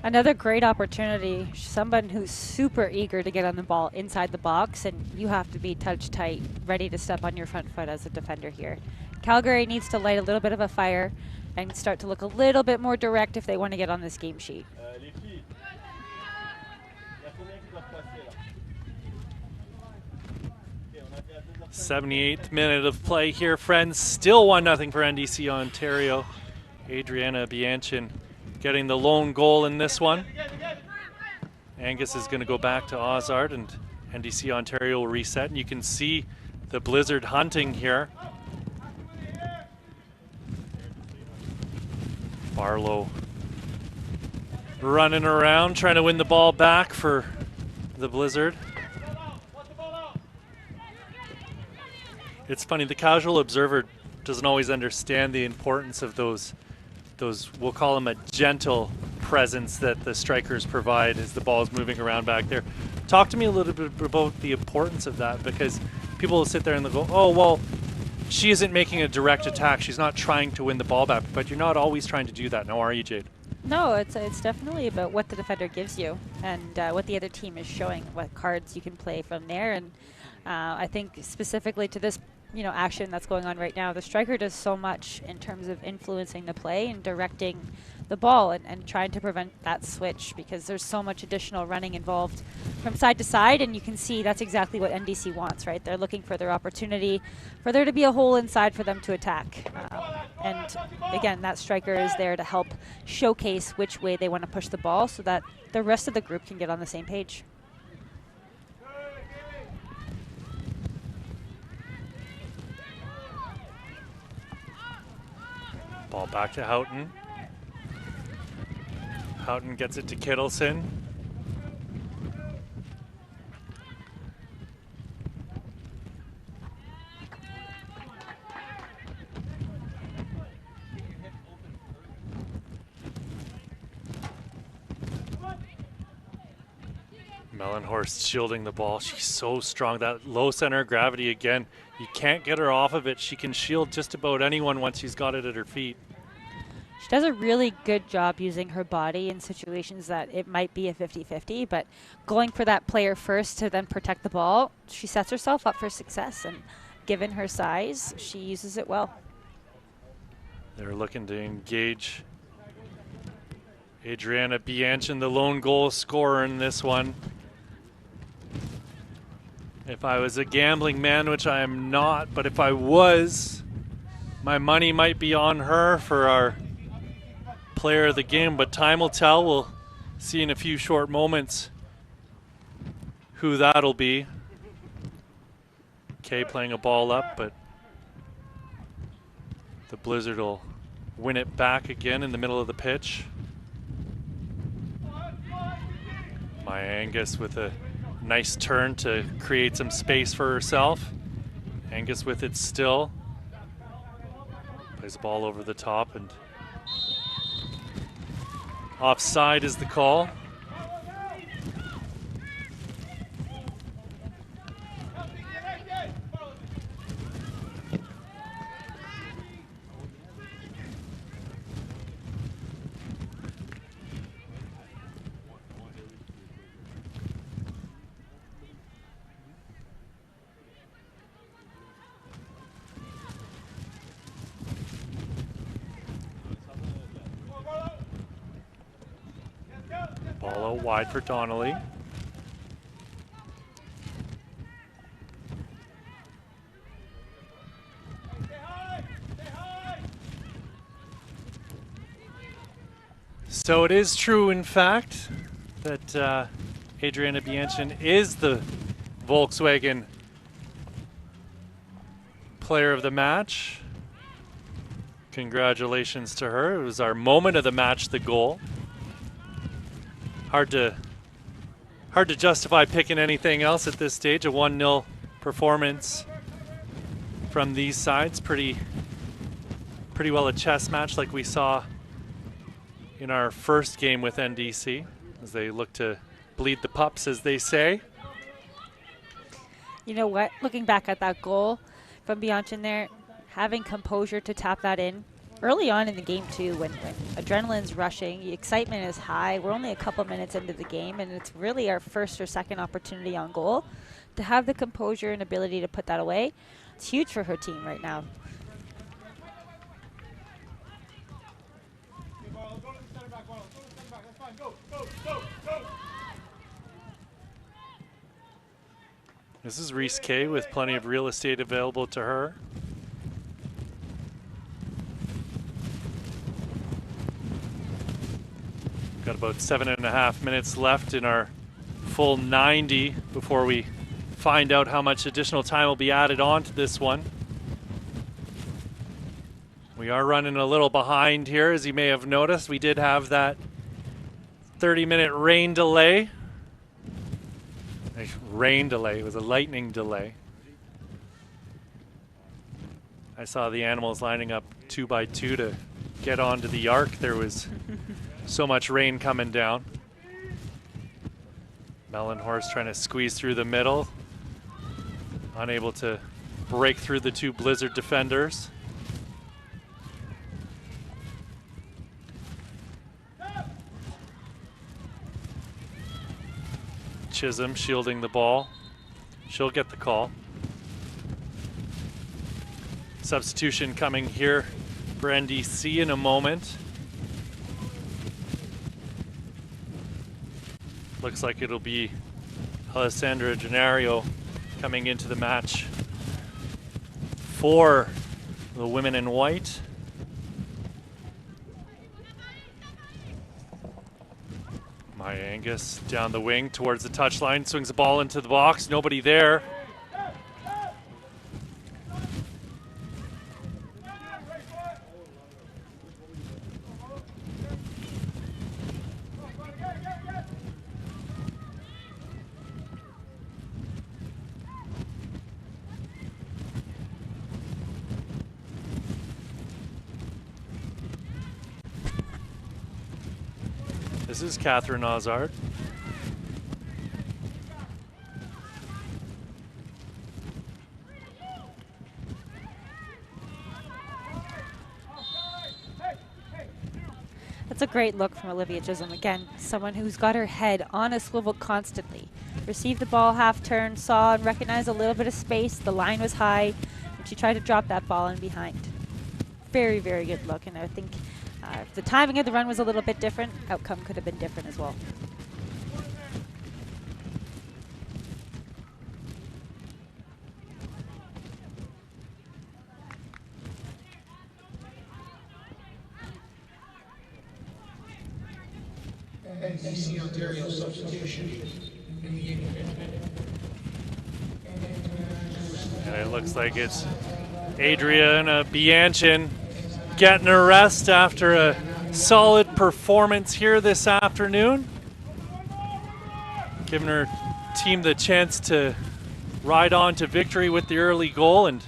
Another great opportunity. Someone who's super eager to get on the ball inside the box, and you have to be touch tight, ready to step on your front foot as a defender here. Calgary needs to light a little bit of a fire and start to look a little bit more direct if they want to get on this game sheet. 78th minute of play here, friends. Still 1-0 for NDC Ontario. Adriana Bianchin getting the lone goal in this one. Angus is going to go back to Ozard, and NDC Ontario will reset. And you can see the Blizzard hunting here. Barlow running around, trying to win the ball back for the Blizzard. It's funny, the casual observer doesn't always understand the importance of those, we'll call them a gentle presence that the strikers provide as the ball is moving around back there. Talk to me a little bit about the importance of that, because people will sit there and they'll go, oh, well, she isn't making a direct attack. She's not trying to win the ball back, but you're not always trying to do that. No, are you, Jade? No, it's definitely about what the defender gives you and what the other team is showing, what cards you can play from there. And I think specifically to this action that's going on right now, the striker does so much in terms of influencing the play and directing the ball and trying to prevent that switch, because there's so much additional running involved from side to side, and you can see that's exactly what NDC wants, right? They're looking for their opportunity, for there to be a hole inside for them to attack. And again, that striker is there to help showcase which way they want to push the ball so that the rest of the group can get on the same page. Ball back to Houghton. Houghton gets it to Kittleson. Mellenhorst shielding the ball. She's so strong. That low center of gravity again. You can't get her off of it. She can shield just about anyone once she's got it at her feet. She does a really good job using her body in situations that it might be a 50-50, but going for that player first to then protect the ball, she sets herself up for success, and given her size, she uses it well. They're looking to engage Adriana Bianchin, the lone goal scorer in this one. If I was a gambling man, which I am not, but if I was, my money might be on her for our player of the game, but time will tell. We'll see in a few short moments who that'll be. Kay playing a ball up, but the Blizzard will win it back again in the middle of the pitch. Maya Angus with a nice turn to create some space for herself. Angus with it still. Plays the ball over the top, and offside is the call. Ball out wide for Donnelly. So it is true, in fact, that Adriana Bianchin is the Volkswagen player of the match. Congratulations to her. It was our moment of the match, the goal. Hard to justify picking anything else at this stage. A 1-0 performance from these sides. Pretty well a chess match like we saw in our first game with NDC, as they look to bleed the pups, as they say. You know what? Looking back at that goal from Bianchin there, having composure to tap that in early on in the game too, when adrenaline's rushing, the excitement is high. We're only a couple minutes into the game, and it's really our first or second opportunity on goal. To have the composure and ability to put that away, it's huge for her team right now. This is Reese Kay with plenty of real estate available to her. Got about 7.5 minutes left in our full 90 before we find out how much additional time will be added on to this one. We are running a little behind here, as you may have noticed. We did have that 30-minute rain delay. Rain delay, it was a lightning delay. I saw the animals lining up 2 by 2 to get onto the arc. There was so much rain coming down. Melon Horse trying to squeeze through the middle. Unable to break through the 2 Blizzard defenders. Chisholm shielding the ball. She'll get the call. Substitution coming here for NDC in a moment. Looks like it'll be Alessandra Gennaro coming into the match for the women in white. Maya Angus down the wing towards the touchline, swings the ball into the box, nobody there. This is Catherine Ozard. That's a great look from Olivia Chisholm. Again, someone who's got her head on a swivel constantly. Received the ball half turn, saw and recognized a little bit of space. The line was high, and she tried to drop that ball in behind. Very, very good look, and I think if the timing of the run was a little bit different, outcome could have been different as well. NDC Ontario substitution. And it looks like it's Adriana Bianchin getting a rest after a solid performance here this afternoon. Giving her team the chance to ride on to victory with the early goal, and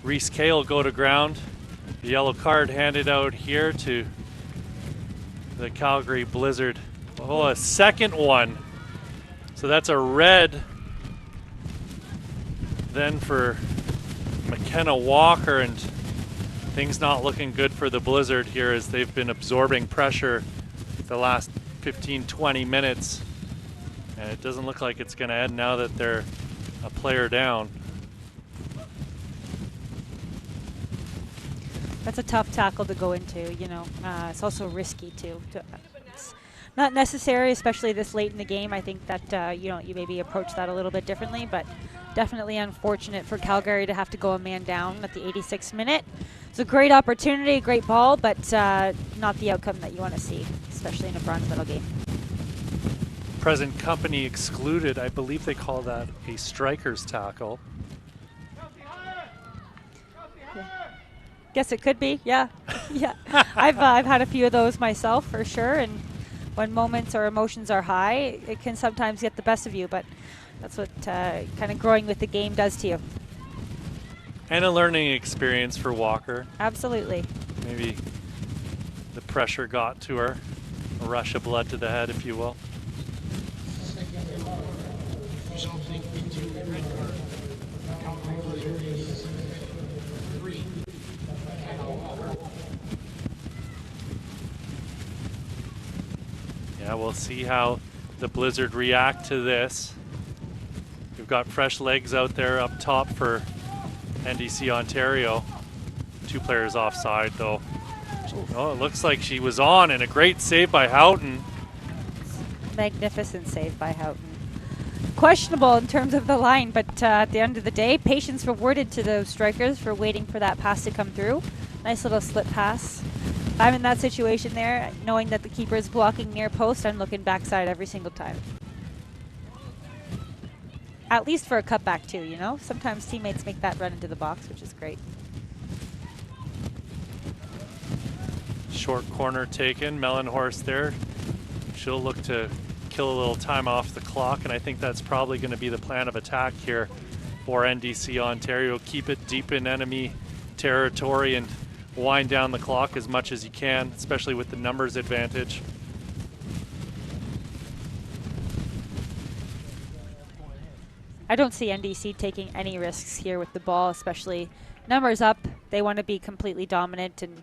Reese Kay will go to ground. The yellow card handed out here to the Calgary Blizzard. Oh, a second one. So that's a red then for McKenna Walker, and things not looking good for the Blizzard here as they've been absorbing pressure the last 15-20 minutes. And it doesn't look like it's going to end now that they're a player down. That's a tough tackle to go into, you know. It's also risky too. It's not necessary, especially this late in the game. I think that you maybe approach that a little bit differently, but definitely unfortunate for Calgary to have to go a man down at the 86th minute. It's a great opportunity, a great ball, but not the outcome that you want to see, especially in a bronze medal game. present company excluded. I believe they call that a striker's tackle. Guess it could be, yeah. Yeah. I've had a few of those myself for sure, and when moments or emotions are high, it can sometimes get the best of you, but that's what kind of growing with the game does to you. And a learning experience for Walker. Absolutely. Maybe the pressure got to her. A rush of blood to the head, if you will. Resulting into a red card. Calgary Blizzard 3. Yeah, we'll see how the Blizzard react to this. We've got fresh legs out there up top for NDC Ontario. 2 players offside, though. Oh, it looks like she was on, and a great save by Houghton. Magnificent save by Houghton. Questionable in terms of the line, but at the end of the day, patience rewarded to those strikers for waiting for that pass to come through. Nice little slip pass. If I'm in that situation there, knowing that the keeper is blocking near post, I'm looking backside every single time. At least for a cutback too, you know? Sometimes teammates make that run into the box, which is great. Short corner taken, Mellenhorst there. She'll look to kill a little time off the clock, and I think that's probably going to be the plan of attack here for NDC Ontario. Keep it deep in enemy territory and wind down the clock as much as you can, especially with the numbers advantage. I don't see NDC taking any risks here with the ball, especially numbers up. They want to be completely dominant and,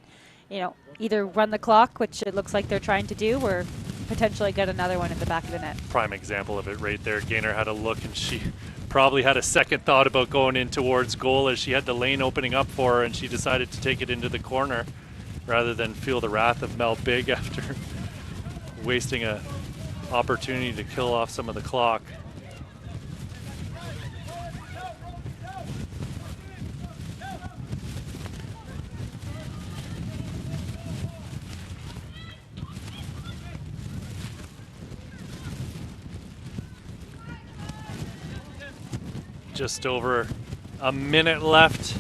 you know, either run the clock, which it looks like they're trying to do, or potentially get another one in the back of the net. Prime example of it right there. Gaynor had a look, and she probably had a second thought about going in towards goal as she had the lane opening up for her, and she decided to take it into the corner rather than feel the wrath of Mel Big after wasting an opportunity to kill off some of the clock. Just over a minute left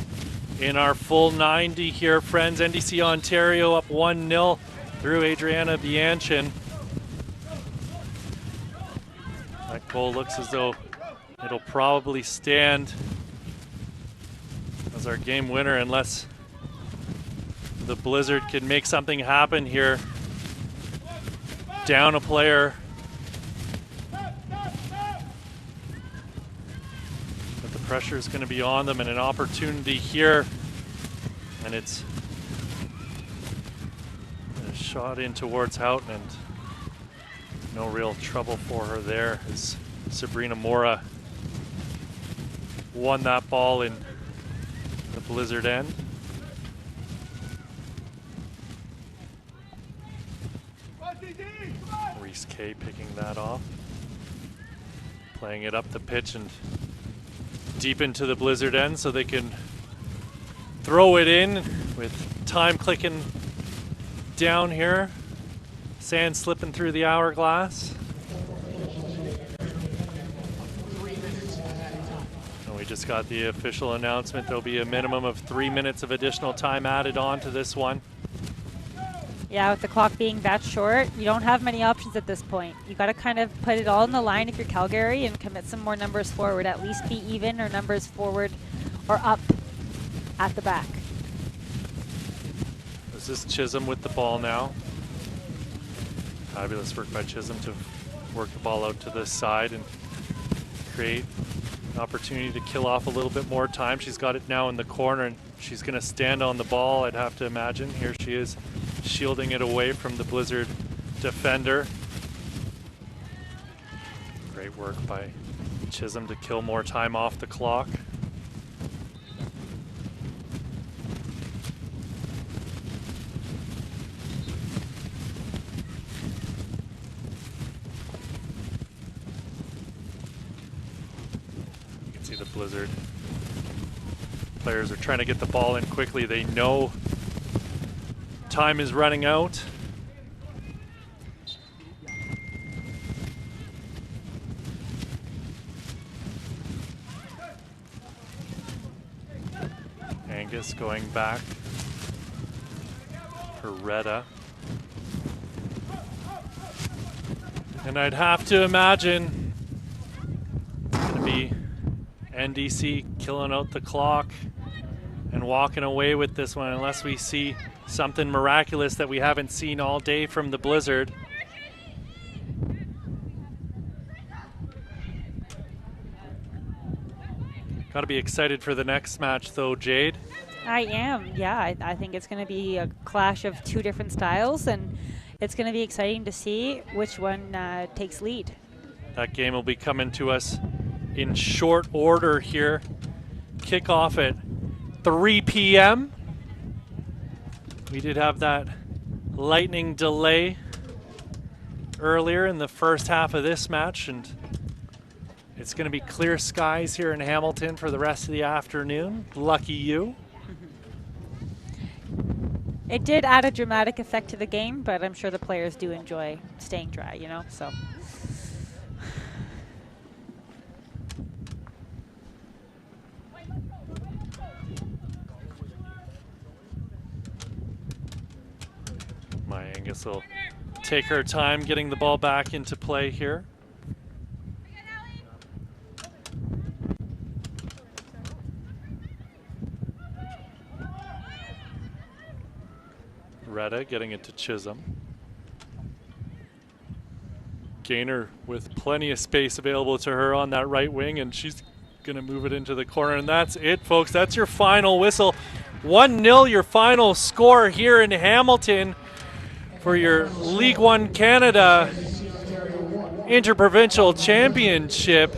in our full 90 here, friends. NDC Ontario up 1-0 through Adriana Bianchin. That goal looks as though it'll probably stand as our game winner unless the Blizzard can make something happen here. Down a player. Pressure is going to be on them, and an opportunity here, and it's a shot in towards Houghton, and no real trouble for her there as Sabrina Mora won that ball in the Blizzard end. Reese Kay picking that off, playing it up the pitch and deep into the Blizzard end so they can throw it in with time clicking down here. Sand slipping through the hourglass. And we just got the official announcement there'll be a minimum of 3 minutes of additional time added on to this one. Yeah, with the clock being that short, you don't have many options at this point. You got to kind of put it all in the line if you're Calgary and commit some more numbers forward. At least be even or numbers forward or up at the back. This is Chisholm with the ball now. Fabulous work by Chisholm to work the ball out to this side and create an opportunity to kill off a little bit more time. She's got it now in the corner, and she's going to stand on the ball, I'd have to imagine. Here she is, shielding it away from the Blizzard defender. Great work by Chisholm to kill more time off the clock. You can see the Blizzard players are trying to get the ball in quickly. They know time is running out. Angus going back for Retta. And I'd have to imagine it's going to be NDC killing out the clock and walking away with this one, unless we see something miraculous that we haven't seen all day from the Blizzard. Got to be excited for the next match, though, Jade. I am, yeah. I think it's going to be a clash of two different styles, and it's going to be exciting to see which one takes lead. That game will be coming to us in short order here. Kickoff at 3 p.m. We did have that lightning delay earlier in the first half of this match, and it's going to be clear skies here in Hamilton for the rest of the afternoon. Lucky you. It did add a dramatic effect to the game, but I'm sure the players do enjoy staying dry, you know, so. My Angus will take her time getting the ball back into play here. Retta getting it to Chisholm. Gaynor with plenty of space available to her on that right wing, and she's going to move it into the corner. And that's it, folks. That's your final whistle. 1-0, your final score here in Hamilton for your League 1 Canada Inter-Provincial Championship.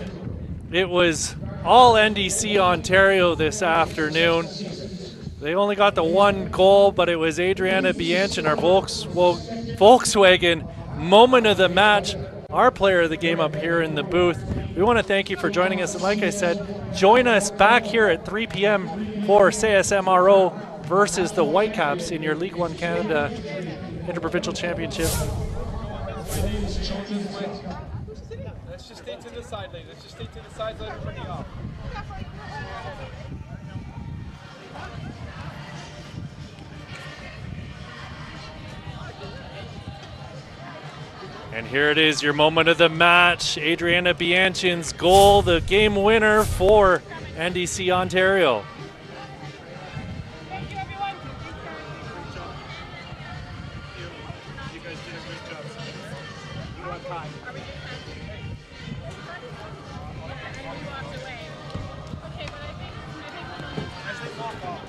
It was all NDC Ontario this afternoon. They only got the one goal, but it was Adriana Bianchin, our Volkswagen moment of the match, our player of the game up here in the booth. We want to thank you for joining us. And like I said, join us back here at 3 p.m. for CSMRO versus the Whitecaps in your League 1 Canada Inter-Provincial Championship. Let's just stay to the side, ladies. Let's just stay to the side, let everybody off. And here it is, your moment of the match. Adriana Bianchin's goal, the game winner for NDC Ontario. Thank you, everyone. You guys did a great job. You want time. As they walk off.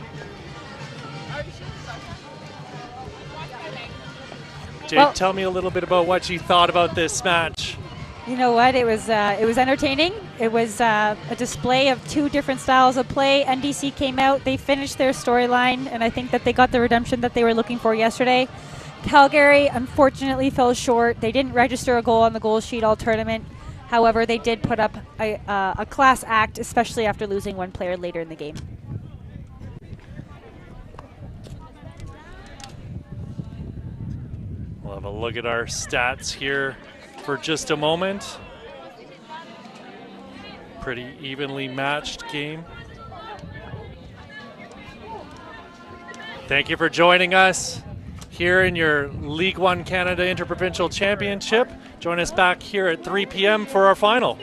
Jade, Well, tell me a little bit about what you thought about this match. You know what? It was entertaining. It was a display of two different styles of play. NDC came out, they finished their storyline, and I think that they got the redemption that they were looking for yesterday. Calgary unfortunately fell short. They didn't register a goal on the goal sheet all tournament. However, they did put up a class act, especially after losing one player later in the game. We'll have a look at our stats here for just a moment. Pretty evenly matched game. Thank you for joining us here in your League 1 Canada Inter-Provincial Championship. Join us back here at 3 p.m. for our final.